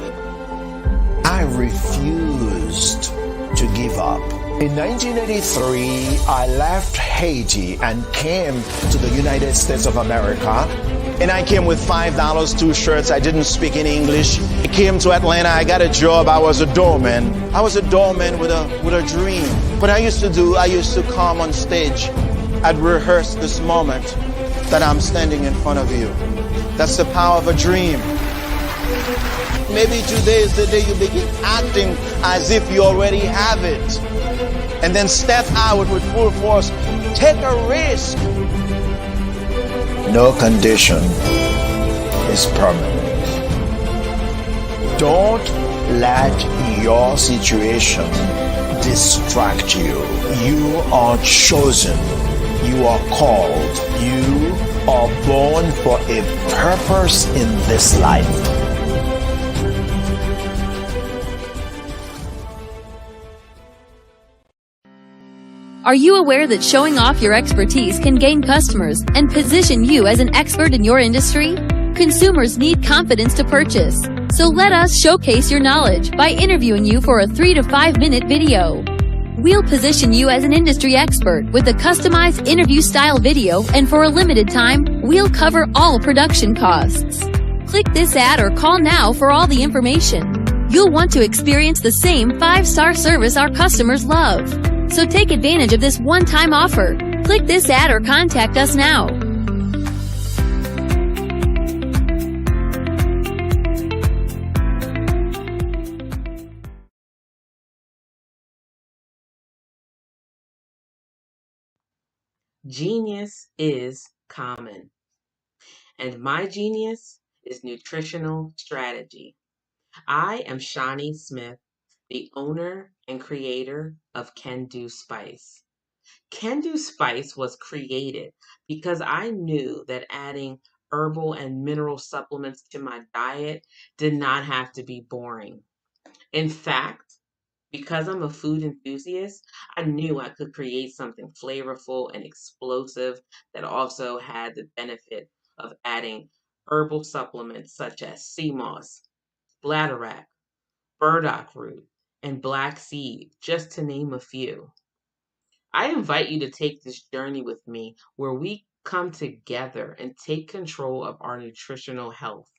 I refused to give up. In 1983, I left Haiti and came to the United States of America. And I came with $5, 2 shirts. I didn't speak any English. I came to Atlanta. I got a job. I was a doorman. I was a doorman with a dream. What I used to come on stage. I'd rehearse this moment that I'm standing in front of you. That's the power of a dream. Maybe today is the day you begin acting as if you already have it. And then step out with full force. Take a risk. No condition is permanent. Don't let your situation distract you. You are chosen. You are called. You are born for a purpose in this life.
Are you aware that showing off your expertise can gain customers and position you as an expert in your industry? Consumers need confidence to purchase. So let us showcase your knowledge by interviewing you for a 3 to 5 minute video. We'll position you as an industry expert with a customized interview style video, and for a limited time, we'll cover all production costs. Click this ad or call now for all the information. You'll want to experience the same 5-star service our customers love. So take advantage of this one-time offer. Click this ad or contact us now.
Genius is common, and my genius is nutritional strategy. I am Shawnee Smith, the owner and creator of Can Do Spice. Can Do Spice was created because I knew that adding herbal and mineral supplements to my diet did not have to be boring. In fact, because I'm a food enthusiast, I knew I could create something flavorful and explosive that also had the benefit of adding herbal supplements such as sea moss, bladderwrack, burdock root, and black seed, just to name a few. I invite you to take this journey with me where we come together and take control of our nutritional health.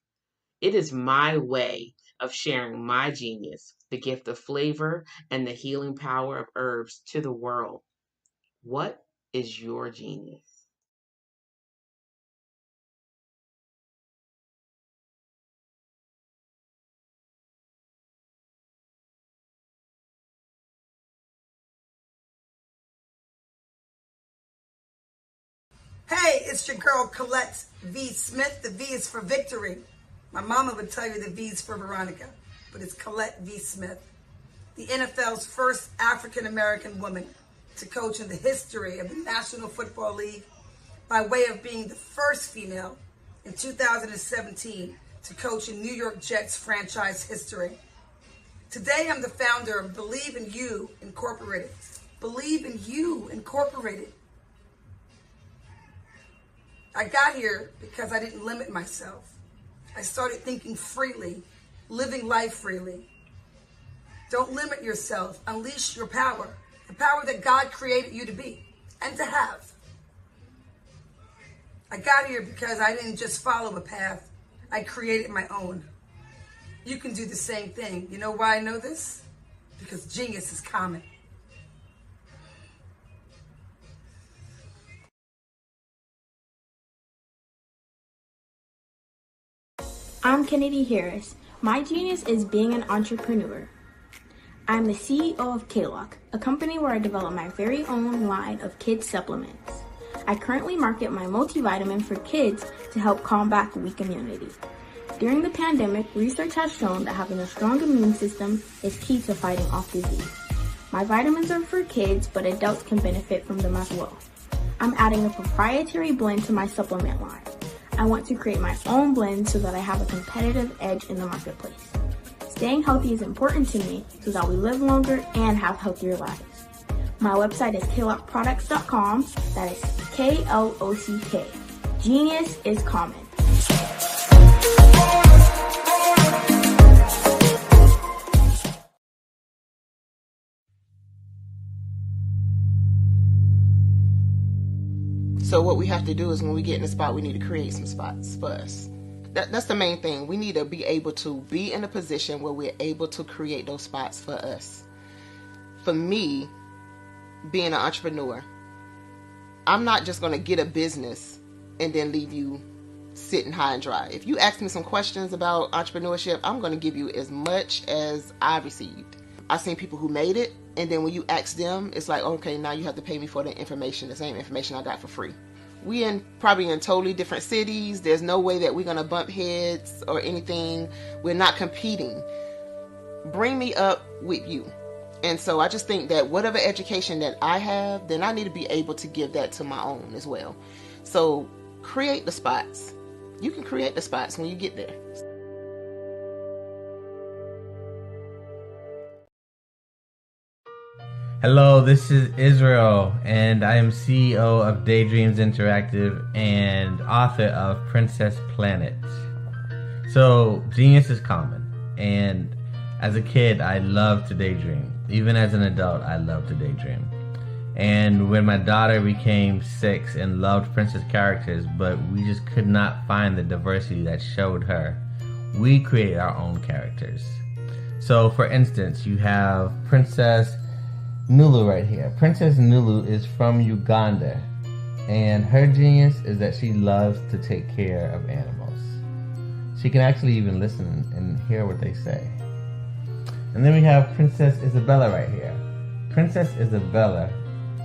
It is my way of sharing my genius, the gift of flavor and the healing power of herbs to the world. What is your genius?
Hey, it's your girl Colette V. Smith. The V is for victory. My mama would tell you the V is for Veronica, but it's Colette V. Smith, the NFL's first African-American woman to coach in the history of the National Football League, by way of being the first female in 2017 to coach in New York Jets franchise history. Today, I'm the founder of Believe in You Incorporated. Believe in You Incorporated. I got here because I didn't limit myself. I started thinking freely, living life freely. Don't limit yourself. Unleash your power, the power that God created you to be and to have. I got here because I didn't just follow a path. I created my own. You can do the same thing. You know why I know this? Because genius is common.
I'm Kennedy Harris. My genius is being an entrepreneur. I'm the CEO of K-Lock, a company where I develop my very own line of kids supplements. I currently market my multivitamin for kids to help combat weak immunity. During the pandemic, research has shown that having a strong immune system is key to fighting off disease. My vitamins are for kids, but adults can benefit from them as well. I'm adding a proprietary blend to my supplement line. I want to create my own blend so that I have a competitive edge in the marketplace. Staying healthy is important to me so that we live longer and have healthier lives. My website is klockproducts.com. That is K-L-O-C-K. Genius is common.
So what we have to do is when we get in a spot, we need to create some spots for us. That's the main thing. We need to be able to be in a position where we're able to create those spots for us. For me, being an entrepreneur, I'm not just going to get a business and then leave you sitting high and dry. If you ask me some questions about entrepreneurship, I'm going to give you as much as I received. I've seen people who made it, and then when you ask them, it's like, okay, now you have to pay me for the information, the same information I got for free. We probably in totally different cities. There's no way that we're going to bump heads or anything. We're not competing. Bring me up with you. And so I just think that whatever education that I have, then I need to be able to give that to my own as well. So create the spots. You can create the spots when you get there.
Hello, this is Israel, and I am CEO of Daydreams Interactive and author of Princess Planet. So, genius is common, and as a kid, I loved to daydream. Even as an adult, I loved to daydream. And when my daughter became 6 and loved princess characters, but we just could not find the diversity that showed her, we created our own characters. So, for instance, you have Princess Nulu right here. Princess Nulu is from Uganda, and her genius is that she loves to take care of animals. She can actually even listen and hear what they say. And then we have Princess Isabella right here. Princess Isabella,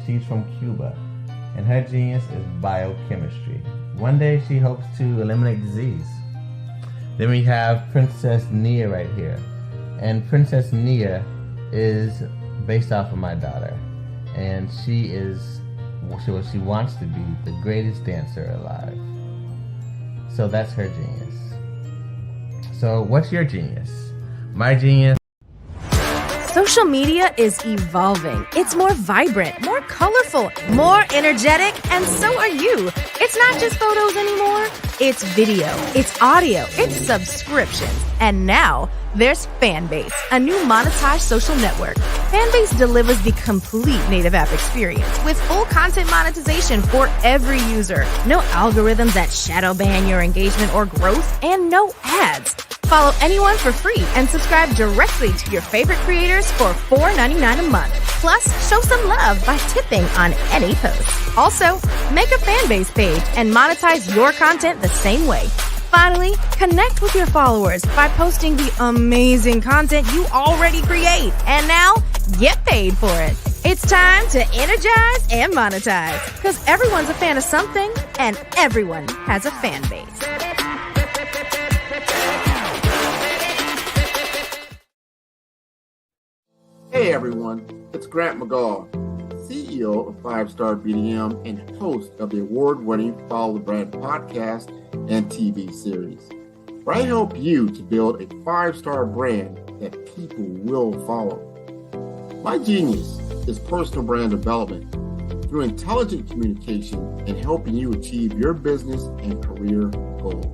she's from Cuba, and her genius is biochemistry. One day she hopes to eliminate disease. Then we have Princess Nia right here, and Princess Nia is based off of my daughter, and she wants to be the greatest dancer alive. So that's her genius. So what's your genius? My genius.
Social media is evolving. It's more vibrant, more colorful, more energetic, and so are you. It's not just photos anymore. It's video, it's audio, it's subscriptions. And now there's Fanbase, a new monetized social network. Fanbase delivers the complete native app experience with full content monetization for every user. No algorithms that shadow ban your engagement or growth, and no ads. Follow anyone for free and subscribe directly to your favorite creators for $4.99 a month. Plus, show some love by tipping on any post. Also, make a Fanbase page and monetize your content the same way. Finally, connect with your followers by posting the amazing content you already create. And now, get paid for it. It's time to energize and monetize, because everyone's a fan of something and everyone has a fan base.
Hey everyone, it's Grant McGaw, CEO of 5-Star BDM and host of the award-winning Follow the Brand podcast and TV series. where I help you to build a 5-star brand that people will follow. My genius is personal brand development through intelligent communication and helping you achieve your business and career goals.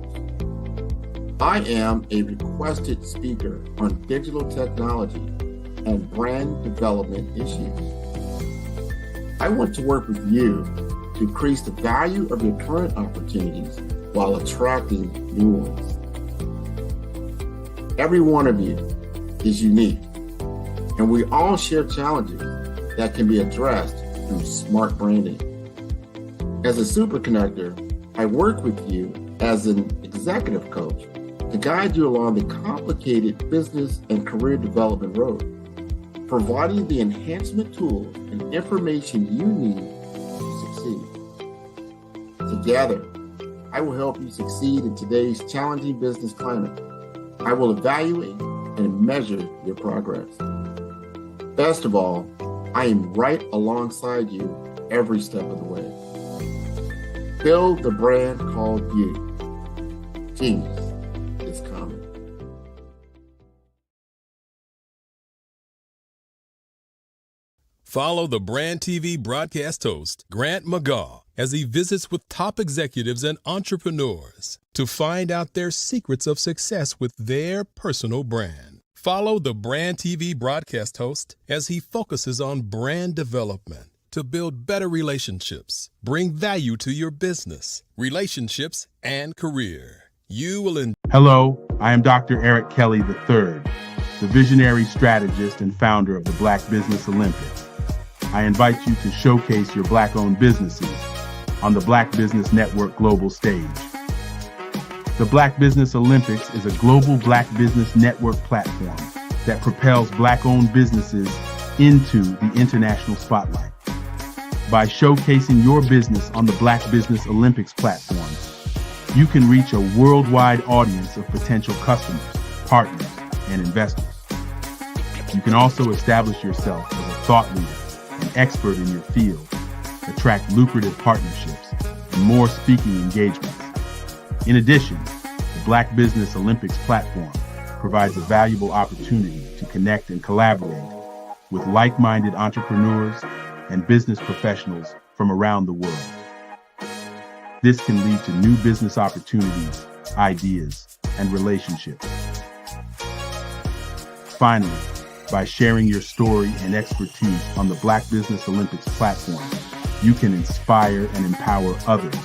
I am a requested speaker on digital technology and brand development issues. I want to work with you to increase the value of your current opportunities while attracting new ones. Every one of you is unique, and we all share challenges that can be addressed through smart branding. As a super connector, I work with you as an executive coach to guide you along the complicated business and career development road, providing the enhancement tools and information you need to succeed. Together, I will help you succeed in today's challenging business climate. I will evaluate and measure your progress. Best of all, I am right alongside you every step of the way. Build the brand called you. Genius is coming.
Follow the Brand TV broadcast host, Grant McGaw, as he visits with top executives and entrepreneurs to find out their secrets of success with their personal brand. Follow the Brand TV broadcast host as he focuses on brand development to build better relationships, bring value to your business, relationships, and career. You will
Hello, I am Dr. Eric Kelly III, the visionary strategist and founder of the Black Business Olympics. I invite you to showcase your Black-owned businesses on the Black Business Network global stage. The Black Business Olympics is a global Black Business Network platform that propels Black-owned businesses into the international spotlight. By showcasing your business on the Black Business Olympics platform, you can reach a worldwide audience of potential customers, partners, and investors. You can also establish yourself as a thought leader, an expert in your field, attract lucrative partnerships, and more speaking engagements. In addition, the Black Business Olympics platform provides a valuable opportunity to connect and collaborate with like-minded entrepreneurs and business professionals from around the world. This can lead to new business opportunities, ideas, and relationships. Finally, by sharing your story and expertise on the Black Business Olympics platform, you can inspire and empower others.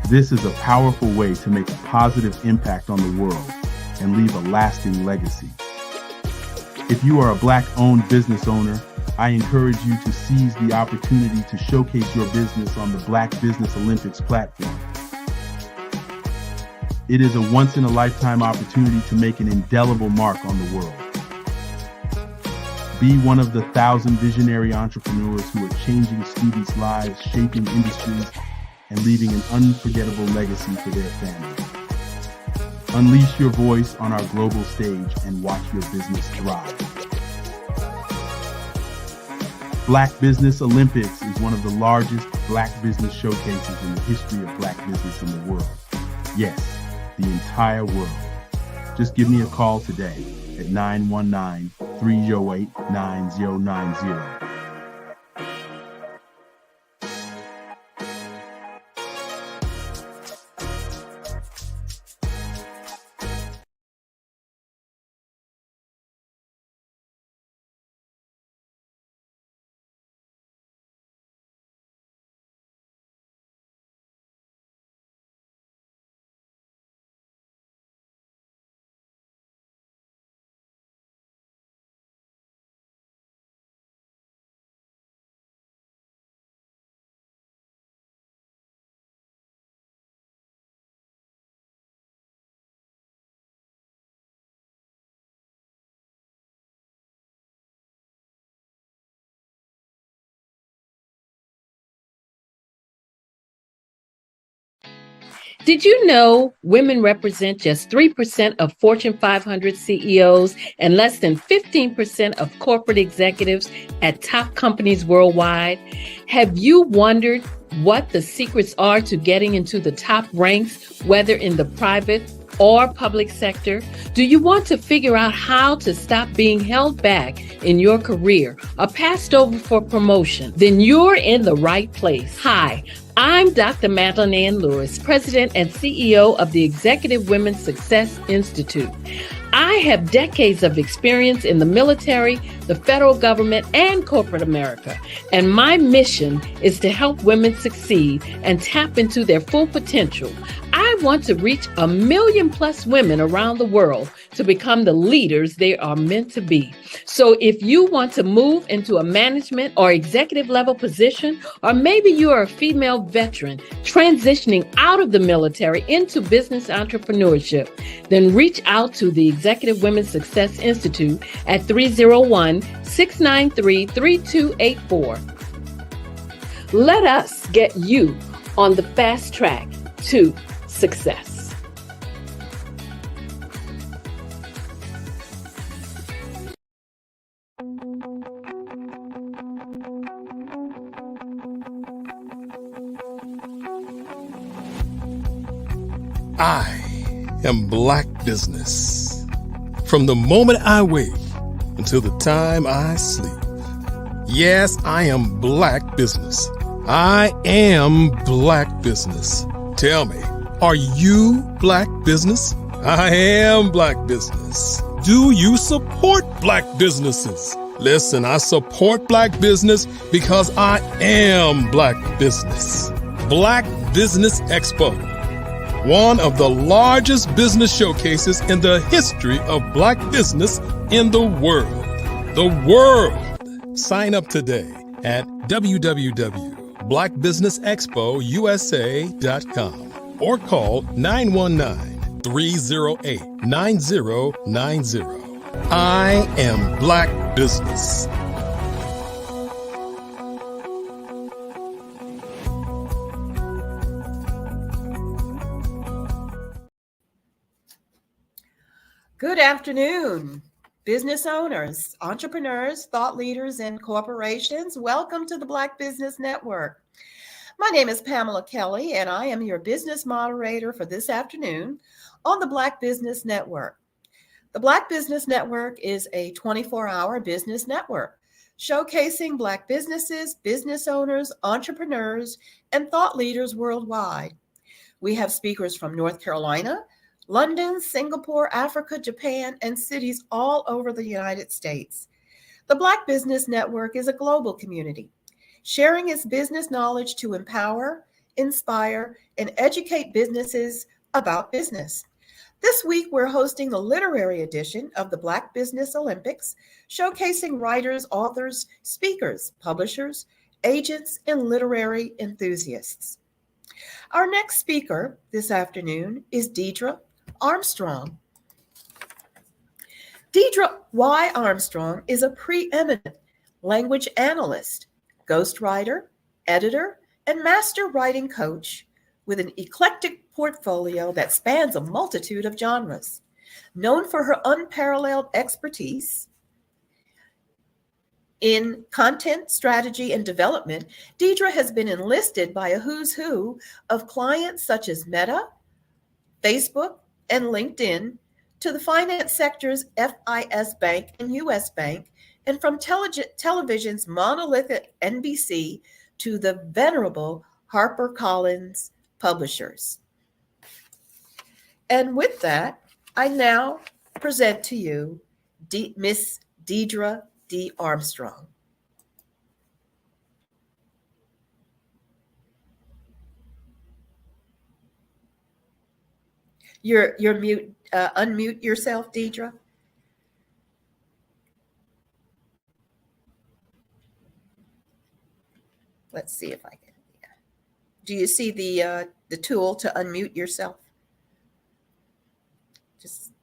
This is a powerful way to make a positive impact on the world and leave a lasting legacy. If you are a Black-owned business owner, I encourage you to seize the opportunity to showcase your business on the Black Business Olympics platform. It is a once-in-a-lifetime opportunity to make an indelible mark on the world. Be one of the 1,000 visionary entrepreneurs who are changing students' lives, shaping industries, and leaving an unforgettable legacy for their families. Unleash your voice on our global stage and watch your business thrive. Black Business Olympics is one of the largest Black business showcases in the history of Black business in the world. Yes, the entire world. Just give me a call today at 919-308-9090.
Did you know women represent just 3% of Fortune 500 CEOs and less than 15% of corporate executives at top companies worldwide? Have you wondered what the secrets are to getting into the top ranks, whether in the private or public sector? Do you want to figure out how to stop being held back in your career or passed over for promotion? Then you're in the right place. Hi, I'm Dr. Madeline Ann Lewis, President and CEO of the Executive Women's Success Institute. I have decades of experience in the military, the federal government, and corporate America, and my mission is to help women succeed and tap into their full potential. I want to reach 1 million+ women around the world to become the leaders they are meant to be. So if you want to move into a management or executive level position, or maybe you are a female veteran transitioning out of the military into business entrepreneurship, then reach out to the Executive Women's Success Institute at 301-693-3284. Let us get you on the fast track to success.
I am Black business. From the moment I wake until the time I sleep. Yes, I am Black business. I am Black business. Tell me, are you Black business? I am Black business. Do you support Black businesses? Listen, I support Black business because I am Black business. Black Business Expo, one of the largest business showcases in the history of Black business in the world. The world! Sign up today at www.blackbusinessexpousa.com or call 919-308-9090. I am Black business.
Good afternoon, business owners, entrepreneurs, thought leaders, and corporations. Welcome to the Black Business Network. My name is Pamela Kelly, and I am your business moderator for this afternoon on the Black Business Network. The Black Business Network is a 24-hour business network showcasing Black businesses, business owners, entrepreneurs, and thought leaders worldwide. We have speakers from North Carolina, London, Singapore, Africa, Japan, and cities all over the United States. The Black Business Network is a global community, sharing its business knowledge to empower, inspire, and educate businesses about business. This week, we're hosting the literary edition of the Black Business Olympics, showcasing writers, authors, speakers, publishers, agents, and literary enthusiasts. Our next speaker this afternoon is Deidre Armstrong. Deidre Y. Armstrong is a preeminent language analyst, ghostwriter, editor, and master writing coach with an eclectic portfolio that spans a multitude of genres. Known for her unparalleled expertise in content, strategy, and development, Deidre has been enlisted by a who's who of clients such as Meta, Facebook, and LinkedIn, to the finance sector's FIS Bank and US Bank, and from television's monolithic NBC to the venerable HarperCollins publishers. And with that, I now present to you Miss Deidre D. Armstrong. You're mute. Unmute yourself, Deidre. Let's see if I can. Yeah. Do you see the tool to unmute yourself? Just.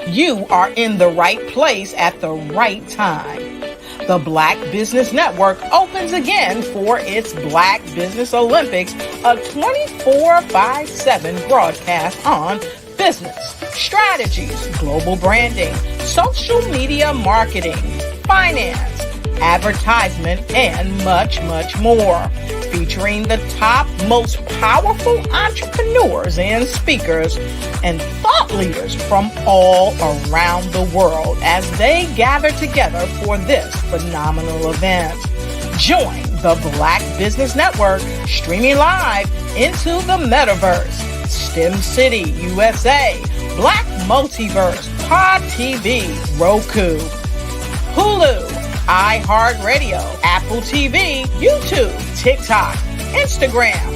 You are in the right place at the right time. The Black Business Network opens again for its Black Business Olympics, a 24/7 broadcast on business, strategies, global branding, social media marketing, finance, advertisement, and much, much more. featuring the top, most powerful entrepreneurs and speakers and thought leaders from all around the world as they gather together for this phenomenal event. Join the Black Business Network streaming live into the metaverse, STEM City, USA, Black Multiverse, Pod TV, Roku, Hulu, iHeartRadio, Apple TV, YouTube, TikTok, Instagram,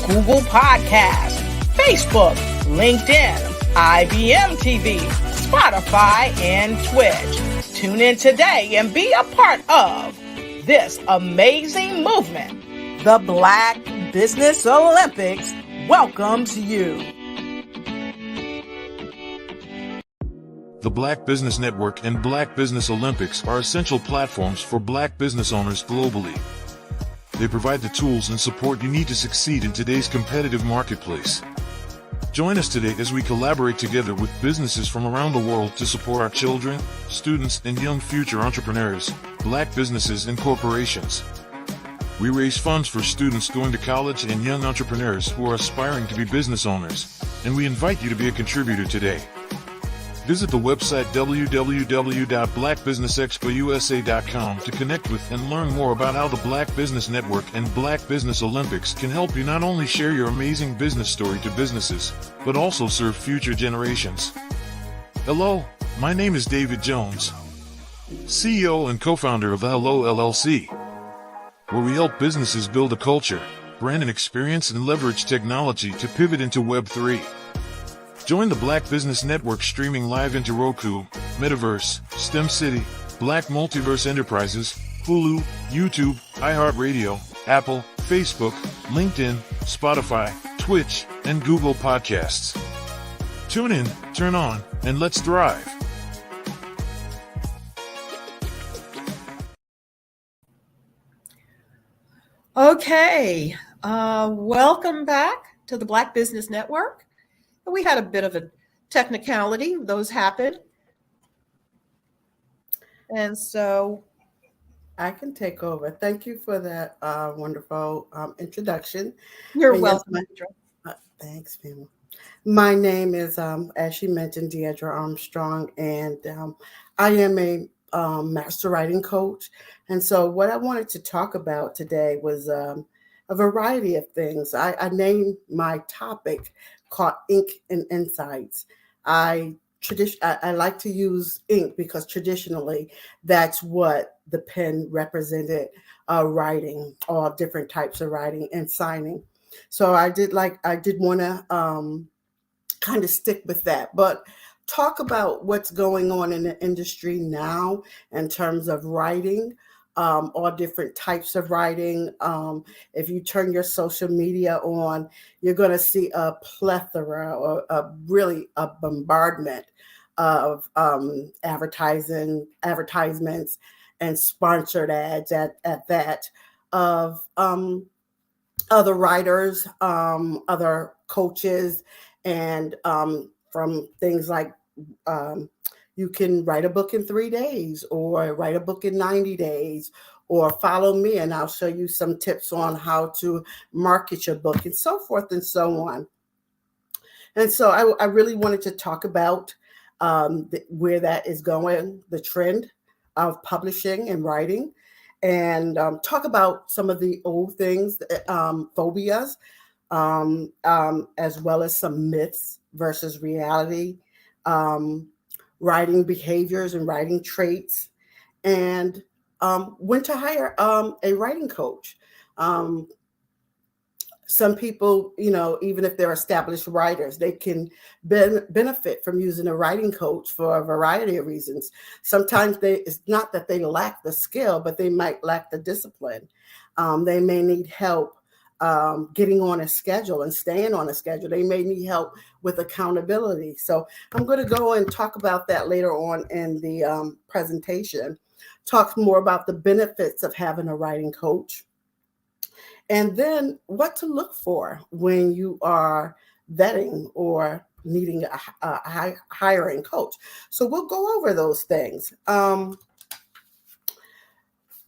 Google Podcasts, Facebook, LinkedIn, IBM TV, Spotify, and Twitch. Tune in today and be a part of this amazing movement. The Black Business Olympics welcomes you.
The Black Business Network and Black Business Olympics are essential platforms for Black business owners globally. They provide the tools and support you need to succeed in today's competitive marketplace. Join us today as we collaborate together with businesses from around the world to support our children, students, and young future entrepreneurs, Black businesses and corporations. We raise funds for students going to college and young entrepreneurs who are aspiring to be business owners, and we invite you to be a contributor today. Visit the website www.blackbusinessexpousa.com to connect with and learn more about how the Black Business Network and Black Business Olympics can help you not only share your amazing business story to businesses, but also serve future generations. Hello, my name is David Jones, CEO and co-founder of Hello LLC, where we help businesses build a culture, brand and experience, and leverage technology to pivot into Web3. Join the Black Business Network streaming live into Roku, Metaverse, STEM City, Black Multiverse Enterprises, Hulu, YouTube, iHeartRadio, Apple, Facebook, LinkedIn, Spotify, Twitch, and Google Podcasts. Tune in, turn on, and let's thrive.
Okay, welcome back to the Black Business Network. We had a bit of a technicality. Those happen. And so
I can take over. Thank you for that wonderful introduction.
You're
And
welcome.
Thanks, Pamela. My name is, as she mentioned, Deidre Armstrong, and I am a master writing coach. And so what I wanted to talk about today was a variety of things. I named my topic called Ink and Insights. I like to use ink because traditionally that's what the pen represented, writing, all different types of writing and signing. So I did want to kind of stick with that, but talk about what's going on in the industry now in terms of writing, all different types of writing. If you turn your social media on, you're going to see a plethora or a bombardment of advertisements and sponsored ads at that of other writers, other coaches, and from things like you can write a book in 3 days or write a book in 90 days or follow me and I'll show you some tips on how to market your book and so forth and so on. And so I really wanted to talk about where that is going, the trend of publishing and writing, and talk about some of the old things, phobias, as well as some myths versus reality, writing behaviors and writing traits, and when to hire a writing coach. Some people, even if they're established writers, they can benefit from using a writing coach for a variety of reasons. Sometimes it's not that they lack the skill, but they might lack the discipline. They may need help getting on a schedule and staying on a schedule. They may need help with accountability. So I'm going to go and talk about that later on in the presentation. Talk more about the benefits of having a writing coach. And then what to look for when you are vetting or needing a hiring coach. So we'll go over those things.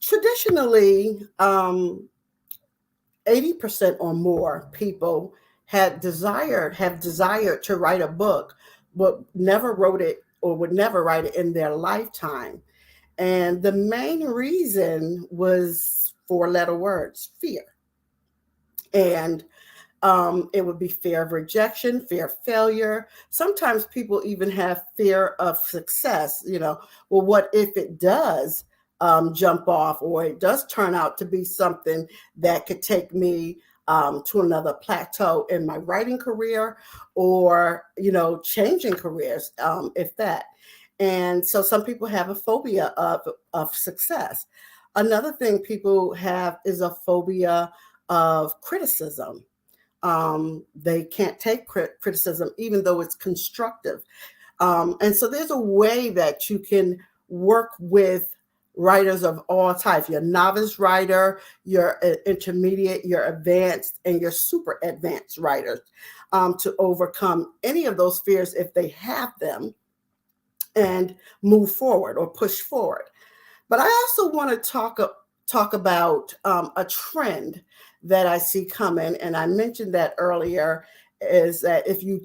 Traditionally, 80% or more people have desired to write a book, but never wrote it or would never write it in their lifetime. And the main reason was 4-letter words: fear. And it would be fear of rejection, fear of failure. Sometimes people even have fear of success. Well, what if it does jump off, or it does turn out to be something that could take me to another plateau in my writing career, or, changing careers, if that. And so some people have a phobia of success. Another thing people have is a phobia of criticism. They can't take criticism, even though it's constructive. And so there's a way that you can work with writers of all types: your novice writer, your intermediate, your advanced, and your super advanced writers, to overcome any of those fears if they have them, and move forward or push forward. But I also want to talk about a trend that I see coming, and I mentioned that earlier, is that if you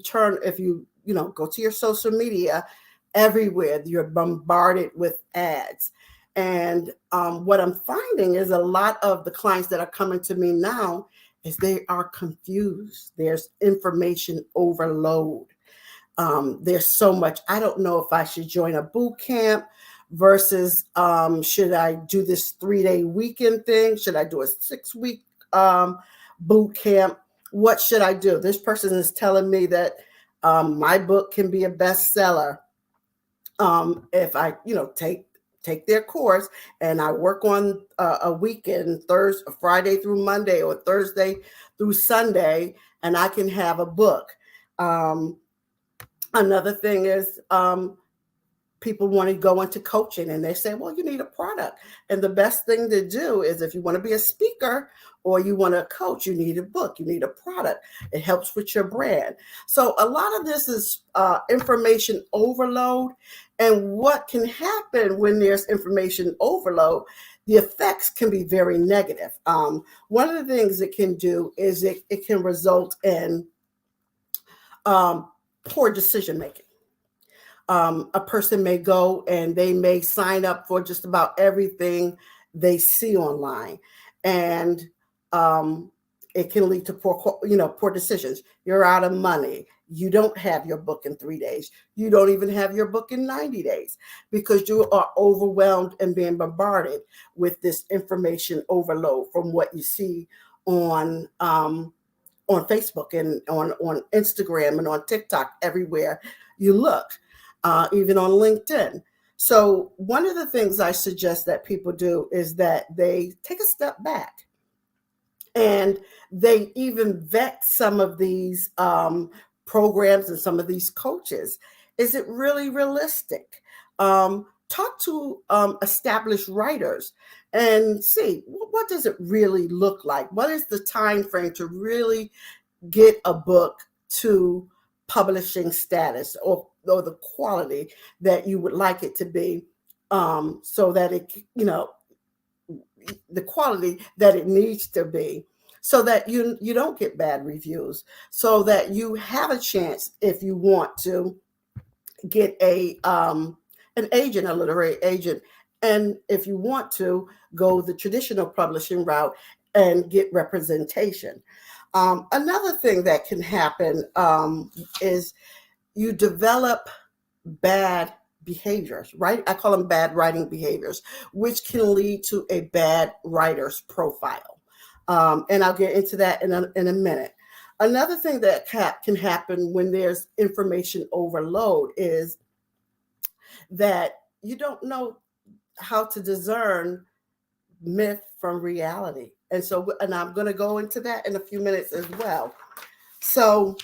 go to your social media, everywhere you're bombarded with ads. And what I'm finding is a lot of the clients that are coming to me now is they are confused. There's information overload. There's so much. I don't know if I should join a boot camp versus should I do this 3-day weekend thing? Should I do a 6-week boot camp? What should I do? This person is telling me that my book can be a bestseller if I, take their course and I work on a weekend, Friday through Monday, or Thursday through Sunday, and I can have a book. Another thing is people want to go into coaching, and they say, well, you need a product. And the best thing to do is, if you want to be a speaker or you want to coach, you need a book, you need a product. It helps with your brand. So a lot of this is information overload. And what can happen when there's information overload, the effects can be very negative. One of the things it can do is it can result in poor decision making. A person may go and they may sign up for just about everything they see online, and it can lead to poor decisions. You're out of money. You don't have your book in 3 days. You don't even have your book in 90 days because you are overwhelmed and being bombarded with this information overload from what you see on Facebook and on Instagram and on TikTok, everywhere you look, even on LinkedIn. So one of the things I suggest that people do is that they take a step back and they even vet some of these programs and some of these coaches. Is it really realistic? Talk to established writers and see, what does it really look like? What is the time frame to really get a book to publishing status, or the quality that you would like it to be, so that it, the quality that it needs to be, so that you don't get bad reviews, so that you have a chance, if you want to, get an agent, a literary agent, and if you want to, go the traditional publishing route and get representation. Another thing that can happen is you develop bad behaviors, right? I call them bad writing behaviors, which can lead to a bad writer's profile. And I'll get into that in a minute. Another thing that can happen when there's information overload is that you don't know how to discern myth from reality. And I'm going to go into that in a few minutes as well. So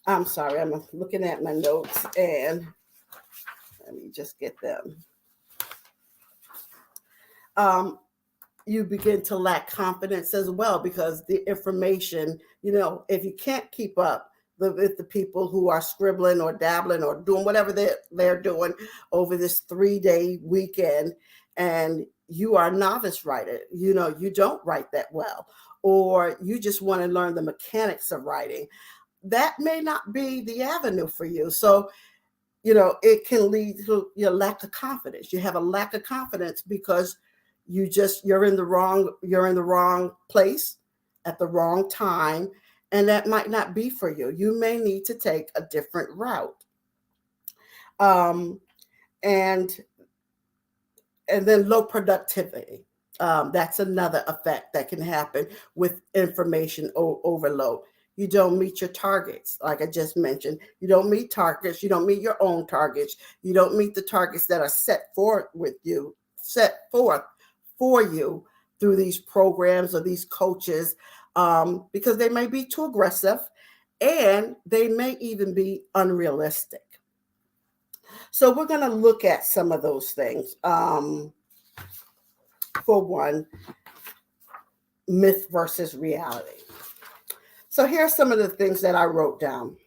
I'm sorry, I'm looking at my notes and let me just get them. You begin to lack confidence as well, because the information, if you can't keep up with the people who are scribbling or dabbling or doing whatever they're doing over this 3-day weekend, and you are a novice writer, you don't write that well, or you just want to learn the mechanics of writing, that may not be the avenue for you. So, it can lead to your lack of confidence. You have a lack of confidence because you're in the wrong place at the wrong time, and that might not be for you. You may need to take a different route. And then low productivity. That's another effect that can happen with information overload. You don't meet your targets, like I just mentioned. You don't meet targets. You don't meet your own targets. You don't meet the targets that are set forth for you through these programs or these coaches, because they may be too aggressive and they may even be unrealistic. So we're going to look at some of those things. For one, myth versus reality. So here's some of the things that I wrote down.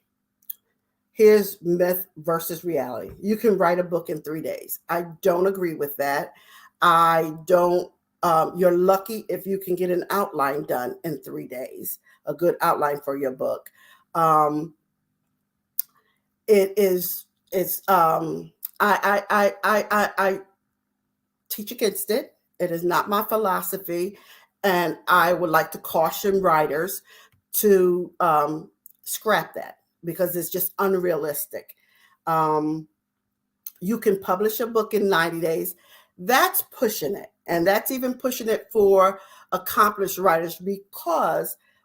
Here's myth versus reality. You can write a book in 3 days. I don't agree with that. You're lucky if you can get an outline done in 3 days, a good outline for your book. I teach against it. It is not my philosophy. And I would like to caution writers to scrap that because it's just unrealistic. You can publish a book in 90 days. That's pushing it. And that's even pushing it for accomplished writers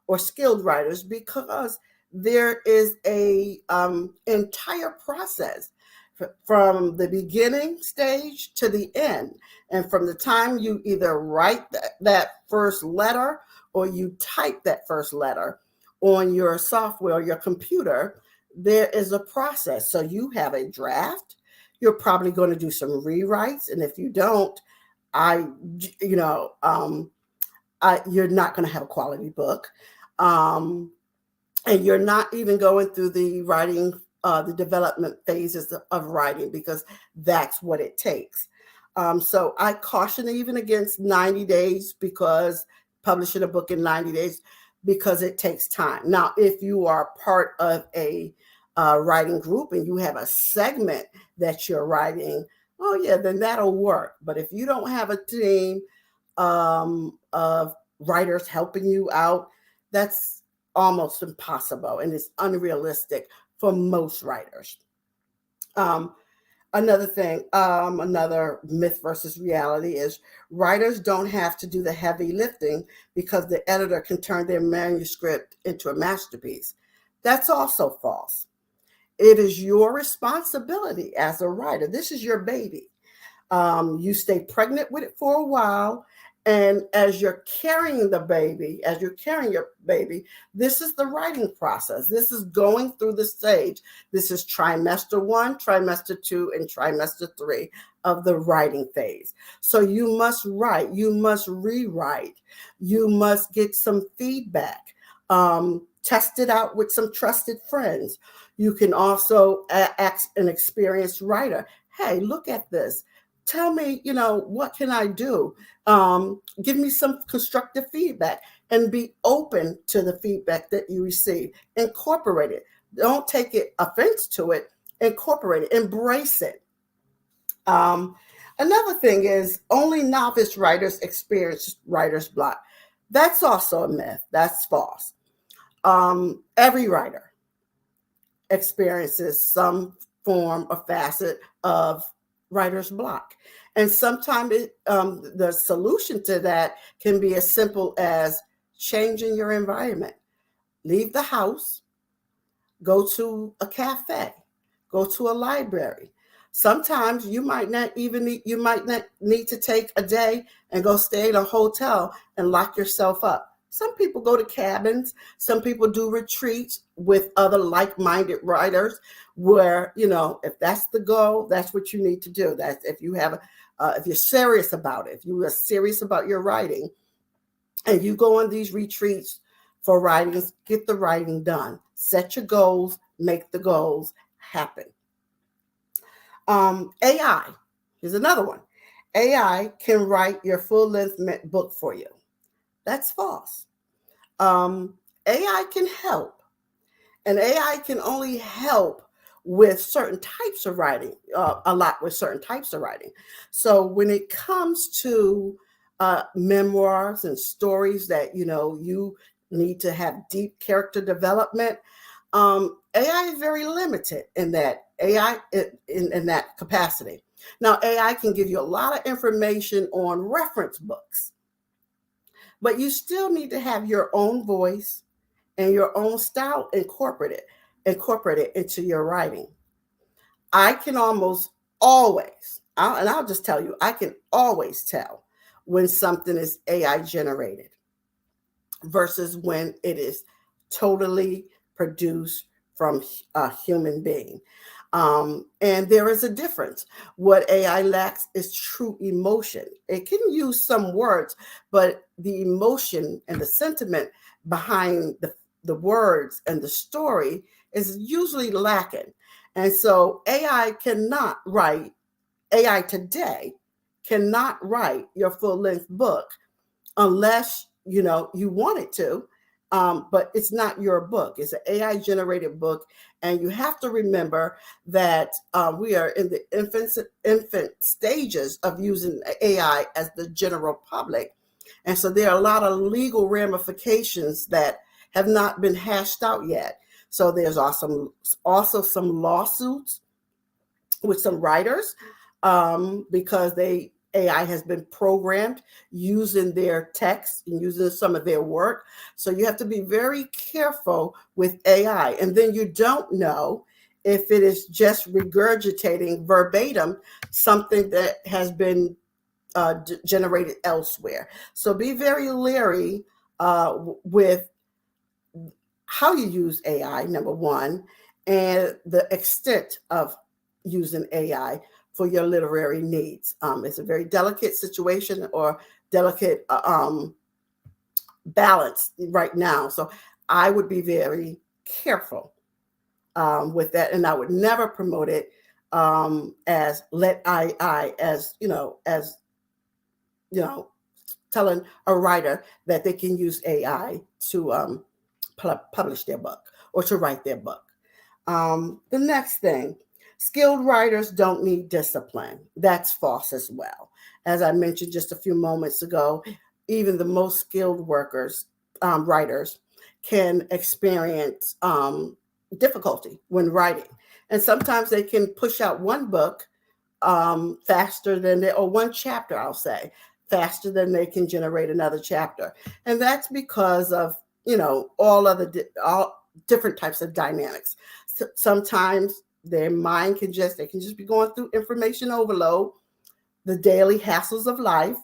or skilled writers, because there is a entire process from the beginning stage to the end. And from the time you either write that first letter or you type that first letter on your software or your computer, there is a process. So you have a draft. You're probably going to do some rewrites. And if you don't, you're not going to have a quality book. And you're not even going through the writing, the development phases of writing, because that's what it takes. So I caution even against 90 days, because publishing a book in 90 days, because it takes time. Now, if you are part of a writing group and you have a segment that you're writing, then that'll work. But if you don't have a team of writers helping you out, that's almost impossible, and it's unrealistic for most writers. Another thing, another myth versus reality is writers don't have to do the heavy lifting because the editor can turn their manuscript into a masterpiece. That's also false. It is your responsibility as a writer. This is your baby. You stay pregnant with it for a while. And as you're carrying your baby, this is the writing process. This is going through the stage. This is trimester 1, trimester 2, and trimester 3 of the writing phase. So you must write, you must rewrite, you must get some feedback, test it out with some trusted friends. You can also ask an experienced writer, hey, look at this. Tell me, what can I do? Give me some constructive feedback, and be open to the feedback that you receive. Incorporate it. Don't take offense to it. Incorporate it. Embrace it. Another thing is only novice writers experience writer's block. That's also a myth. That's false. Every writer experiences some form or facet of writer's block. And sometimes the solution to that can be as simple as changing your environment. Leave the house, go to a cafe, go to a library. Sometimes you might not need to take a day and go stay in a hotel and lock yourself up. Some people go to cabins. Some people do retreats with other like-minded writers where, if that's the goal, that's what you need to do. That's if you're serious about it, if you are serious about your writing and you go on these retreats for writing, get the writing done. Set your goals, make the goals happen. AI, here's another one. AI can write your full-length book for you. That's false. AI can help, and AI can only help with certain types of writing, a lot with certain types of writing. So when it comes to memoirs and stories that you need to have deep character development, AI is very limited in that in that capacity. Now, AI can give you a lot of information on reference books, but you still need to have your own voice and your own style incorporated into your writing. I can almost always, and I'll just tell you, I can always tell when something is AI generated versus when it is totally produced from a human being. And there is a difference. What AI lacks is true emotion. It can use some words, but the emotion and the sentiment behind the words and the story is usually lacking. And so AI today cannot write your full-length book unless you want it to, but it's not your book. It's an AI generated book, and you have to remember that we are in the infant stages of using AI as the general public, and so there are a lot of legal ramifications that have not been hashed out yet. So there's also some lawsuits with some writers because AI has been programmed using their text and using some of their work. So you have to be very careful with AI. And then you don't know if it is just regurgitating verbatim something that has been generated elsewhere. So be very leery with how you use AI, number one, and the extent of using AI for your literary needs. It's a very delicate situation or delicate balance right now. So I would be very careful with that, and I would never promote it as let AI, as telling a writer that they can use AI to publish their book or to write their book. The next thing, skilled writers don't need discipline. That's false as well. As I mentioned just a few moments ago, even the most skilled writers can experience difficulty when writing. And sometimes they can push out one book faster than or one chapter, I'll say, faster than they can generate another chapter. And that's because of, all different types of dynamics. Sometimes their mind can just be going through information overload, the daily hassles of life.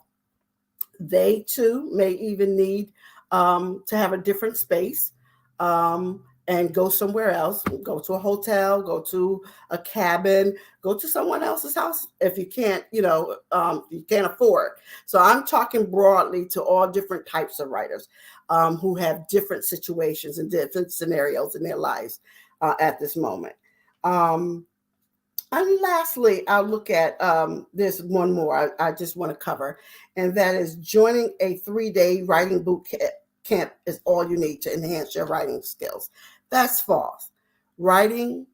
They too may even need to have a different space and go somewhere else, go to a hotel, go to a cabin, go to someone else's house if you can't, you can't afford. So I'm talking broadly to all different types of writers who have different situations and different scenarios in their lives at this moment. And lastly, I'll look at there's one more I just want to cover, and that is joining a 3-day writing boot camp is all you need to enhance your writing skills. That's false. Writing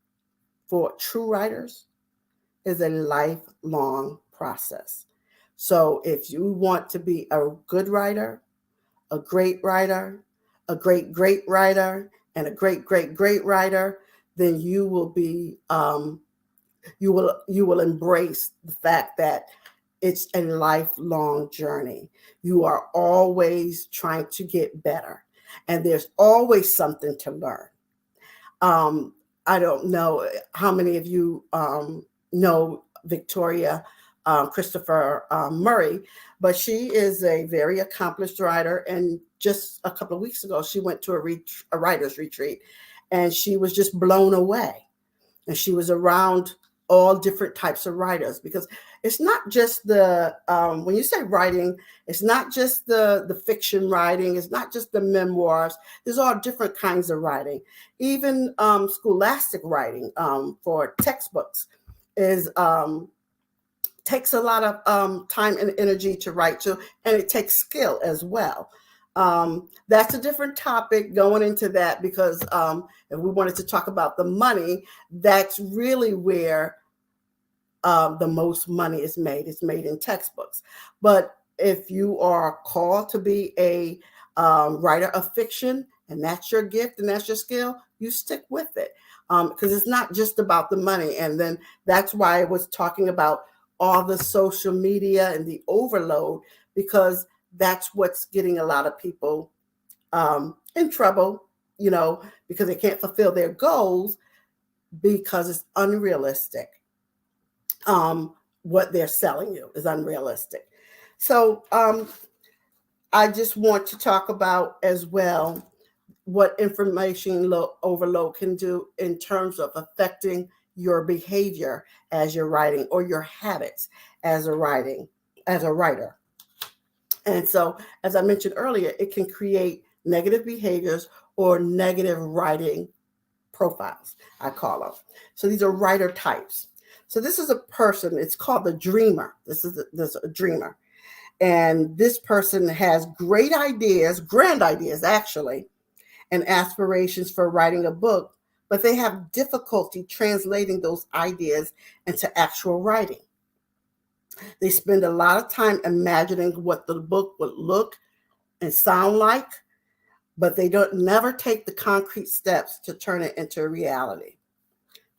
for true writers is a lifelong process. So if you want to be a good writer, a great writer, a great writer, and a great writer, then you will be you will embrace the fact that it's a lifelong journey. You are always trying to get better, and there's always something to learn. I don't know how many of you know Victoria Christopher Murray, but she is a very accomplished writer. And just a couple of weeks ago, she went to a writer's retreat, and she was just blown away. And she was around all different types of writers, because it's not just the when you say writing, it's not just the fiction writing, it's not just the memoirs. There's all different kinds of writing. Even scholastic writing for textbooks is takes a lot of time and energy to write to, and it takes skill as well. That's a different topic going into that because if we wanted to talk about the money, that's really where the most money is made. It's made in textbooks. But if you are called to be a writer of fiction and that's your gift and that's your skill, you stick with it because it's not just about the money. And then that's why I was talking about all the social media and the overload, because that's what's getting a lot of people in trouble, because they can't fulfill their goals because it's unrealistic. What they're selling you is unrealistic. So I just want to talk about as well what information overload can do in terms of affecting your behavior as you're writing or your habits as a writer. And so, as I mentioned earlier, it can create negative behaviors or negative writing profiles, I call them. So these are writer types. So this is a person, it's called the dreamer. This is a dreamer. And this person has great ideas, grand ideas actually, and aspirations for writing a book, but they have difficulty translating those ideas into actual writing. They spend a lot of time imagining what the book would look and sound like, but they never take the concrete steps to turn it into reality.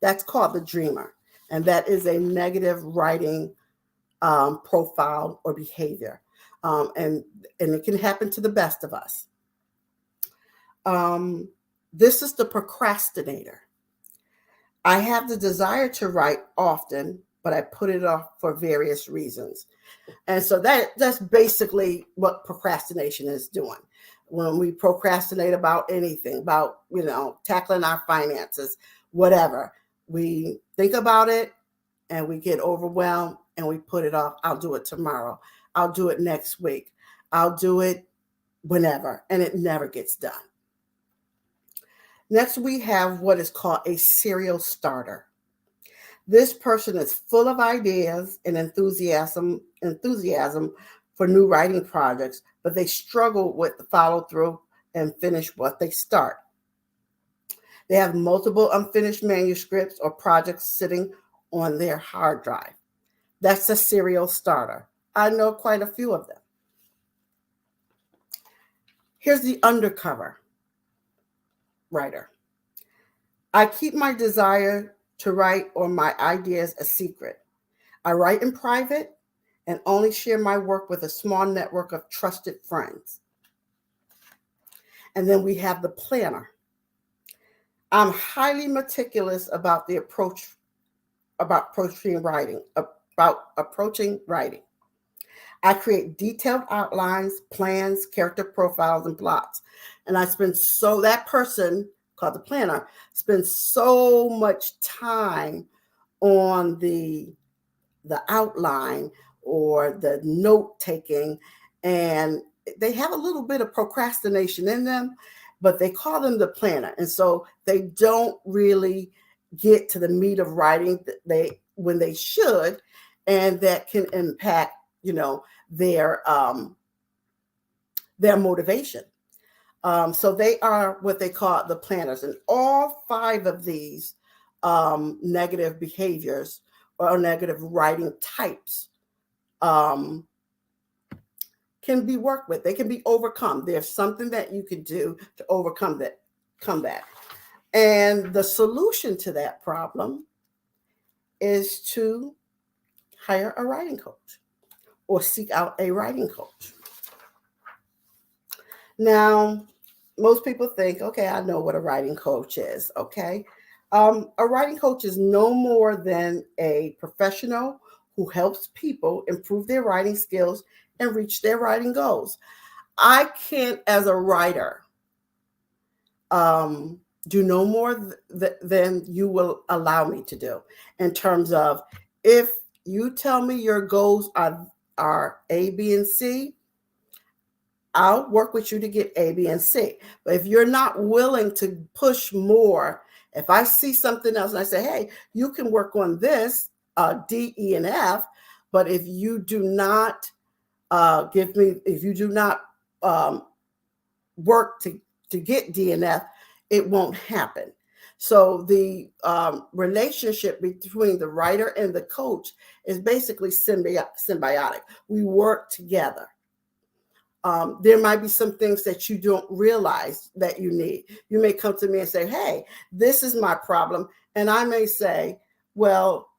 That's called the dreamer, and that is a negative writing profile or behavior, and it can happen to the best of us. This is the procrastinator. I have the desire to write often, but I put it off for various reasons. And so that's basically what procrastination is doing. When we procrastinate about anything, about, tackling our finances, whatever, we think about it and we get overwhelmed and we put it off. I'll do it tomorrow. I'll do it next week. I'll do it whenever, and it never gets done. Next, we have what is called a serial starter. This person is full of ideas and enthusiasm for new writing projects, but they struggle with the follow through and finish what they start. They have multiple unfinished manuscripts or projects sitting on their hard drive. That's a serial starter. I know quite a few of them. Here's the undercover writer. I keep my desire to write or my ideas a secret. I write in private and only share my work with a small network of trusted friends. And then we have the planner. I'm highly meticulous about approaching writing. I create detailed outlines, plans, character profiles, and plots. And that person called the planner spends so much time on the outline or the note taking, and they have a little bit of procrastination in them, but they call them the planner. And so they don't really get to the meat of writing when they should, and that can impact, their motivation. So they are what they call the planners. And all 5 of these negative behaviors or negative writing types can be worked with. They can be overcome. There's something that you can do to overcome that. And the solution to that problem is to hire a writing coach or seek out a writing coach. Now, most people think, okay, I know what a writing coach is, okay? A writing coach is no more than a professional who helps people improve their writing skills and reach their writing goals. I can't, as a writer, do no more than you will allow me to do in terms of, if you tell me your goals are A, B, and C, I'll work with you to get A, B, and C. But if you're not willing to push more, if I see something else and I say, hey, you can work on this, D, E, and F, but if you do not work to get DNF, it won't happen. So the relationship between the writer and the coach is basically symbiotic. We work together. There might be some things that you don't realize that you need. You may come to me and say, hey, this is my problem. And I may say, well,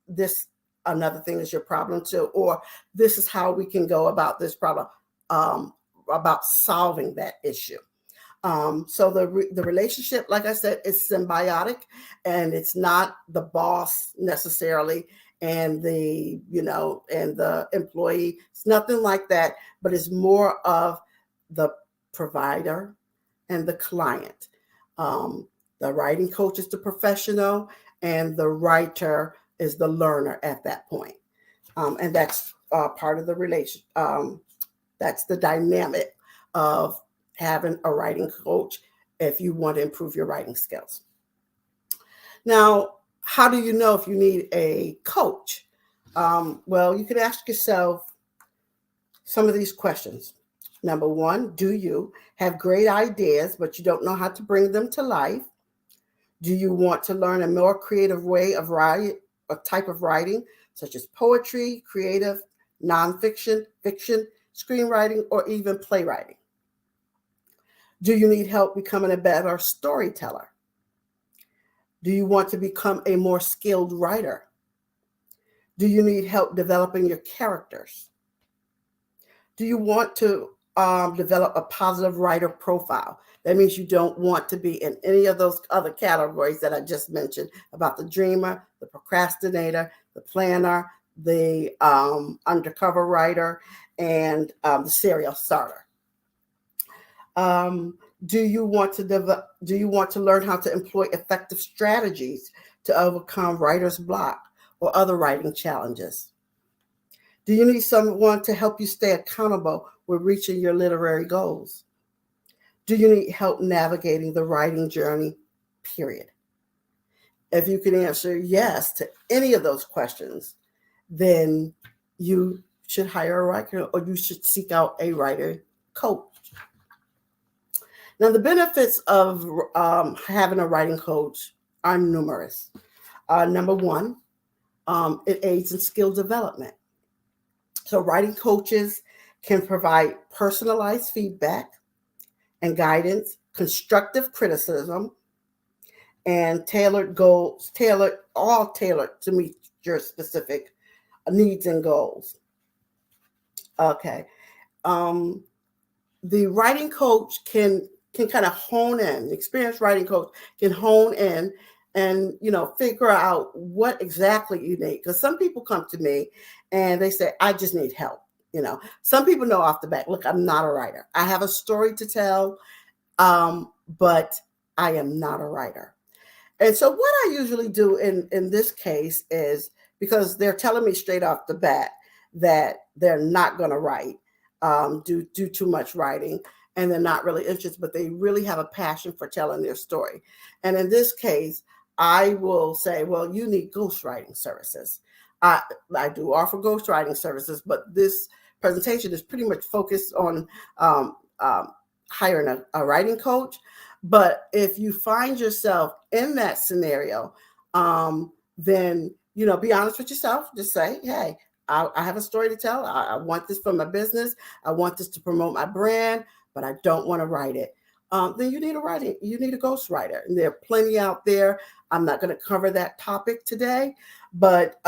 this another thing is your problem too, or this is how we can go about this problem, about solving that issue. So the relationship, like I said, is symbiotic, and it's not the boss necessarily and the employee. It's nothing like that, but it's more of the provider and the client. The writing coach is the professional, and the writer is the learner at that point. And that's part of the relation. That's the dynamic of having a writing coach if you want to improve your writing skills. Now, how do you know if you need a coach? Well, you can ask yourself some of these questions. Number one, do you have great ideas, but you don't know how to bring them to life? Do you want to learn a more creative way of writing, a type of writing, such as poetry, creative, nonfiction, fiction, screenwriting, or even playwriting? Do you need help becoming a better storyteller? Do you want to become a more skilled writer? Do you need help developing your characters? Do you want to develop a positive writer profile? That means you don't want to be in any of those other categories that I just mentioned about the dreamer, the procrastinator, the planner, the undercover writer, and the serial starter. Do you want to learn how to employ effective strategies to overcome writer's block or other writing challenges? Do you need someone to help you stay accountable with reaching your literary goals? Do you need help navigating the writing journey, period? If you can answer yes to any of those questions, then you should hire a writer, or you should seek out a writer coach. Now, the benefits of having a writing coach are numerous. Number one, it aids in skill development. So writing coaches can provide personalized feedback and guidance, constructive criticism, and tailored goals, tailored to meet your specific needs and goals. Okay. The writing coach can kind of hone in, the experienced writing coach can hone in and, figure out what exactly you need. Because some people come to me and they say, I just need help. Some people know off the bat, look, I'm not a writer. I have a story to tell, but I am not a writer. And so what I usually do in this case is, because they're telling me straight off the bat that they're not going to write, do too much writing, and they're not really interested, but they really have a passion for telling their story. And in this case, I will say, well, you need ghostwriting services. I do offer ghostwriting services, but this presentation is pretty much focused on hiring a writing coach. But if you find yourself in that scenario, then, be honest with yourself. Just say, hey, I have a story to tell. I want this for my business. I want this to promote my brand, but I don't want to write it. Then you need a ghostwriter. And there are plenty out there. I'm not going to cover that topic today, but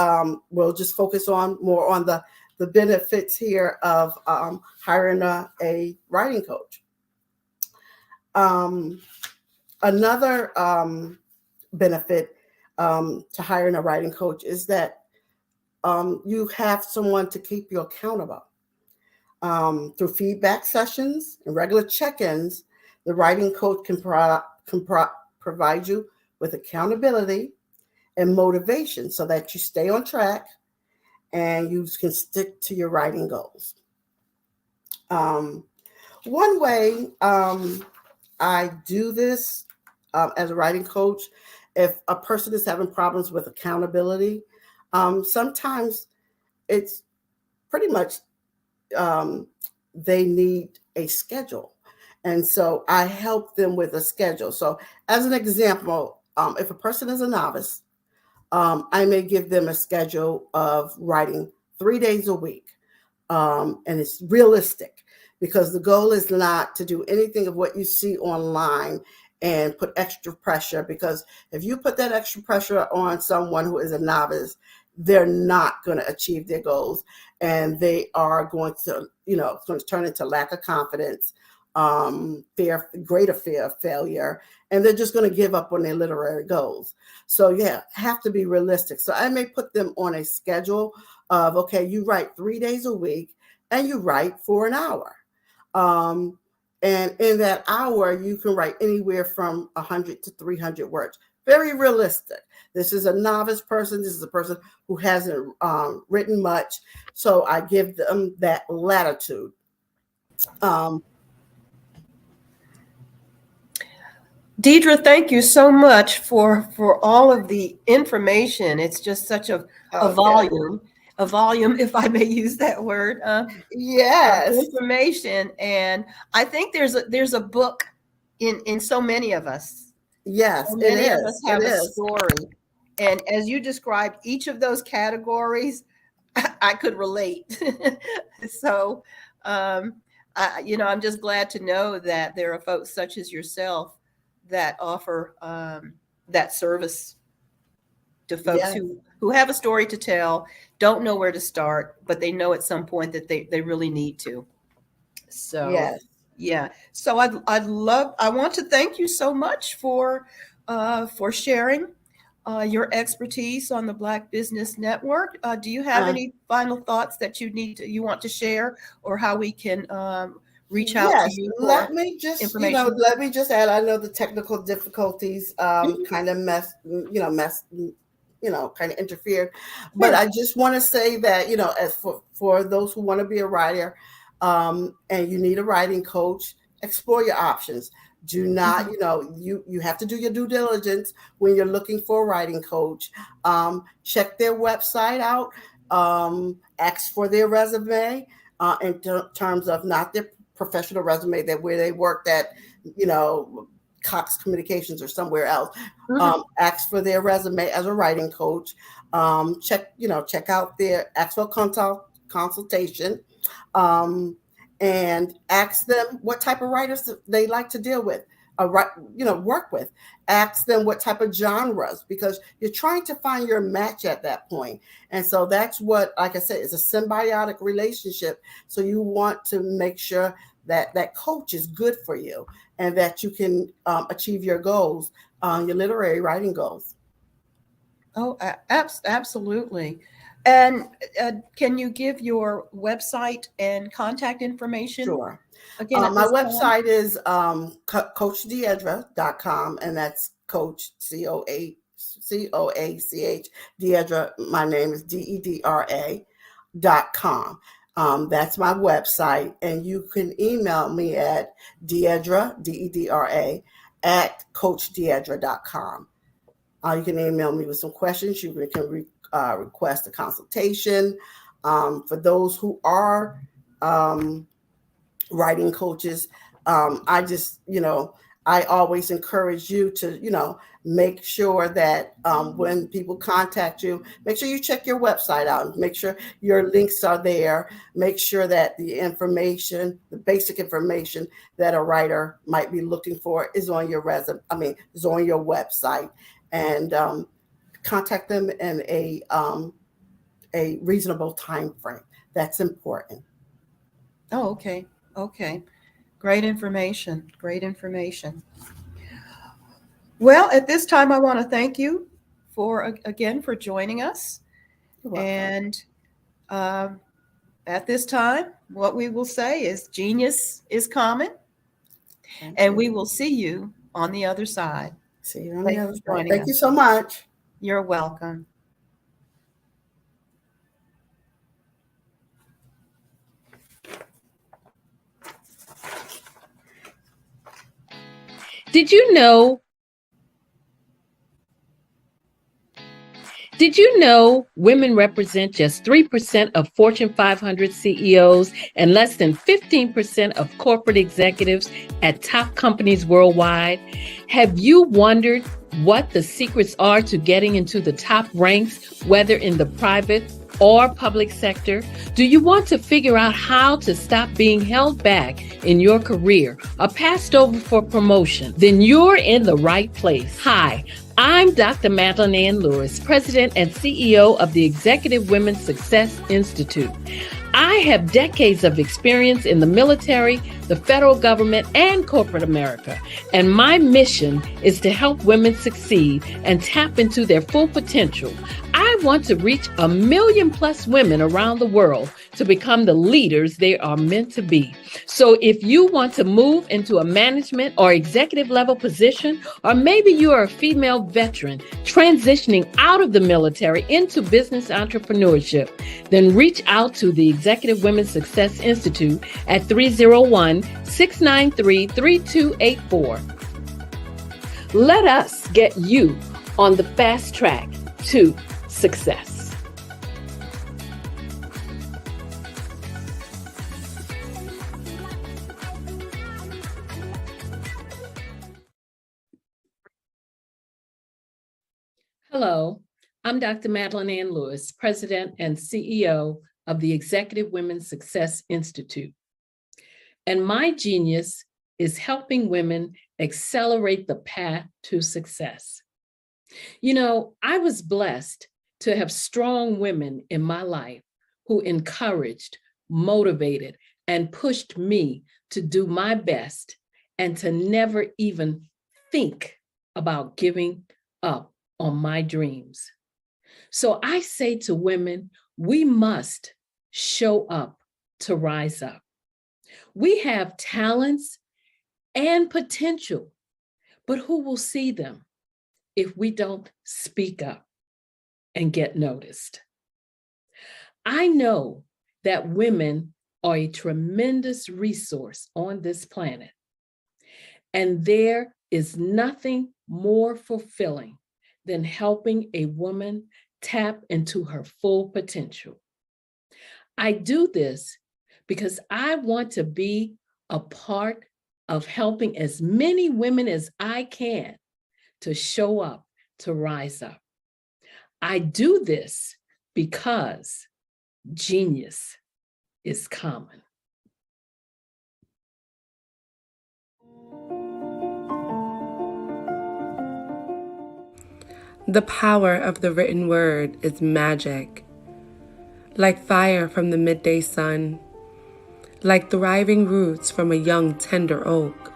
we'll just focus more on the benefits here of hiring a writing coach. Another benefit to hiring a writing coach is that you have someone to keep you accountable. Through feedback sessions and regular check-ins, the writing coach can provide you with accountability and motivation so that you stay on track and you can stick to your writing goals. One way I do this as a writing coach, if a person is having problems with accountability, sometimes it's pretty much they need a schedule. And so I help them with a schedule. So as an example, if a person is a novice, I may give them a schedule of writing 3 days a week. And it's realistic because the goal is not to do anything of what you see online and put extra pressure, because if you put that extra pressure on someone who is a novice, they're not going to achieve their goals, and they are going to, it's going to turn into lack of confidence, greater fear of failure, and they're just going to give up on their literary goals. So yeah, have to be realistic. So I may put them on a schedule of, okay, you write 3 days a week and you write for an hour. And in that hour, you can write anywhere from 100 to 300 words. Very realistic. This is a novice person. This is a person who hasn't written much. So I give them that latitude.
Deidre, thank you so much for all of the information. It's just such a volume, if I may use that word.
Yes.
Information, and I think there's a book in so many of us.
Yes,
so many of us have
It
a
is.
story, and as you described each of those categories, I could relate. So, I'm just glad to know that there are folks such as yourself that offer that service to folks who have a story to tell, don't know where to start, but they know at some point that they really need to. So yeah. So I want to thank you so much for sharing your expertise on the Black Business Network. Do you have any final thoughts that you want to share, or how we can reach out to you for
let me just add, I know the technical difficulties kind of kind of interfered, but I just want to say that, as for those who want to be a writer, and you need a writing coach, explore your options. Do not, you have to do your due diligence when you're looking for a writing coach. Check their website out, ask for their resume, in terms of not their professional resume, that where they worked at, Cox Communications or somewhere else. Ask for their resume as a writing coach. Check out their actual consultation, and ask them what type of writers they like to deal with, work with. Ask them what type of genres, because you're trying to find your match at that point. And so that's what, like I said, it's a symbiotic relationship. So you want to make sure that that coach is good for you and that you can achieve your goals, your literary writing goals.
Oh, absolutely. And can you give your website and contact information?
Sure.
Again,
my website is coachdeidra.com, and that's Coach COACH Deidra. My name is DEDRA.com. That's my website, and you can email me at Deidra, DEDRA, at coachdeidra.com. You can email me with some questions. You can request a consultation. For those who are writing coaches, I just, I always encourage you to, make sure that when people contact you, make sure you check your website out. Make sure your links are there. Make sure that the information, the basic information that a writer might be looking for is on your is on your website. And contact them in a reasonable time frame. That's important.
Oh, okay. Okay. Great information. Great information. Well, at this time, I want to thank you for joining us. And at this time, what we will say is genius is common. And we will see you on the other side.
See you on the other side. Thank you so much.
You're welcome.
Did you know Did you know women represent just 3% of Fortune 500 CEOs and less than 15% of corporate executives at top companies worldwide? Have you wondered what the secrets are to getting into the top ranks, whether in the private or public sector? Do you want to figure out how to stop being held back in your career or passed over for promotion? Then you're in the right place. Hi, I'm Dr. Madeline Ann Lewis, President and CEO of the Executive Women's Success Institute. I have decades of experience in the military, the federal government, and corporate America, and my mission is to help women succeed and tap into their full potential. I want to reach 1 million plus women around the world to become the leaders they are meant to be. So if you want to move into a management or executive level position, or maybe you are a female veteran transitioning out of the military into business entrepreneurship, then reach out to the Executive Women's Success Institute at 301-693-3284. Let us get you on the fast track to success. Hello, I'm Dr. Madeline Ann Lewis, President and CEO of the Executive Women's Success Institute. And my genius is helping women accelerate the path to success. You know, I was blessed to have strong women in my life who encouraged, motivated, and pushed me to do my best and to never even think about giving up on my dreams. So I say to women, we must show up to rise up. We have talents and potential, but who will see them if we don't speak up and get noticed? I know that women are a tremendous resource on this planet, and there is nothing more fulfilling than helping a woman tap into her full potential. I do this because I want to be a part of helping as many women as I can to show up, to rise up. I do this because genius is common.
The power of the written word is magic. Like fire from the midday sun, like thriving roots from a young tender oak,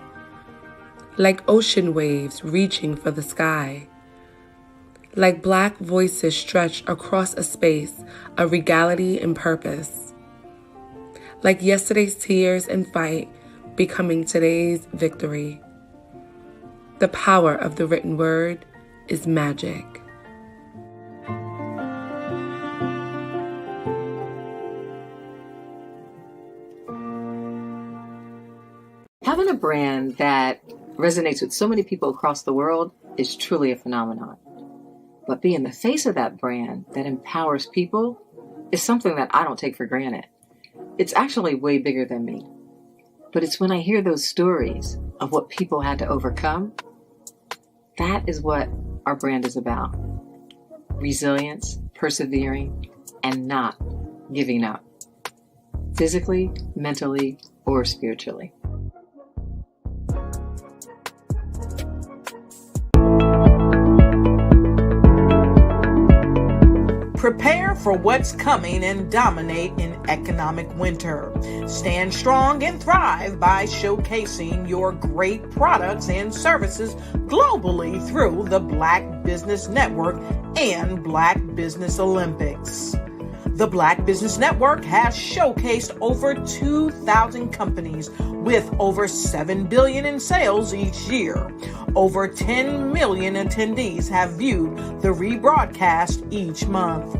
like ocean waves reaching for the sky, like black voices stretched across a space of regality and purpose, like yesterday's tears and fight becoming today's victory. The power of the written word is magic.
Having a brand that resonates with so many people across the world is truly a phenomenon. But being the face of that brand that empowers people is something that I don't take for granted. It's actually way bigger than me. But it's when I hear those stories of what people had to overcome, that is what our brand is about. Resilience, persevering, and not giving up. Physically, mentally, or spiritually.
Prepare for what's coming and dominate in economic winter. Stand strong and thrive by showcasing your great products and services globally through the Black Business Network and Black Business Olympics. The Black Business Network has showcased over 2,000 companies with over $7 billion in sales each year. Over 10 million attendees have viewed the rebroadcast each month.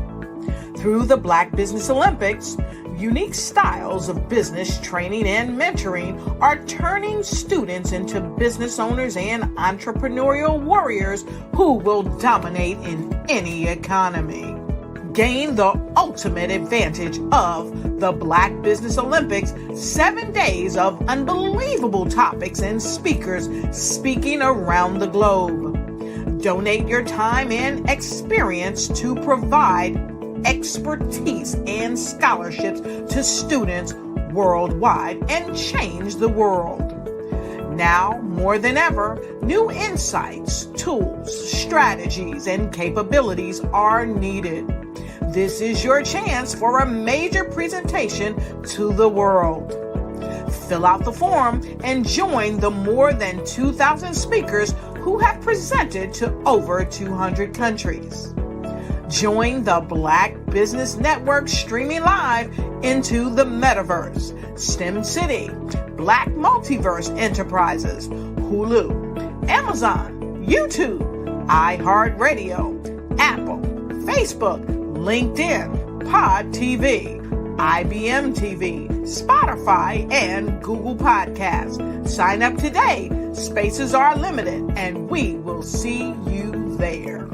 Through the Black Business Olympics, Unique styles of business training and mentoring are turning students into business owners and entrepreneurial warriors who will dominate in any economy. Gain the ultimate advantage of the Black Business Olympics, 7 days of unbelievable topics and speakers speaking around the globe. Donate your time and experience to provide expertise and scholarships to students worldwide and change the world. Now, more than ever, new insights, tools, strategies, and capabilities are needed. This is your chance for a major presentation to the world. Fill out the form and join the more than 2,000 speakers who have presented to over 200 countries. Join the Black Business Network streaming live into the Metaverse, STEM City, Black Multiverse Enterprises, Hulu, Amazon, YouTube, iHeartRadio, Apple, Facebook, LinkedIn, Pod TV, IBM TV, Spotify, and Google Podcasts. Sign up today. Spaces are limited, and we will see you there.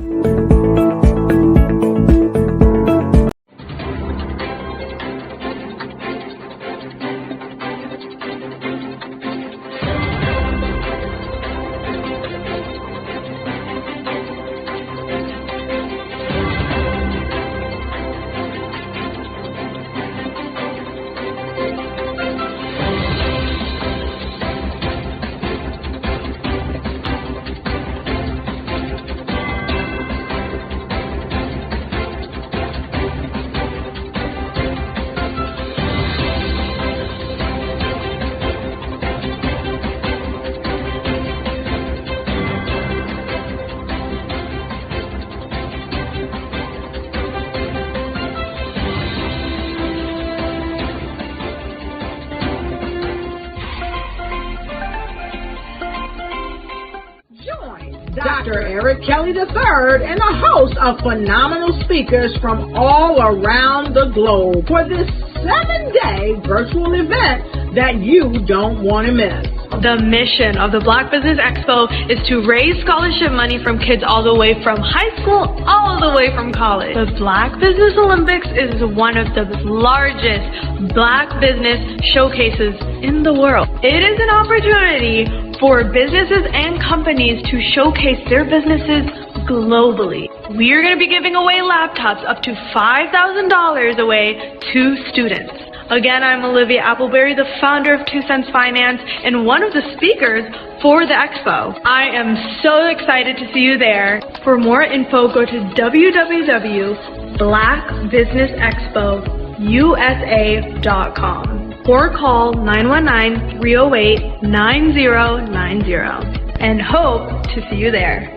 Dr. Eric Kelly III and a host of phenomenal speakers from all around the globe for this 7-day virtual event that you don't want to miss.
The mission of the Black Business Expo is to raise scholarship money from kids all the way from high school all the way from college. The Black Business Olympics is one of the largest Black business showcases in the world. It is an opportunity for businesses and companies to showcase their businesses globally. We are going to be giving away laptops up to $5,000 away to students. Again, I'm Olivia Appleberry, the founder of 2 Cents Finance and one of the speakers for the expo. I am so excited to see you there. For more info, go to www.blackbusinessexpousa.com or call 919-308-9090 and hope to see you there.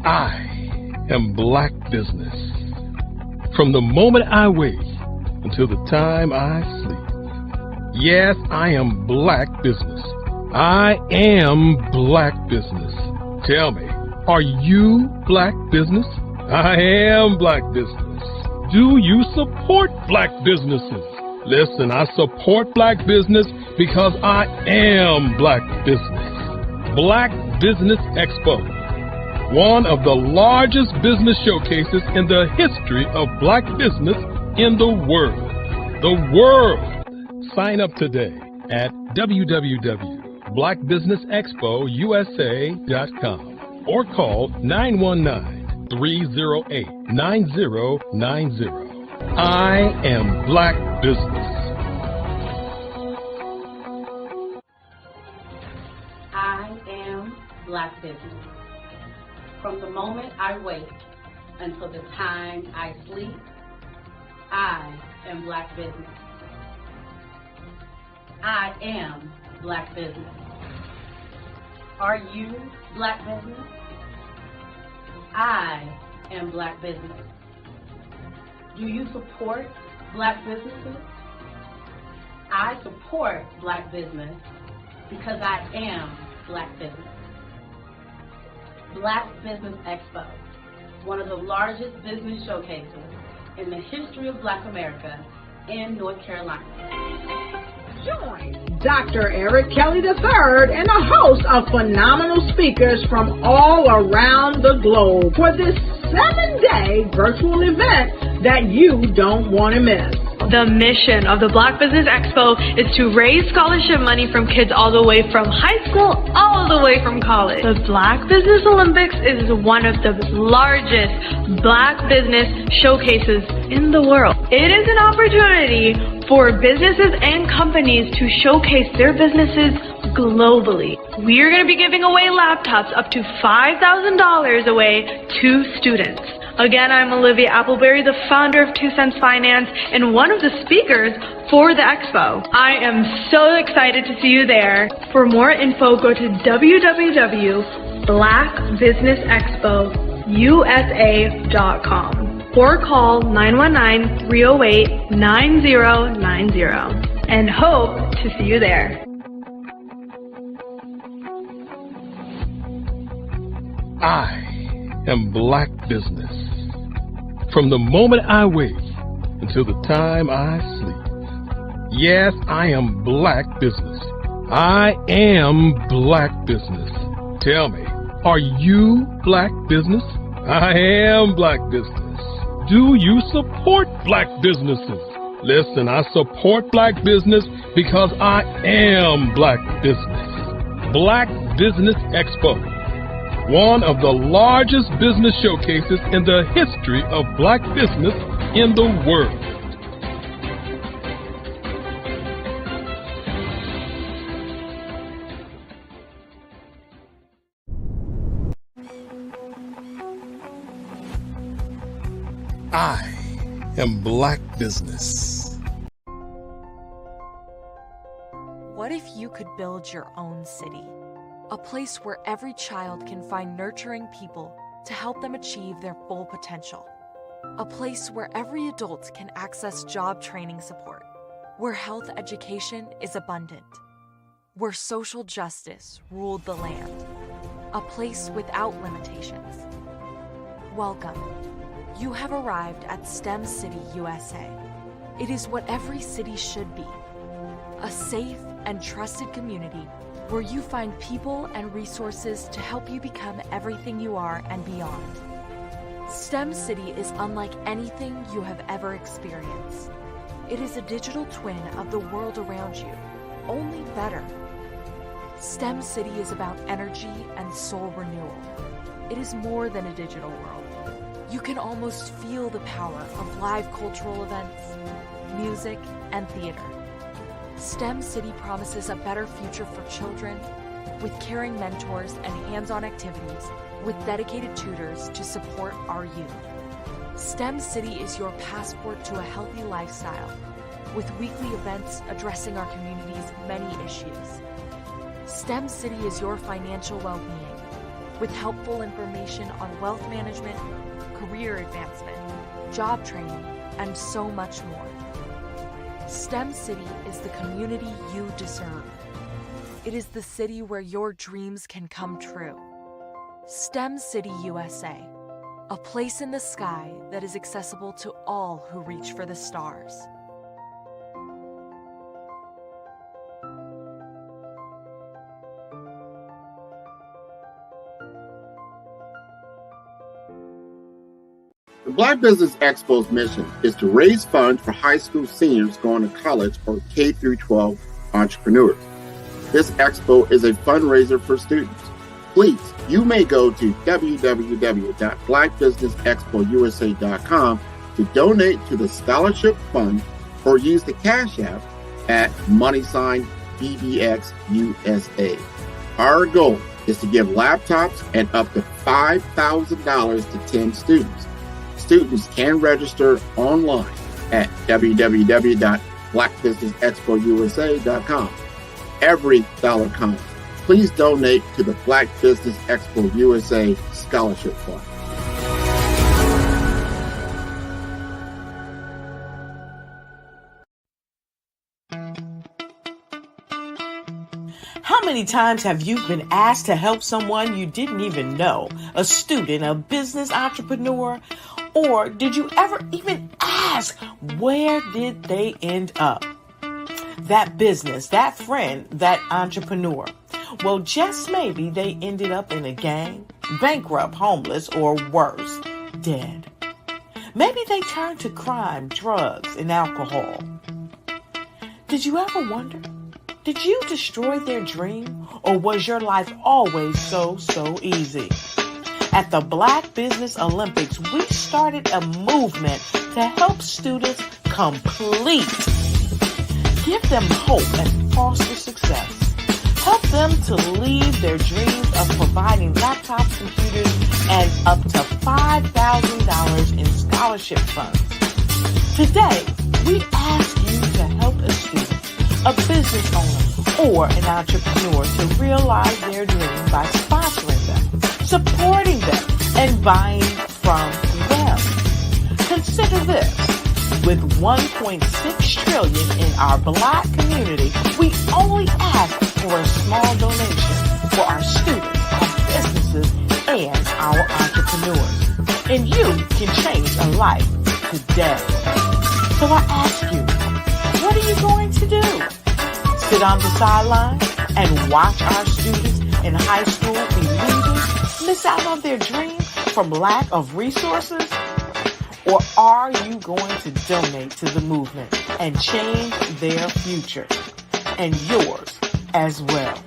I am Black Business. From the moment I wake until the time I sleep. Yes, I am Black Business. I am Black Business. Tell me, are you Black Business? I am Black Business. Do you support Black businesses? Listen, I support Black business because I am Black Business. Black Business Expo, one of the largest business showcases in the history of Black business in the world. The world! Sign up today at www.blackbusinessexpousa.com or call 919-308-9090. I am Black Business.
I am Black Business. From the moment I wake until the time I sleep, I am Black Business. I am Black Business. Are you Black Business? I am Black Business. Do you support Black businesses? I support Black business because I am Black Business. Black Business Expo, one of the largest business showcases in the history of Black America in North Carolina.
Join Dr. Eric Kelly III and a host of phenomenal speakers from all around the globe for this 7-day virtual event that you don't want to miss.
The mission of the Black Business Expo is to raise scholarship money from kids all the way from high school, all the way from college. The Black Business Olympics is one of the largest Black business showcases in the world. It is an opportunity for businesses and companies to showcase their businesses globally. We are going to be giving away laptops up to $5,000 away to students. Again, I'm Olivia Appleberry, the founder of 2 Cents Finance and one of the speakers for the expo. I am so excited to see you there. For more info, go to www.blackbusinessexpousa.com or call 919-308-9090 and hope to see you there.
I am Black business. From the moment I wake until the time I sleep. Yes, I am Black business. I am Black business. Tell me, are you Black business? I am Black business. Do you support Black businesses? Listen, I support Black business because I am Black business. Black Business Expo, one of the largest business showcases in the history of Black business in the world. I am Black business.
What if you could build your own city? A place where every child can find nurturing people to help them achieve their full potential. A place where every adult can access job training support. Where health education is abundant. Where social justice ruled the land. A place without limitations. Welcome. You have arrived at STEM City, USA. It is what every city should be. A safe and trusted community where you find people and resources to help you become everything you are and beyond. STEM City is unlike anything you have ever experienced. It is a digital twin of the world around you, only better. STEM City is about energy and soul renewal. It is more than a digital world. You can almost feel the power of live cultural events, music, and theater. STEM City promises a better future for children with caring mentors and hands-on activities with dedicated tutors to support our youth. STEM City is your passport to a healthy lifestyle with weekly events addressing our community's many issues. STEM City is your financial well-being with helpful information on wealth management, career advancement, job training, and so much more. STEM City is the community you deserve. It is the city where your dreams can come true. STEM City USA, a place in the sky that is accessible to all who reach for the stars.
The Black Business Expo's mission is to raise funds for high school seniors going to college or K-12 entrepreneurs. This expo is a fundraiser for students. Please, you may go to www.blackbusinessexpousa.com to donate to the scholarship fund or use the Cash App at $BBXUSA. Our goal is to give laptops and up to $5,000 to 10 students. Students can register online at www.blackbusinessexpousa.com. Every dollar counts. Please donate to the Black Business Expo USA Scholarship Fund.
How many times have you been asked to help someone you didn't even know, a student, a business entrepreneur? Or did you ever even ask, where did they end up? That business, that friend, that entrepreneur. Well, just maybe they ended up in a gang, bankrupt, homeless, or worse, dead. Maybe they turned to crime, drugs, and alcohol. Did you ever wonder? Did you destroy their dream, or was your life always so easy? At the Black Business Olympics, we started a movement to help students complete. Give them hope and foster success. Help them to leave their dreams of providing laptops, computers, and up to $5,000 in scholarship funds. Today, we ask you to help a student, a business owner, or an entrepreneur to realize their dream by sponsoring them, supporting them, and buying from them. Consider this. With $1.6 trillion in our Black community, we only ask for a small donation for our students, our businesses, and our entrepreneurs. And you can change a life today. So I ask you, what are you going to do? Sit on the sideline and watch our students in high school be leaders, miss out on their dream from lack of resources? Or are you going to donate to the movement and change their future and yours as well?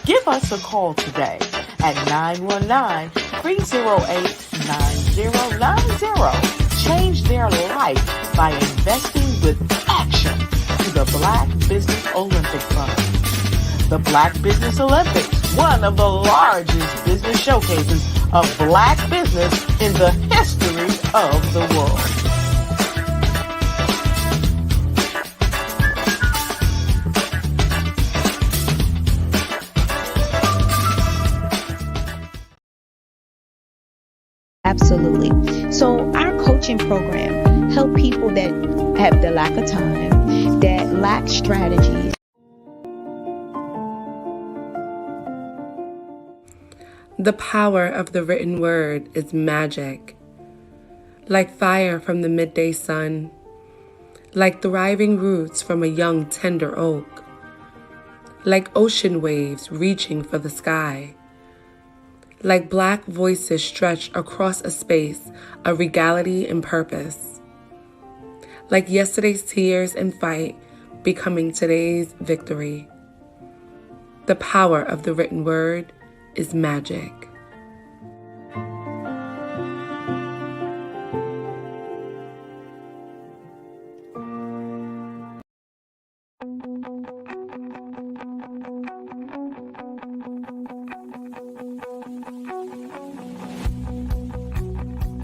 Give us a call today at 919-308-9090. Change their life by investing with action to the Black Business Olympic Fund. The Black Business Olympics, one of the largest business showcases of Black business in the history of the world.
Absolutely. So our coaching program help people that have the lack of time, that lack strategies.
The power of the written word is magic. Like fire from the midday sun, like thriving roots from a young tender oak, like ocean waves reaching for the sky, like Black voices stretched across a space of regality and purpose, like yesterday's tears and fight becoming today's victory. The power of the written word is magic.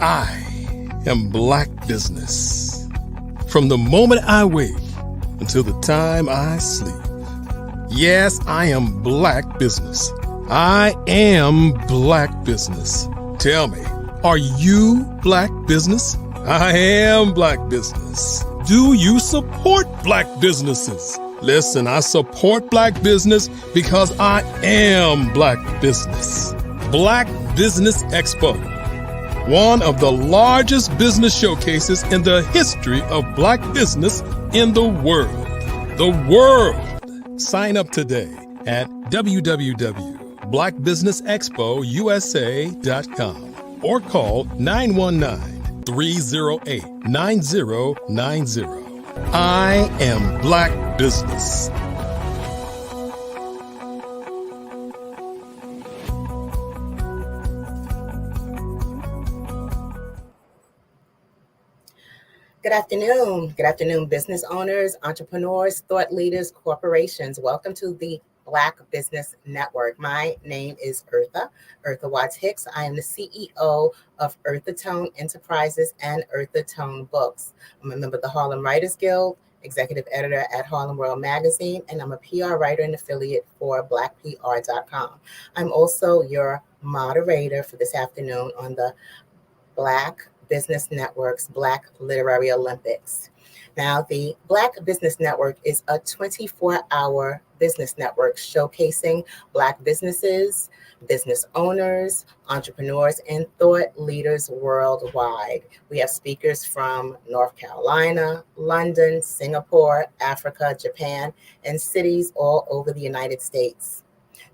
I am Black business. From the moment I wake until the time I sleep. Yes, I am Black business. I am Black business. Tell me, are you Black business? I am Black business. Do you support Black businesses? Listen, I support Black business because I am Black business. Black Business Expo, one of the largest business showcases in the history of Black business in the world. The world. Sign up today at www.blackbusinessexpousa.com or call 919-308-9090. I am Black business.
Good afternoon. Good afternoon, business owners, entrepreneurs, thought leaders, corporations. Welcome to the Black Business Network. My name is Eartha Watts Hicks. I am the CEO of Eartha Tone Enterprises and Eartha Tone Books. I'm a member of the Harlem Writers Guild, executive editor at Harlem World Magazine, and I'm a PR writer and affiliate for blackpr.com. I'm also your moderator for this afternoon on the Black Business Network's Black Literary Olympics. Now, the Black Business Network is a 24-hour business network showcasing Black businesses, business owners, entrepreneurs, and thought leaders worldwide. We have speakers from North Carolina, London, Singapore, Africa, Japan, and cities all over the United States.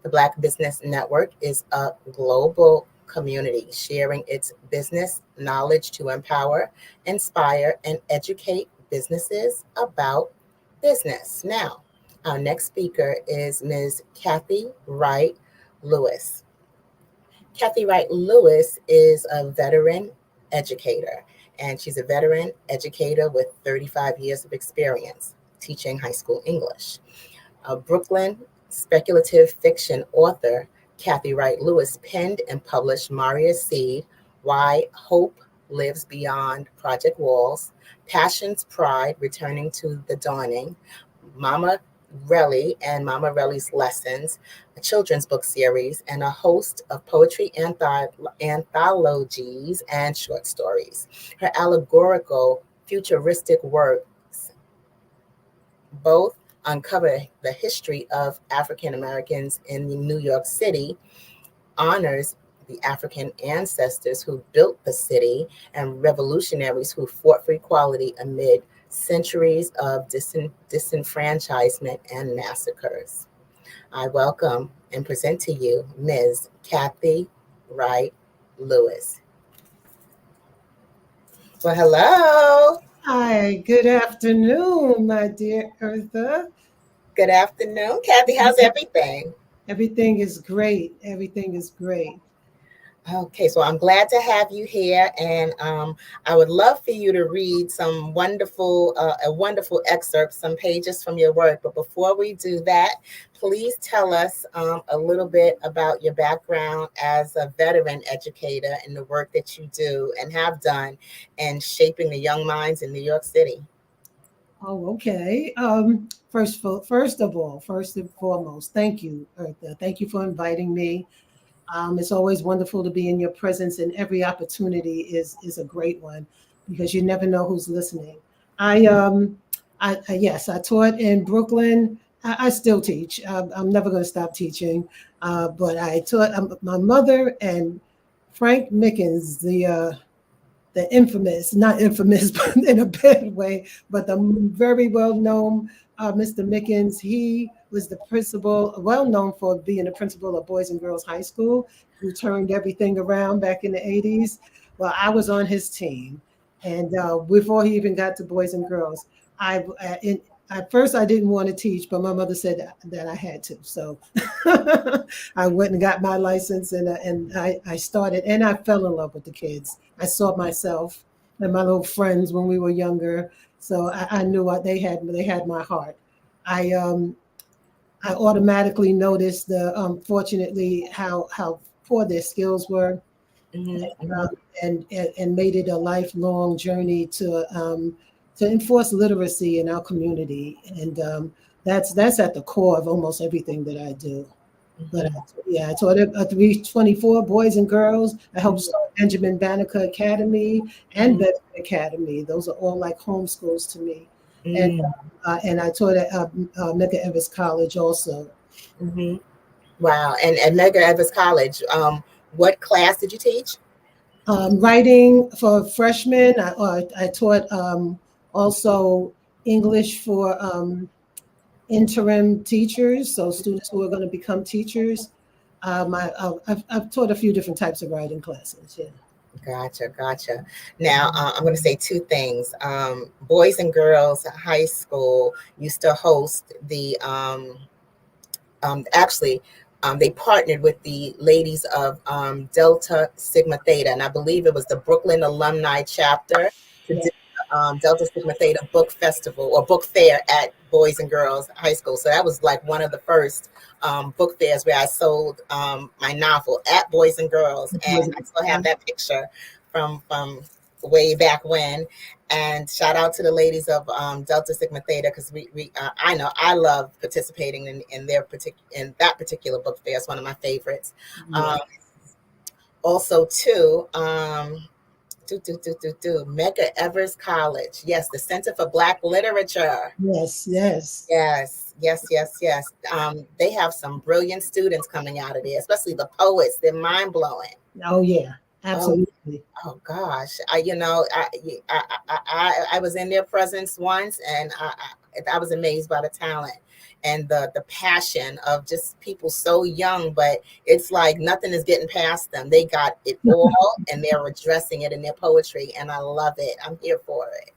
The Black Business Network is a global community sharing its business knowledge to empower, inspire, and educate businesses about business. Now, our next speaker is Ms. Kathy Wright Lewis. Kathy Wright Lewis is a veteran educator, and she's a veteran educator with 35 years of experience teaching high school English. A Brooklyn speculative fiction author, Kathy Wright Lewis penned and published Maria's Seed, Why Hope Lives Beyond Project Walls, Passion's Pride, Returning to the Dawning, Mama Relly and Mama Relly's Lessons, a children's book series, and a host of poetry anthologies and short stories. Her allegorical, futuristic works both uncover the history of African Americans in New York City, honors the African ancestors who built the city, and revolutionaries who fought for equality amid centuries of disenfranchisement and massacres. I welcome and present to you Ms. Kathy Wright Lewis. Well, hello.
Hi, good afternoon, my dear Eartha.
Good afternoon, Kathy. How's everything?
Everything is great. Everything is great.
Okay, so I'm glad to have you here, and I would love for you to read a wonderful excerpt, some pages from your work. But before we do that, please tell us a little bit about your background as a veteran educator and the work that you do and have done in shaping the young minds in New York City.
Oh, okay. First and foremost, thank you, Eartha. Thank you for inviting me. It's always wonderful to be in your presence, and every opportunity is a great one because you never know who's listening. I taught in Brooklyn. I still teach. I'm never going to stop teaching, but I taught my mother and Frank Mickens, the infamous, not infamous, but in a bad way, but the very well-known Mr. Mickens. He was the principal, well known for being the principal of Boys and Girls High School, who turned everything around back in the 80s. Well, I was on his team. And before he even got to Boys and Girls, at first I didn't want to teach, but my mother said that I had to. So I went and got my license, and I started, and I fell in love with the kids. I saw myself and my little friends when we were younger. So I knew they had my heart. I automatically noticed fortunately how poor their skills were, and made it a lifelong journey to enforce literacy in our community, and that's at the core of almost everything that I do. But I taught at 324 Boys and Girls. I helped start Benjamin Banneker Academy and Bedford Academy. Those are all like homeschools to me. And I taught at Medgar Evers College also.
Wow, and at Medgar Evers College, what class did you teach?
Writing for freshmen. I taught also English for interim teachers, so students who are going to become teachers. I've taught a few different types of writing classes. Yeah.
Gotcha. Now, I'm going to say two things. Boys and Girls High School used to host the, they partnered with the ladies of Delta Sigma Theta, and I believe it was the Brooklyn alumni chapter to do Delta Sigma Theta book festival or book fair at Boys and Girls High School. So that was like one of the first book fairs where I sold my novel at Boys and Girls, and I still have that picture from way back when. And shout out to the ladies of Delta Sigma Theta, because I know I love participating in that particular book fair. It's one of my favorites. Also, too, Medgar Evers College. Yes, the Center for Black Literature.
Yes, yes.
Yes. They have some brilliant students coming out of there, especially the poets. They're mind blowing.
Oh yeah, absolutely.
Oh gosh, I was in their presence once, and I was amazed by the talent and the passion of just people so young, but it's like nothing is getting past them. They got it all, and they're addressing it in their poetry, and I love it. I'm here for it.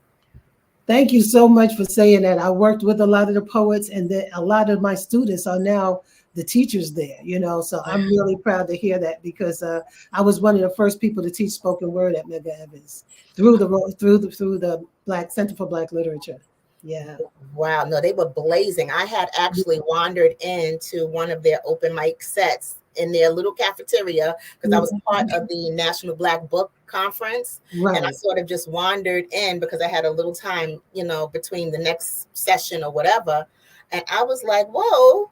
Thank you so much for saying that. I worked with a lot of the poets, and a lot of my students are now the teachers there, so I'm really proud to hear that, because I was one of the first people to teach spoken word at Medgar Evers through the Black Center for Black Literature. Yeah.
Wow. No, they were blazing. I had actually wandered into one of their open mic sets in their little cafeteria, because I was part of the National Black Book Conference.
Right.
And I sort of just wandered in because I had a little time, between the next session or whatever. And I was like, whoa,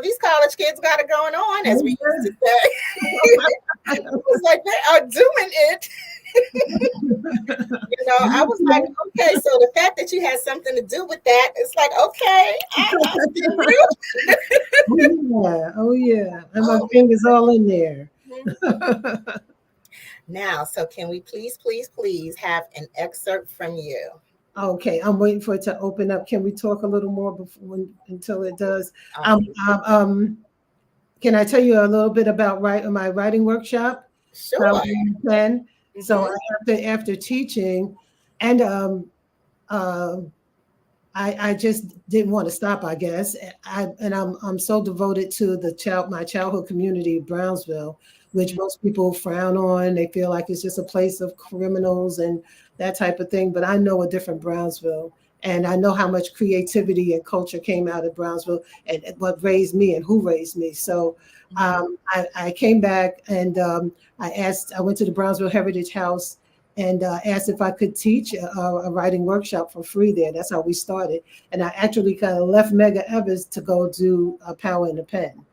these college kids got it going on, as we used to say. It was like, they are doing it. I was like, okay, so the fact that you had something to do with that, it's like, okay, I see you.
Oh yeah, and my fingers all in there.
Now, so can we please have an excerpt from you?
Okay, I'm waiting for it to open up. Can we talk a little more until it does? Can I tell you a little bit about my writing workshop?
Sure.
So after teaching, and I just didn't want to stop, I guess. I'm so devoted to my childhood community of Brownsville, which most people frown on. They feel like it's just a place of criminals and that type of thing. But I know a different Brownsville, and I know how much creativity and culture came out of Brownsville, and what raised me and who raised me. So I came back, and I went to the Brownsville Heritage House and asked if I could teach a writing workshop for free there. That's how we started. And I actually kind of left Medgar Evers to go do Power in the Pen,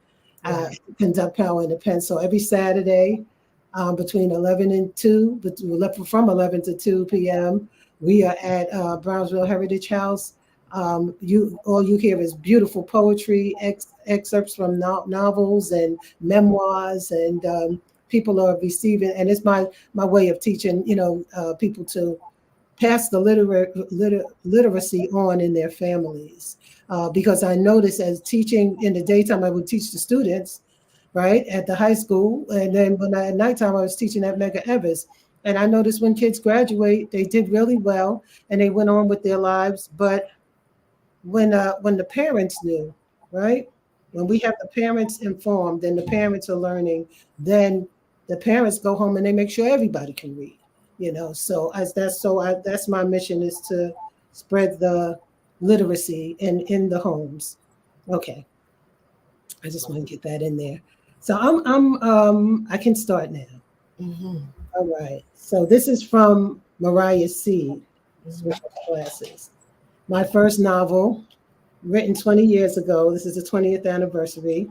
conduct Power in the Pen. So every Saturday between 11 and 2, from 11 to 2 p.m., we are at Brownsville Heritage House. All you hear is beautiful poetry, excerpts from novels and memoirs, and people are receiving, and it's my way of teaching, people to pass the literacy on in their families. Because I noticed, as teaching in the daytime, I would teach the students, right, at the high school, and then at nighttime, I was teaching at Medgar Evers. And I noticed when kids graduate, they did really well, and they went on with their lives. But when the parents knew, right, when we have the parents informed, and the parents are learning, then the parents go home and they make sure everybody can read. So that's my mission, is to spread the literacy in the homes. Okay, I just want to get that in there. So I can start now.
Mm-hmm.
All right. So this is from Mariah Seed, Special Classes. My first novel, written 20 years ago. This is the 20th anniversary,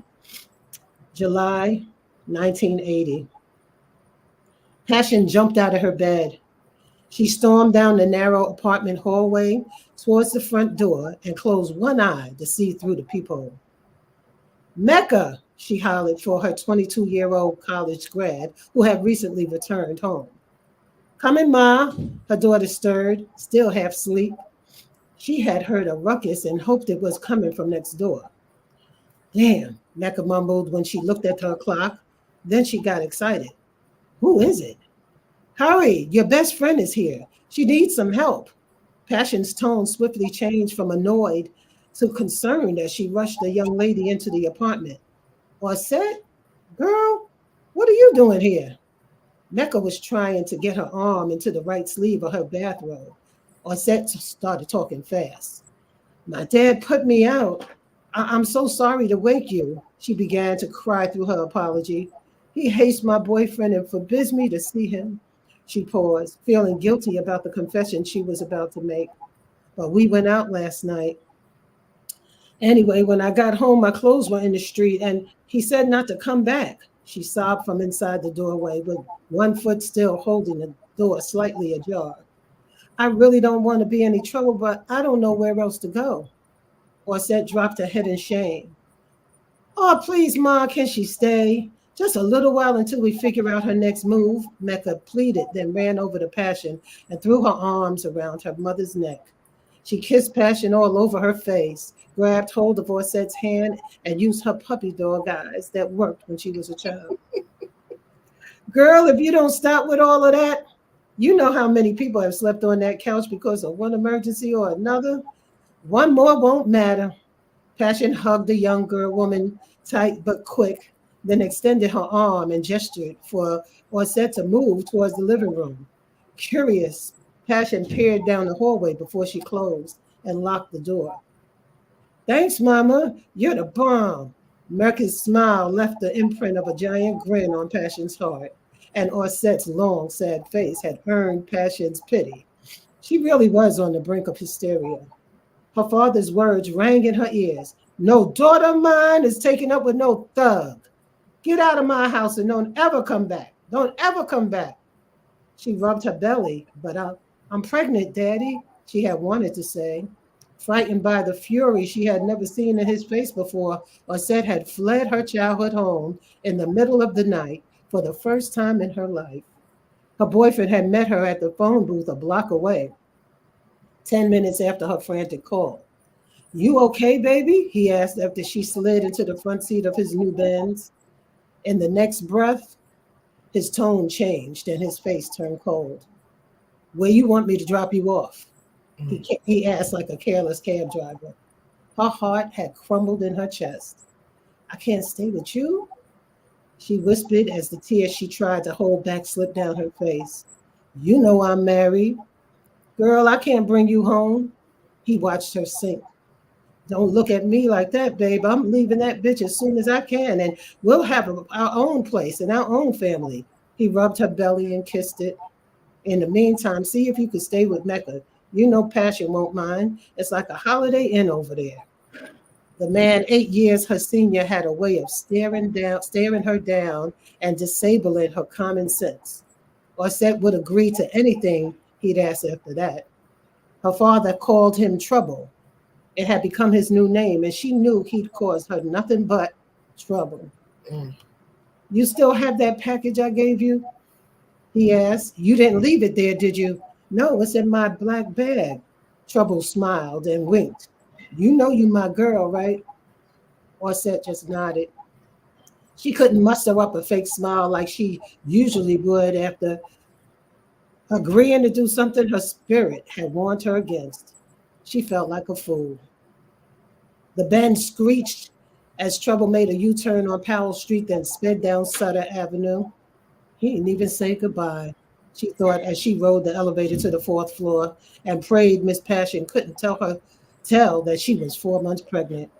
July 1980. Passion jumped out of her bed. She stormed down the narrow apartment hallway towards the front door and closed one eye to see through the peephole. Mecca, she hollered for her 22-year-old college grad who had recently returned home. Coming, Ma, her daughter stirred, still half asleep. She had heard a ruckus and hoped it was coming from next door. Damn, Mecca mumbled when she looked at her clock. Then she got excited. Who is it? Hurry, your best friend is here. She needs some help. Passion's tone swiftly changed from annoyed to concerned as she rushed the young lady into the apartment. Orset, girl, what are you doing here? Mecca was trying to get her arm into the right sleeve of her bathrobe. Orset started talking fast. My dad put me out. I'm so sorry to wake you. She began to cry through her apology. He hates my boyfriend and forbids me to see him. She paused, feeling guilty about the confession she was about to make. But we went out last night. Anyway, when I got home, my clothes were in the street, and he said not to come back. She sobbed from inside the doorway with one foot still holding door slightly ajar. I really don't want to be any trouble, but I don't know where else to go. Orset dropped her head in shame. Oh, please, Ma, can she stay? Just a little while until we figure out her next move, Mecca pleaded, then ran over to Passion and threw her arms around her mother's neck. She kissed Passion all over her face, grabbed hold of Orset's hand, and used her puppy dog eyes that worked when she was a child. Girl, if you don't stop with all of that, you know how many people have slept on that couch because of one emergency or another. One more won't matter. Passion hugged the young girl woman tight but quick, then extended her arm and gestured for Orset to move towards the living room. Curious, Passion peered down the hallway before she closed and locked the door. Thanks, Mama. You're the bomb. Mercy's smile left the imprint of a giant grin on Passion's heart, and Orset's long, sad face had earned Passion's pity. She really was on the brink of hysteria. Her father's words rang in her ears. No daughter of mine is taken up with no thug. Get out of my house and don't ever come back. Don't ever come back. She rubbed her belly, but I'm pregnant, Daddy, she had wanted to say. Frightened by the fury she had never seen in his face before, Orset had fled her childhood home in the middle of the night for the first time in her life. Her boyfriend had met her at the phone booth a block away, 10 minutes after her frantic call. You okay, baby? He asked after she slid into the front seat of his new Benz. In the next breath, his tone changed and his face turned cold. Where you want me to drop you off? He asked like a careless cab driver. Her heart had crumbled in her chest. I can't stay with you? She whispered as the tears she tried to hold back slipped down her face. You know I'm married. Girl, I can't bring you home. He watched her sink. Don't look at me like that, babe. I'm leaving that bitch as soon as I can, and we'll have our own place and our own family. He rubbed her belly and kissed it. In the meantime, see if you could stay with Mecca. You know Passion won't mind. It's like a Holiday Inn over there. The man, 8 years her senior, had a way of staring her down and disabling her common sense. Orset would agree to anything he'd ask after that. Her father called him Trouble. It had become his new name, and she knew he'd cause her nothing but trouble. You still have that package I gave you? He asked. You didn't leave it there, did you? No, it's in my black bag. Trouble smiled and winked. You know you my girl, right? Orset just nodded. She couldn't muster up a fake smile like she usually would after agreeing to do something her spirit had warned her against. She felt like a fool. The band screeched as Trouble made a U-turn on Powell Street, then sped down Sutter Avenue. He didn't even say goodbye, she thought as she rode the elevator to the 4th floor and prayed Miss Passion couldn't tell that she was 4 months pregnant.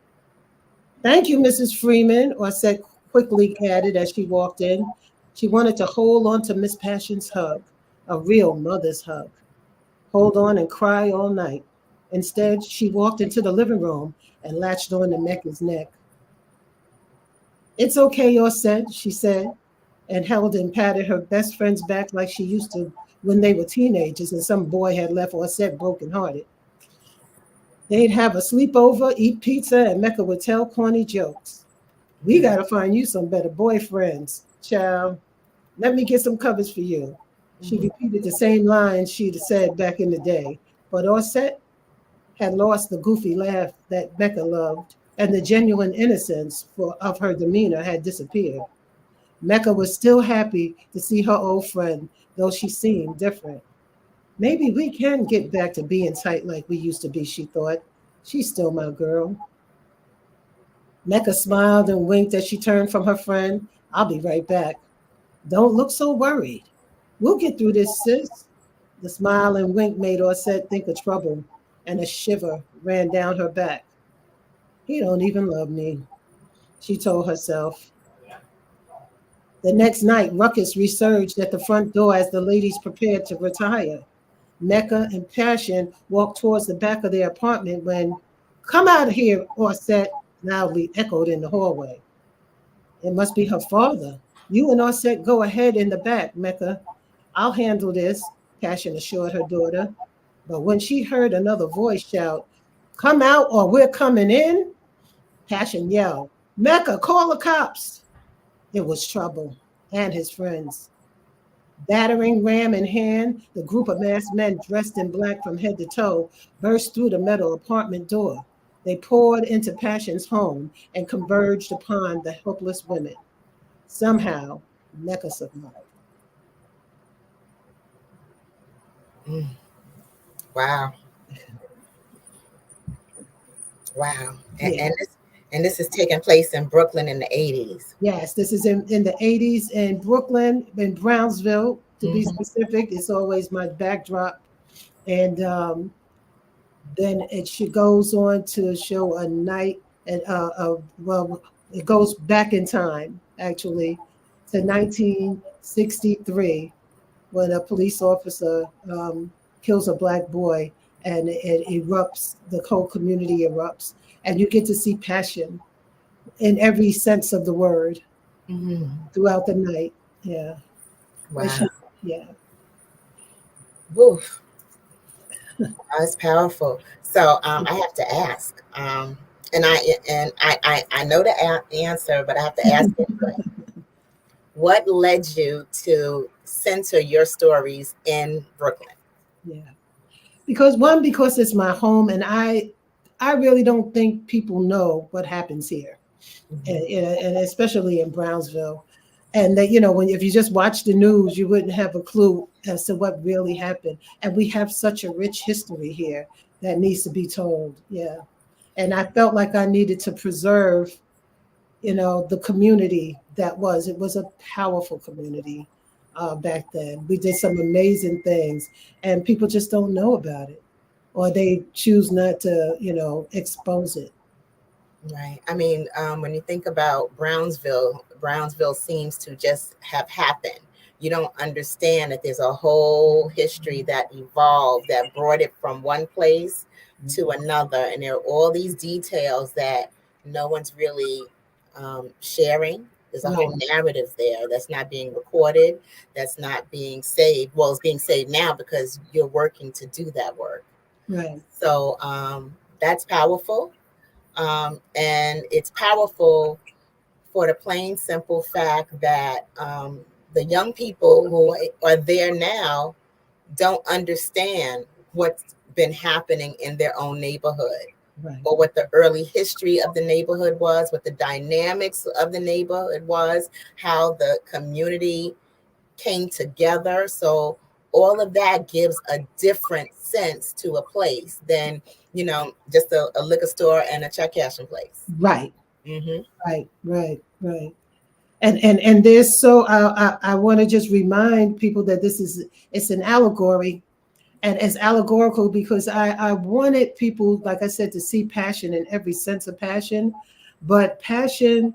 Thank you, Mrs. Freeman, Orset quickly added as she walked in. She wanted to hold on to Miss Passion's hug, a real mother's hug. Hold on and cry all night. Instead, she walked into the living room and latched on to Mecca's neck. It's okay, Orset, she said, and held and patted her best friend's back like she used to when they were teenagers and some boy had left Orset brokenhearted. They'd have a sleepover, eat pizza, and Mecca would tell corny jokes. We got to find you some better boyfriends, child. Let me get some covers for you. She repeated the same lines she'd said back in the day, but Orset had lost the goofy laugh that Mecca loved, and the genuine innocence of her demeanor had disappeared. Mecca was still happy to see her old friend, though she seemed different. Maybe we can get back to being tight like we used to be, she thought. She's still my girl. Mecca smiled and winked as she turned from her friend. I'll be right back. Don't look so worried. We'll get through this, sis. The smile and wink made Orset think of Trouble, and a shiver ran down her back. He don't even love me, she told herself. The next night, ruckus resurged at the front door as the ladies prepared to retire. Mecca and Passion walked towards the back of their apartment when, come out of here, Orset loudly echoed in the hallway. It must be her father. You and Orset go ahead in the back, Mecca. I'll handle this, Passion assured her daughter. But when she heard another voice shout, "Come out or we're coming in," Passion yelled, "Mecca, call the cops." It was trouble and his friends. Battering ram in hand, the group of masked men dressed in black from head to toe burst through the metal apartment door. They poured into Passion's home and converged upon the helpless women. Somehow, Mecca survived.
Wow. Wow.
Yeah.
And this is taking place in Brooklyn in the 80s.
Yes, this is in the 80s in Brooklyn, in Brownsville, to be specific. It's always my backdrop. And then goes on to show a night, and well, it goes back in time, actually, to 1963, when a police officer kills a black boy, and it erupts, the whole community erupts. And you get to see passion in every sense of the word throughout the night. Yeah.
Wow.
Yeah.
Woof. That's powerful. So I have to ask, and I know the answer, but I have to ask anyway. What led you to center your stories in Brooklyn?
Yeah. Because it's my home, and I really don't think people know what happens here, and especially in Brownsville. And that, if you just watch the news, you wouldn't have a clue as to what really happened. And we have such a rich history here that needs to be told. Yeah. And I felt like I needed to preserve, the community it was a powerful community back then. We did some amazing things, and people just don't know about it, or they choose not to, expose it.
Right. I mean, when you think about Brownsville seems to just have happened. You don't understand that there's a whole history that evolved, that brought it from one place to another. And there are all these details that no one's really sharing. There's a whole narrative there that's not being recorded, that's not being saved. Well, it's being saved now because you're working to do that work.
Right.
So that's powerful. And it's powerful for the plain, simple fact that the young people who are there now don't understand what's been happening in their own neighborhood, or what the early history of the neighborhood was, what the dynamics of the neighborhood was, how the community came together. So all of that gives a different sense to a place than, just a liquor store and a check cashing place.
Right. Right. And there's I want to just remind people that it's an allegory, and it's allegorical because I wanted people, like I said, to see passion in every sense of passion, but passion,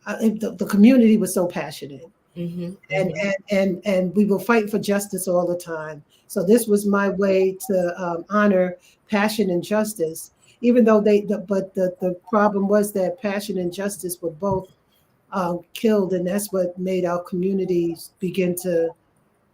the community was so passionate. And we were fighting for justice all the time. So this was my way to honor passion and justice, even though the problem was that passion and justice were both killed, and that's what made our communities begin to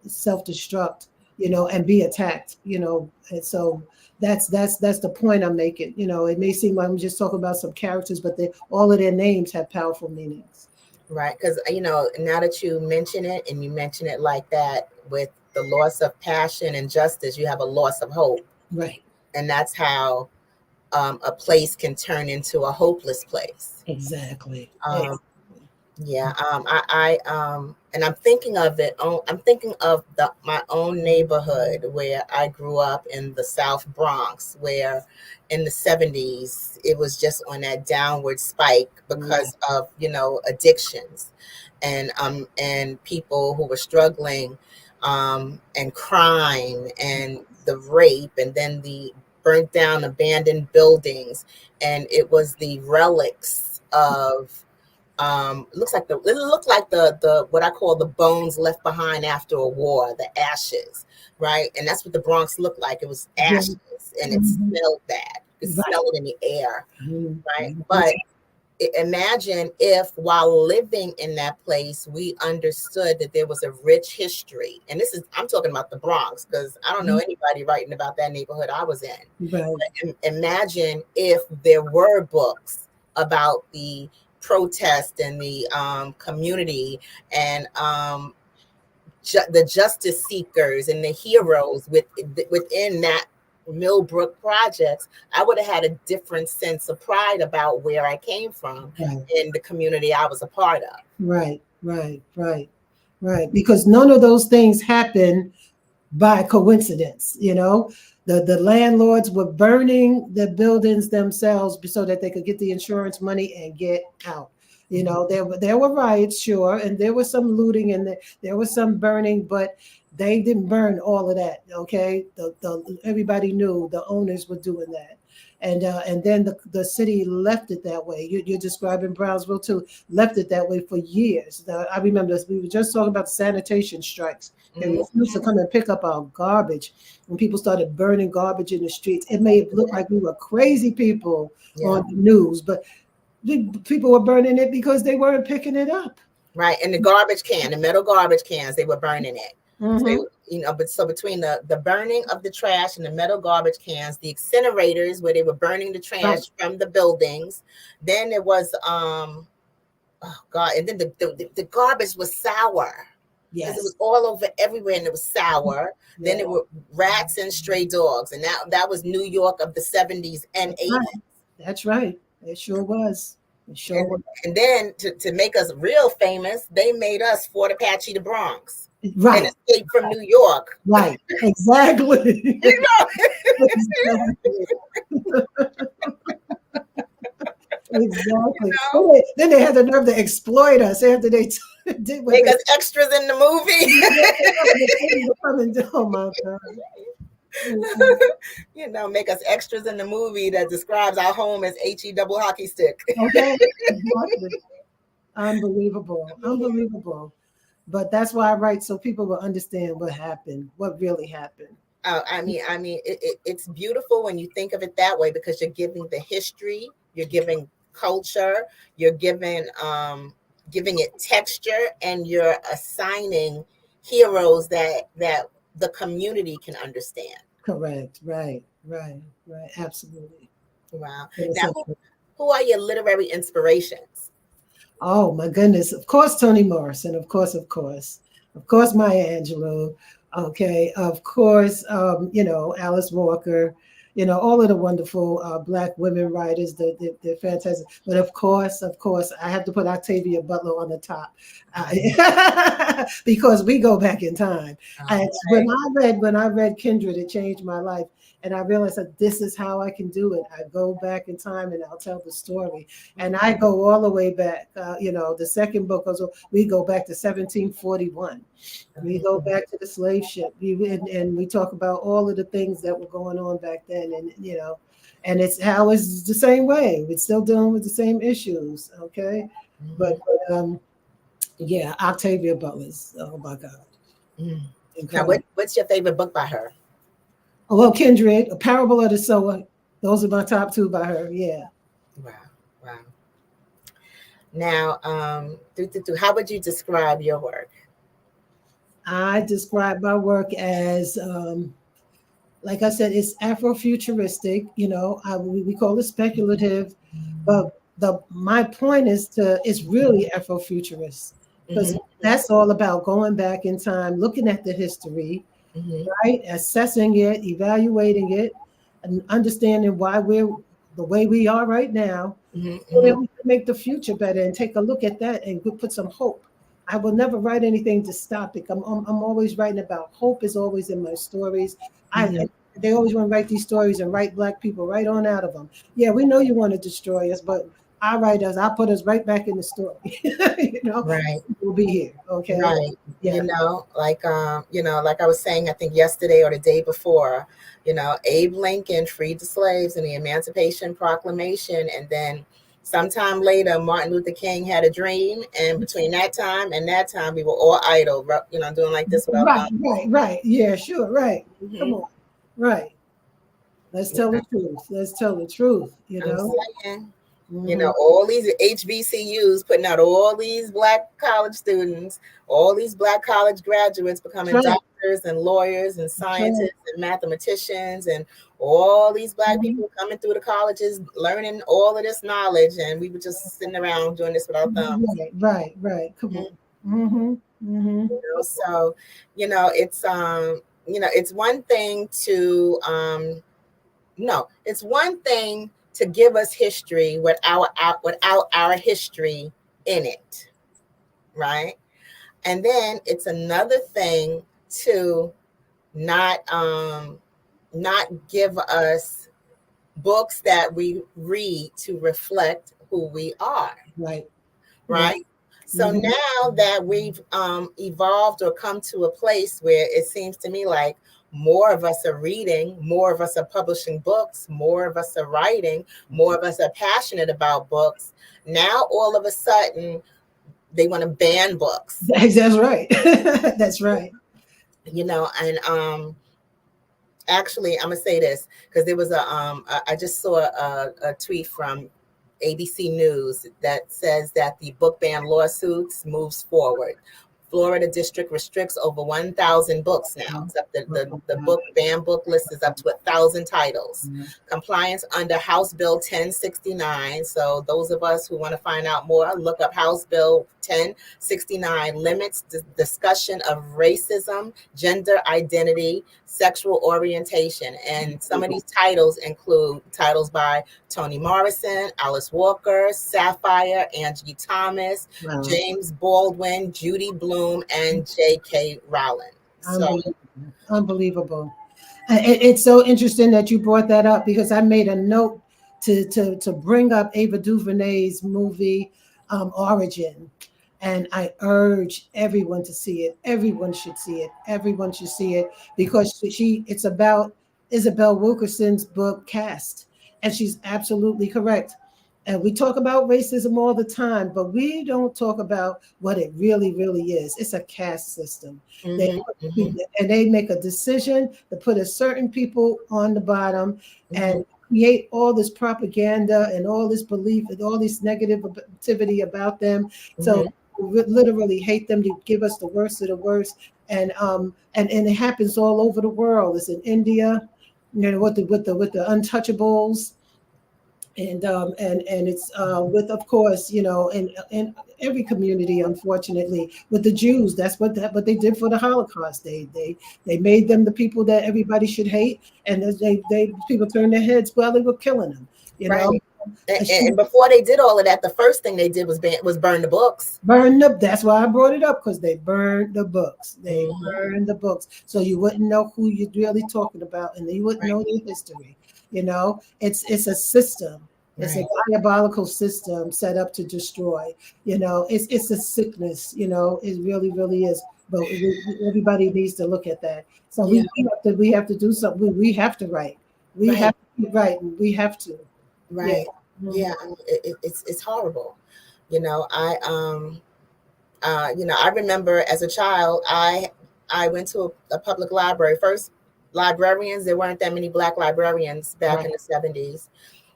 self-destruct, and be attacked, and so that's the point I'm making. It may seem like I'm just talking about some characters, but all of their names have powerful meanings.
Right, because now that you mention it, and you mention it like that, with the loss of passion and justice, you have a loss of hope.
Right.
And that's how a place can turn into a hopeless place.
Exactly.
Yeah. And I'm thinking of it. I'm thinking of my own neighborhood where I grew up in the South Bronx, where in the 70s it was just on that downward spike because of addictions, and people who were struggling, and crime, and the rape, and then the burnt down abandoned buildings, and it was the relics of. It looked like the what I call the bones left behind after a war, the ashes, right? And that's what the Bronx looked like. It was ashes, and it smelled bad. You could smell it in the air, right? But imagine if while living in that place, we understood that there was a rich history. And I'm talking about the Bronx, because I don't know anybody writing about that neighborhood I was in.
Right.
But imagine if there were books about the protest and the community and the justice seekers and the heroes within that Millbrook projects. I would have had a different sense of pride about where I came from and the community I was a part of.
Right. Because none of those things happen by coincidence. The landlords were burning the buildings themselves so that they could get the insurance money and get out. There were riots, sure, and there was some looting and there was some burning, but they didn't burn all of that. Okay, everybody knew the owners were doing that, and then the city left it that way. You're describing Brownsville too, left it that way for years. I remember this. We were just talking about sanitation strikes. They refused to come and pick up our garbage. When people started burning garbage in the streets, it made it look like we were crazy people on the news, but people were burning it because they weren't picking it up.
Right. And the metal garbage cans, they were burning it.
Mm-hmm.
So between the burning of the trash and the metal garbage cans, the incinerators where they were burning the trash from the buildings, then it was and then the garbage was sour. Yes. It was all over everywhere and it was sour. Yeah. Then there were rats and stray dogs. And that was New York of the 70s and 80s.
That's right. It sure was.
And then to make us real famous, they made us Fort Apache the Bronx.
Right.
And Escape from New York.
Right. Exactly. Exactly. Then they had the nerve to exploit us after they did
make us extras in the movie.
Oh my God.
Make us extras in the movie that describes our home as HE double hockey stick.
Okay. Exactly. Unbelievable. But that's why I write, so people will understand what happened, what really happened.
It's beautiful when you think of it that way, because you're giving the history, you're giving culture, you're giving it texture, and you're assigning heroes that the community can understand.
Correct. Right. Absolutely.
Wow. Now, who are your literary inspirations?
Oh my goodness. Of course, Toni Morrison. Of course, Maya Angelou. Okay. Of course, Alice Walker. All of the wonderful Black women writers, they're fantastic. But of course, I have to put Octavia Butler on the top because we go back in time. Okay. When I read Kindred, it changed my life. And I realized that this is how I can do it. I go back in time and I'll tell the story. And I go all the way back. The second book, we go back to 1741. We go back to the slave ship. And we talk about all of the things that were going on back then. And it's how it's the same way. We're still dealing with the same issues. Okay. But Octavia Butler's, oh my God.
Now, what's your favorite book by her?
Well, Kindred, A Parable of the Sower. Those are my top two by her. Yeah.
Wow. Now, how would you describe your work?
I describe my work as, like I said, it's Afrofuturistic. We call it speculative, but my point is it's really Afrofuturist, because that's all about going back in time, looking at the history. Right, assessing it, evaluating it, and understanding why we're the way we are right now, so that we can make the future better and take a look at that and put some hope. I will never write anything dystopic. I'm always writing about hope. Is always in my stories. They always want to write these stories and write Black people right on out of them. Yeah, we know you want to destroy us, but I write us. I put us right back in the story.
Right.
We'll be here. Okay.
Right. Yeah. Like I was saying, I think yesterday or the day before, Abe Lincoln freed the slaves in the Emancipation Proclamation, and then sometime later, Martin Luther King had a dream, and between that time and that time, we were all idle, doing like this.
Right. Yeah, sure. Right. Come on. Right. Let's tell the truth.
You know, all these HBCUs putting out all these Black college students, all these Black college graduates becoming doctors and lawyers and scientists and mathematicians, and all these Black people coming through the colleges learning all of this knowledge, and we were just sitting around doing this with our thumbs.
Right. Come on.
You know, so it's it's one thing to it's one thing to give us history without our history in it, right? And then it's another thing to not give us books that we read to reflect who we are. Right. So now that we've evolved or come to a place where it seems to me like more of us are reading, more of us are publishing books, more of us are writing, more of us are passionate about books. Now, all of a sudden, they want to ban books.
That's right. That's right.
You know, and actually, I'm gonna say this because there was I just saw a tweet from ABC News that says that the book ban lawsuits moves forward. Florida district restricts over 1,000 books now. It's up the book ban book list is up to 1,000 titles. Compliance under House Bill 1069. So those of us who want to find out more, look up House Bill 1069. Limits discussion of racism, gender identity, sexual orientation. And some of these titles include titles by Toni Morrison, Alice Walker, Sapphire, Angie Thomas, James Baldwin, Judy Blume, and J.K. Rowling. So
Unbelievable. It's so interesting that you brought that up because I made a note to bring up Ava DuVernay's movie Origin. And I urge everyone to see it. Everyone should see it. Everyone should see it because it's about Isabel Wilkerson's book Caste. And she's absolutely correct. And we talk about racism all the time, but we don't talk about what it really, really is. It's a caste system. And they make a decision to put a certain people on the bottom and create all this propaganda and all this belief and all this negativity about them. So we literally hate them to give us the worst of the worst. And it happens all over the world. It's in India, you know, with the untouchables. And it's with, of course, you know, in every community, unfortunately, with the Jews. That's what they did for the Holocaust. They made them the people that everybody should hate, and people turned their heads while they were killing them. You know.
And before they did all of that, the first thing they did was burn the books.
Burn up. That's why I brought it up, because they burned the books. They burned the books, so you wouldn't know who you're really talking about, and you wouldn't know their history. You know, it's a system. It's a diabolical system set up to destroy. You know, it's a sickness. You know, it really, really is. But everybody needs to look at that. So we have to do something. We have to write. We have to write. We have to.
Right. Yeah. I mean, it's horrible. You know, I remember as a child, I went to a public library. First, librarians, there weren't that many Black librarians back in the 70s.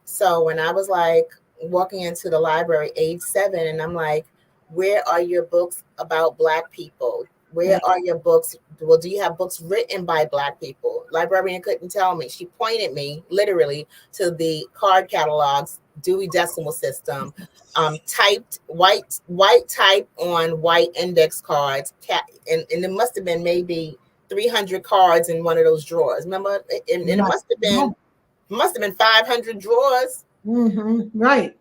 So when I was like walking into the library age 7, and I'm like, where are your books about Black people? Where are your books? Well, do you have books written by Black people? Librarian couldn't tell me. She pointed me literally to the card catalogs, Dewey Decimal System, typed white type on white index cards, and it must have been maybe 300 cards in one of those drawers. Remember? And it must have been 500 drawers.
Right.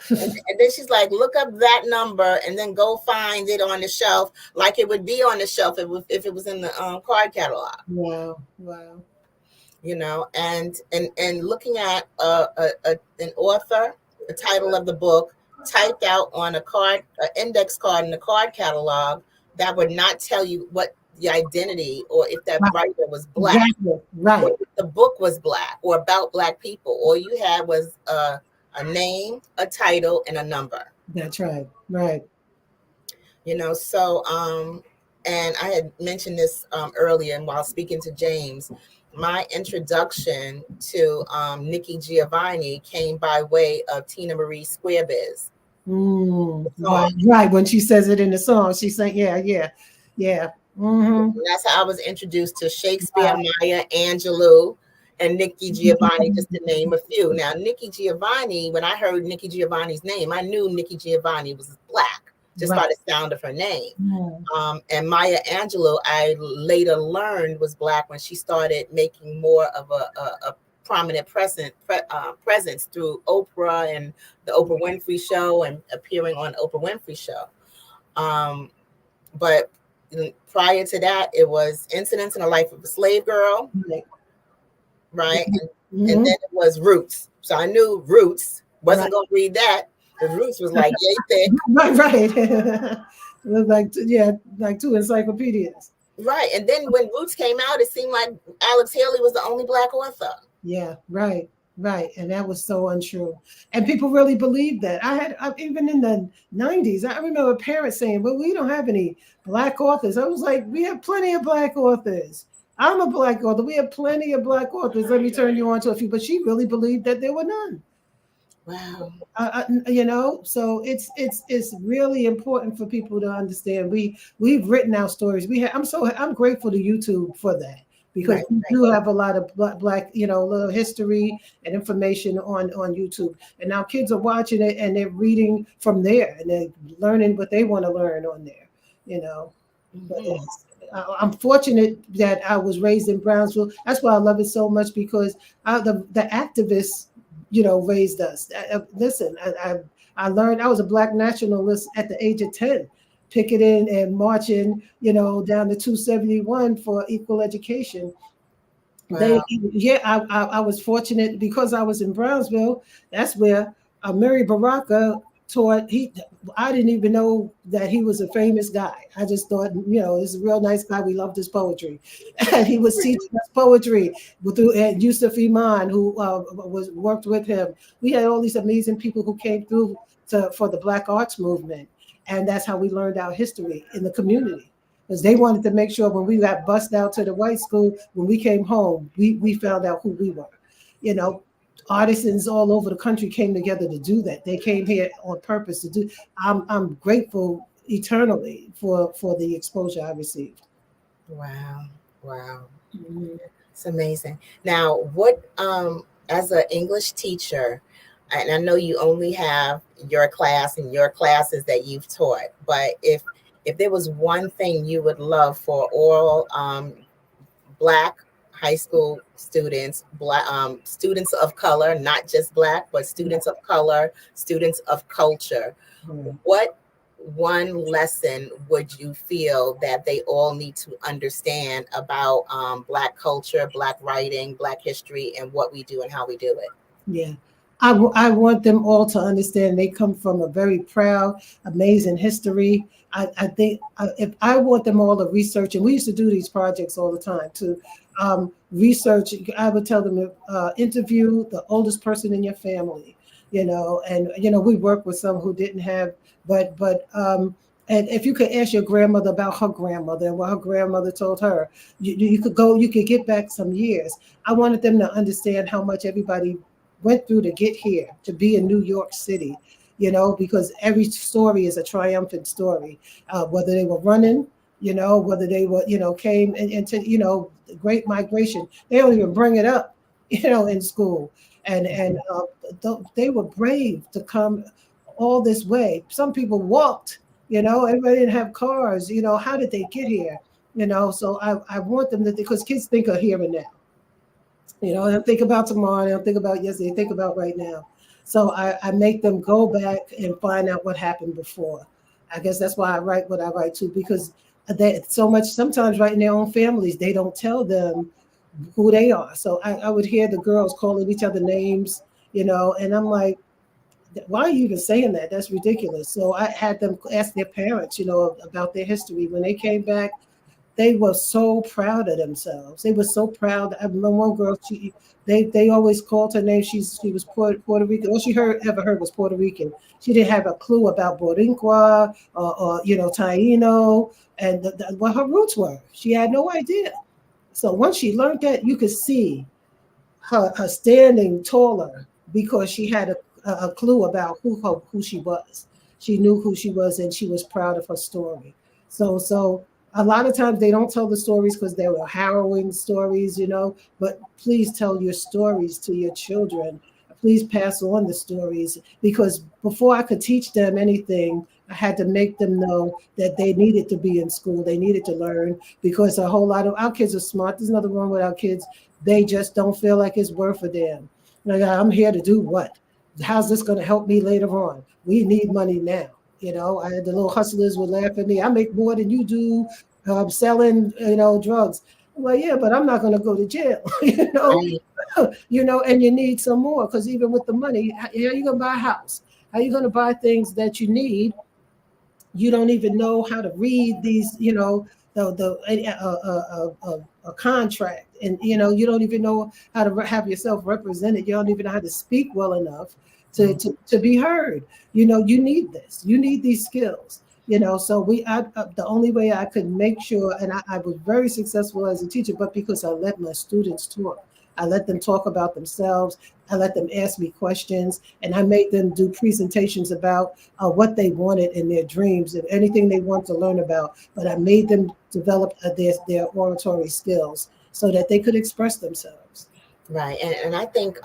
And then she's like, look up that number and then go find it on the shelf, like it would be on the shelf if it was in the card catalog.
Wow.
You know, and looking at an author, the title of the book typed out on an index card in the card catalog, that would not tell you what the identity, or if that writer was Black, or if the book was Black or about Black people. All you had was a name, a title, and a number.
That's right. Right.
You know, so and I had mentioned this earlier, and while speaking to James, my introduction to Nikki Giovanni came by way of Tina Marie Squarebiz.
Right. When she says it in the song, she's saying, yeah. Mm-hmm.
That's how I was introduced to Shakespeare, Maya Angelou, and Nikki Giovanni, just to name a few. Now, Nikki Giovanni, when I heard Nikki Giovanni's name, I knew Nikki Giovanni was Black, just by the sound of her name. And Maya Angelou, I later learned was Black when she started making more of a prominent presence through Oprah and the Oprah Winfrey Show and appearing on the Oprah Winfrey Show. But prior to that, it was Incidents in the Life of a Slave Girl, right? And then it was Roots. So I knew Roots, wasn't going to read that. The Roots was like yay thick.
Right. It looked like two encyclopedias.
Right. And then when Roots came out, it seemed like Alex Haley was the only Black author.
Yeah, right. And that was so untrue. And people really believed that. Even in the 90s, I remember parents saying, well, we don't have any Black authors. I was like, we have plenty of Black authors. I'm a Black author. We have plenty of Black authors. Let me turn you on to a few. But she really believed that there were none.
Wow.
So it's really important for people to understand. We've written our stories. I'm grateful to YouTube for that. Because we do have a lot of Black, little history and information on YouTube. And now kids are watching it and they're reading from there and they're learning what they want to learn on there, But I'm fortunate that I was raised in Brownsville. That's why I love it so much, because the activists, raised us. Listen, I learned I was a Black nationalist at the age of 10. Picketing and marching, down to 271 for equal education. Wow. I was fortunate because I was in Brownsville. That's where Mary Baraka taught. I didn't even know that he was a famous guy. I just thought, he's a real nice guy. We loved his poetry, and he was teaching us poetry and Yusuf Iman, who worked with him. We had all these amazing people who came through for the Black arts movement. And that's how we learned our history in the community, because they wanted to make sure when we got bused out to the white school, when we came home, we found out who we were. Artisans all over the country came together to do that. They came here on purpose to do. I'm grateful eternally for the exposure I received.
Wow. It's amazing. Now, what as an English teacher, and I know you only have your class and your classes that you've taught, but if there was one thing you would love for all Black high school students, Black students of color, not just Black, but students of color, students of culture, what one lesson would you feel that they all need to understand about Black culture, Black writing, Black history, and what we do and how we do it?
Yeah. I want them all to understand they come from a very proud, amazing history. I think if I want them all to research, and we used to do these projects all the time to research. I would tell them to interview the oldest person in your family, and we work with some who didn't have, but and if you could ask your grandmother about her grandmother and what her grandmother told her, you could get back some years. I wanted them to understand how much everybody went through to get here, to be in New York City, because every story is a triumphant story, whether they were running, whether they were, came into, the Great Migration. They don't even bring it up, in school. And they were brave to come all this way. Some people walked, everybody didn't have cars, how did they get here? So I want them to, because kids think of here and now. They don't think about tomorrow. They don't think about yesterday. They think about right now. So I make them go back and find out what happened before. I guess that's why I write what I write too, because they so much, sometimes right in their own families, they don't tell them who they are. So I would hear the girls calling each other names, and I'm like, why are you even saying that? That's ridiculous. So I had them ask their parents, about their history. When they came back, they were so proud of themselves. They were so proud. I remember one girl, they always called her name. She was Puerto Rican. All she ever heard was Puerto Rican. She didn't have a clue about Boricua or Taino and what her roots were. She had no idea. So once she learned that, you could see her standing taller because she had a clue about who she was. She knew who she was, and she was proud of her story. So a lot of times they don't tell the stories because they were harrowing stories, but please tell your stories to your children. Please pass on the stories, because before I could teach them anything, I had to make them know that they needed to be in school. They needed to learn, because a whole lot of our kids are smart. There's nothing wrong with our kids. They just don't feel like it's worth a damn. Like, I'm here to do what? How's this going to help me later on? We need money now. I had the little hustlers would laugh at me. I make more than you do selling, drugs. I'm like, yeah, but I'm not going to go to jail, and you need some more, because even with the money, how are you going to buy a house? How are you going to buy things that you need? You don't even know how to read these, a contract, and you don't even know how to have yourself represented. You don't even know how to speak well enough to be heard. You need this. You need these skills. So the only way I could make sure, and I was very successful as a teacher, but because I let my students talk. I let them talk about themselves. I let them ask me questions, and I made them do presentations about what they wanted in their dreams and anything they want to learn about. But I made them develop their oratory skills so that they could express themselves.
Right. And I think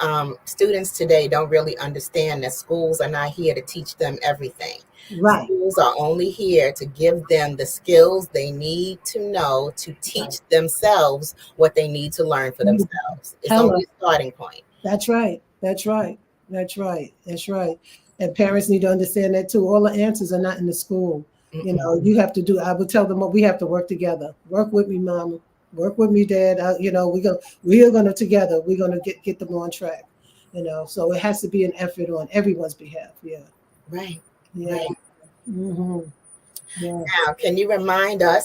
students today don't really understand that schools are not here to teach them everything.
Right.
Schools are only here to give them the skills they need to know to teach themselves what they need to learn for themselves. It's only a starting point.
That's right. That's right. That's right. That's right. And parents need to understand that too. All the answers are not in the school.
Mm-mm.
You have to do, I would tell them, we have to work together. Work with me, mama. Work with me, dad. We are going to together. We're going to get them on track. So it has to be an effort on everyone's behalf. Yeah.
Right.
Yeah.
Right.
Mm-hmm. Yeah.
Now, can you remind our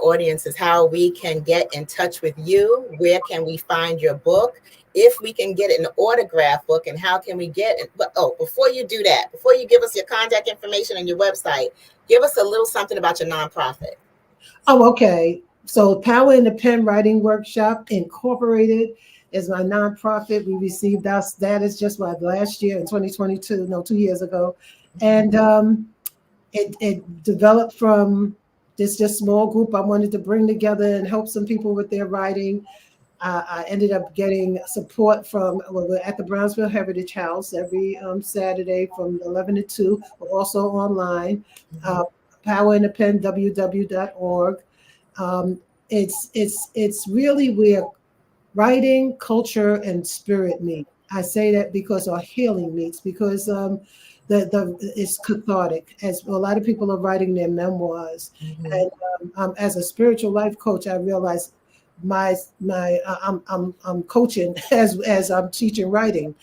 audiences how we can get in touch with you? Where can we find your book? If we can get an autograph book, and how can we get it? But before you do that, before you give us your contact information and your website, give us a little something about your nonprofit.
Oh, okay. So Power in the Pen Writing Workshop Incorporated is my nonprofit. We received our status just last year in 2022, 2 years ago. And it developed from this just small group I wanted to bring together and help some people with their writing. I ended up getting support from, we're at the Brownsville Heritage House every Saturday from 11 to 2. We're also online, Power in the Pen, www.org. It's really where writing, culture, and spirit meet. I say that because our healing meets, because it's cathartic. As a lot of people are writing their memoirs, and as a spiritual life coach, I realize I'm coaching as I'm teaching writing.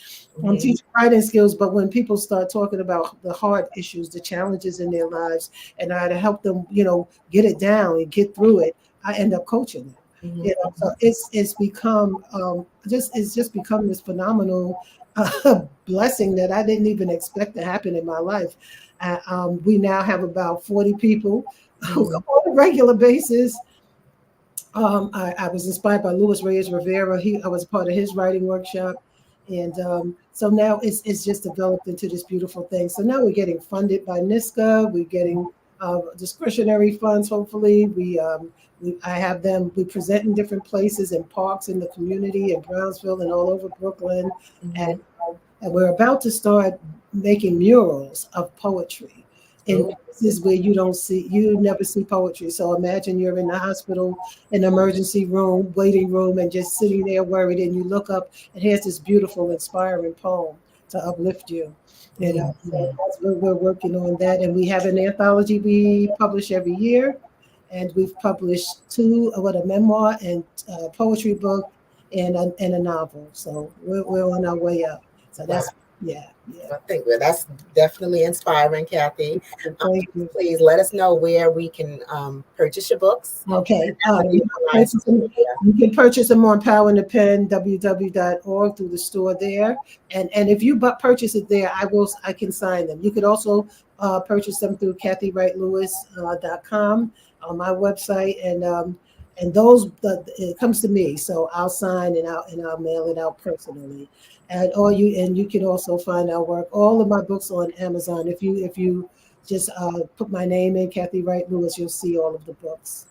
I'm teaching writing skills, but when people start talking about the hard issues, the challenges in their lives, and I to help them, get it down and get through it, I end up coaching them. So it's become it's just become this phenomenal blessing that I didn't even expect to happen in my life. We now have about 40 people who come on a regular basis. I was inspired by Luis Reyes Rivera. I was part of his writing workshop. And so now it's just developed into this beautiful thing. So now we're getting funded by NISCA. We're getting discretionary funds, hopefully. I have them, we present in different places, in parks in the community, in Brownsville and all over Brooklyn. And we're about to start making murals of poetry in places where you never see poetry. So imagine you're in the hospital, in the emergency room, waiting room, and just sitting there worried, and you look up and here's this beautiful, inspiring poem to uplift you. So that's what we're working on that. And we have an anthology we publish every year. And we've published a memoir and a poetry book and a novel. So we're on our way up. So Yeah.
I think that's definitely inspiring, Kathy.
Thank you.
Please let us know where we can purchase your books.
Okay. You can purchase them on Power in the Pen, www.org, through the store there. And if you purchase it there, I can sign them. You could also purchase them through kathywrightlewis.com on my website, and those it comes to me, so I'll sign and I'll mail it out personally. And you can also find our work, all of my books on Amazon. If you just put my name in, Kathy Wright Lewis, you'll see all of the books.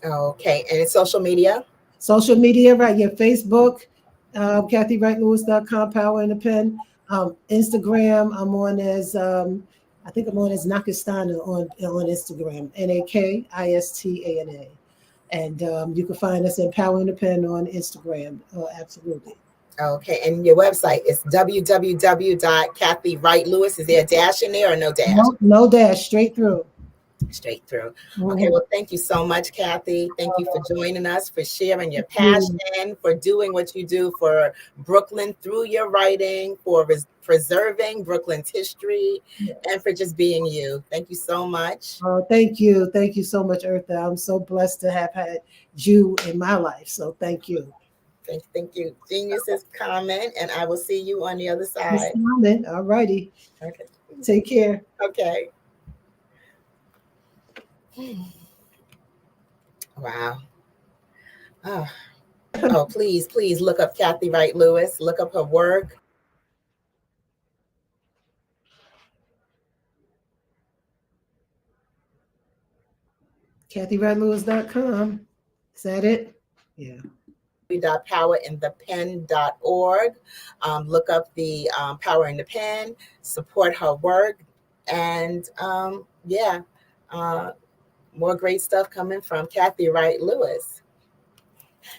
Okay, and social media?
Social media, right? Yeah, Facebook, kathywrightlewis.com, Power in the Pen. Instagram, I'm on as I think I'm on as Nakistana on Instagram, Nakistana. And you can find us in Power in the Pen on Instagram. Absolutely.
Okay, and your website is www.kathywrightlewis. Is there a dash in there or no dash?
No dash, straight through.
Straight through. Okay, well, thank you so much, Kathy. Thank you for joining us, for sharing your passion, for doing what you do for Brooklyn through your writing, for preserving Brooklyn's history, and for just being you. Thank you so much.
Oh, thank you. Thank you so much, Eartha. I'm so blessed to have had you in my life. So thank you.
Thank you. Genius's comment, and I will see you on the other side.
All righty.
Okay.
Take care.
Okay. Wow. Oh, please look up Kathy Wright Lewis. Look up her work.
KathyWrightLewis.com. Is that it? Yeah.
powerinthepen.org. Look up the Power in the Pen, support her work, and more great stuff coming from Kathy Wright Lewis.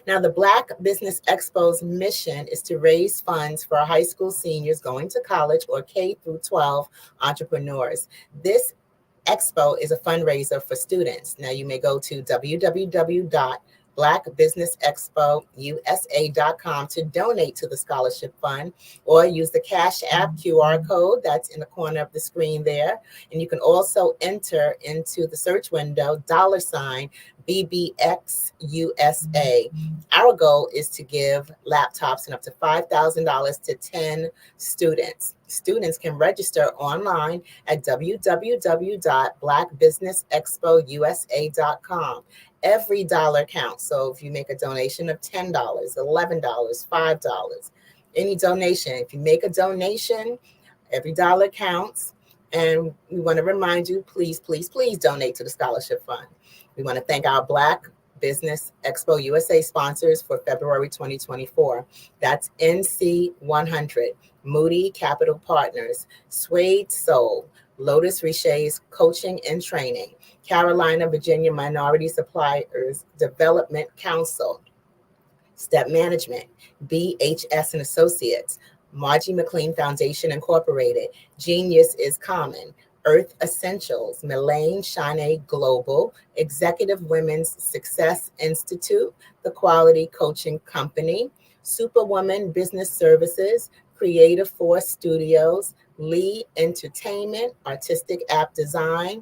Now, the Black Business Expo's mission is to raise funds for high school seniors going to college or K through 12 entrepreneurs. This expo is a fundraiser for students. Now, you may go to www.blackbusinessexpousa.com to donate to the scholarship fund, or use the Cash App QR code that's in the corner of the screen there. And you can also enter into the search window $BBXUSA. Our goal is to give laptops and up to $5,000 to 10 students. Students can register online at www.blackbusinessexpousa.com. Every dollar counts. So if you make a donation of $10, $11, $5, any donation, if you make a donation, every dollar counts. And we want to remind you, please donate to the scholarship fund. We want to thank our Black Business Expo USA sponsors for February 2024. That's NC 100, Moody Capital Partners, Suede Soul, Lotus Riche's Coaching and Training, Carolina, Virginia Minority Suppliers Development Council, Step Management, BHS and Associates, Margie McLean Foundation Incorporated, Genius is Common, Earth Essentials, Melaine Shane Global, Executive Women's Success Institute, The Quality Coaching Company, Superwoman Business Services, Creative Force Studios, Lee Entertainment, Artistic App Design,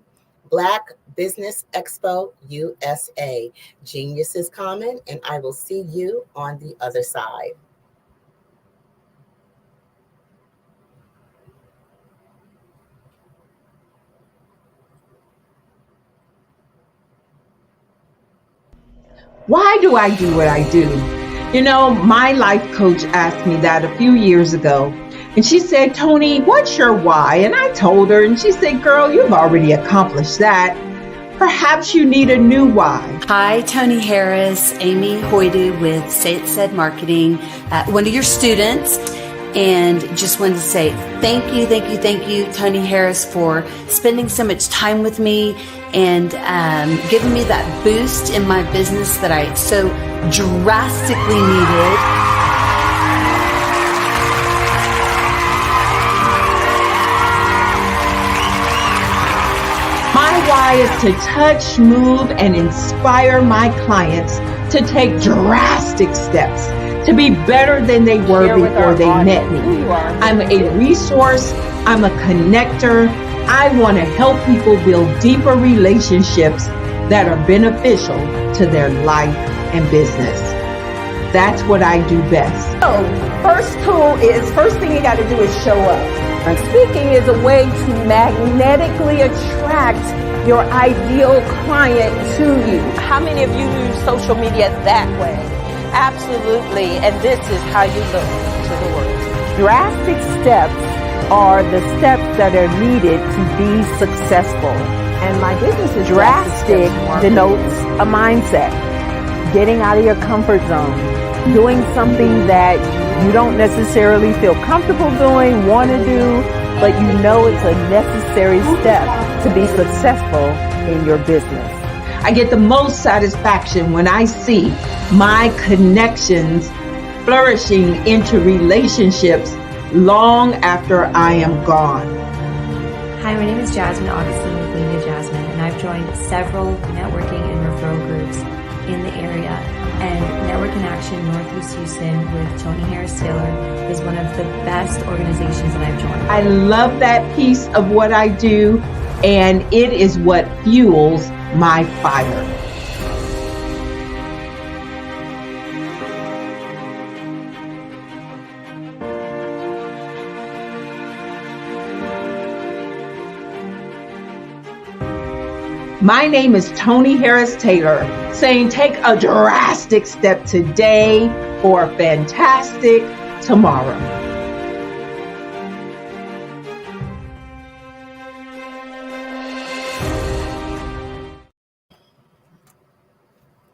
Black Business Expo USA. Genius is common, and I will see you on the other side.
Why do I do what I do? You know, my life coach asked me that a few years ago. And she said, Tony, what's your why? And I told her, and she said, girl, you've already accomplished that. Perhaps you need a new why.
Hi, Tony Harris, Amy Hoydu with Say It Said Marketing, one of your students. And just wanted to say thank you, Tony Harris, for spending so much time with me and giving me that boost in my business that I so drastically needed.
My why is to touch, move, and inspire my clients to take drastic steps to be better than they were before they met me. I'm a resource. I'm a connector. I want to help people build deeper relationships that are beneficial to their life and business. That's what I do best.
So, first thing you got to do is show up. And speaking is a way to magnetically attract your ideal client to you. How many of you use social media that way? Absolutely. And this is how you look to the world. Drastic steps are the steps that are needed to be successful. And my business is drastic denotes a mindset. Getting out of your comfort zone. Doing something that you don't necessarily feel comfortable doing, want to do, but you know it's a necessary step to be successful in your business.
I get the most satisfaction when I see my connections flourishing into relationships long after I am gone.
Hi, my name is Jasmine Augustine with Media Jasmine, and I've joined several networking and referral groups in the area. And Network in Action Northeast Houston with Tony Harris Taylor is one of the best organizations that I've joined.
I love that piece of what I do, and it is what fuels my fire. My name is Tony Harris Taylor, saying take a drastic step today for a fantastic tomorrow.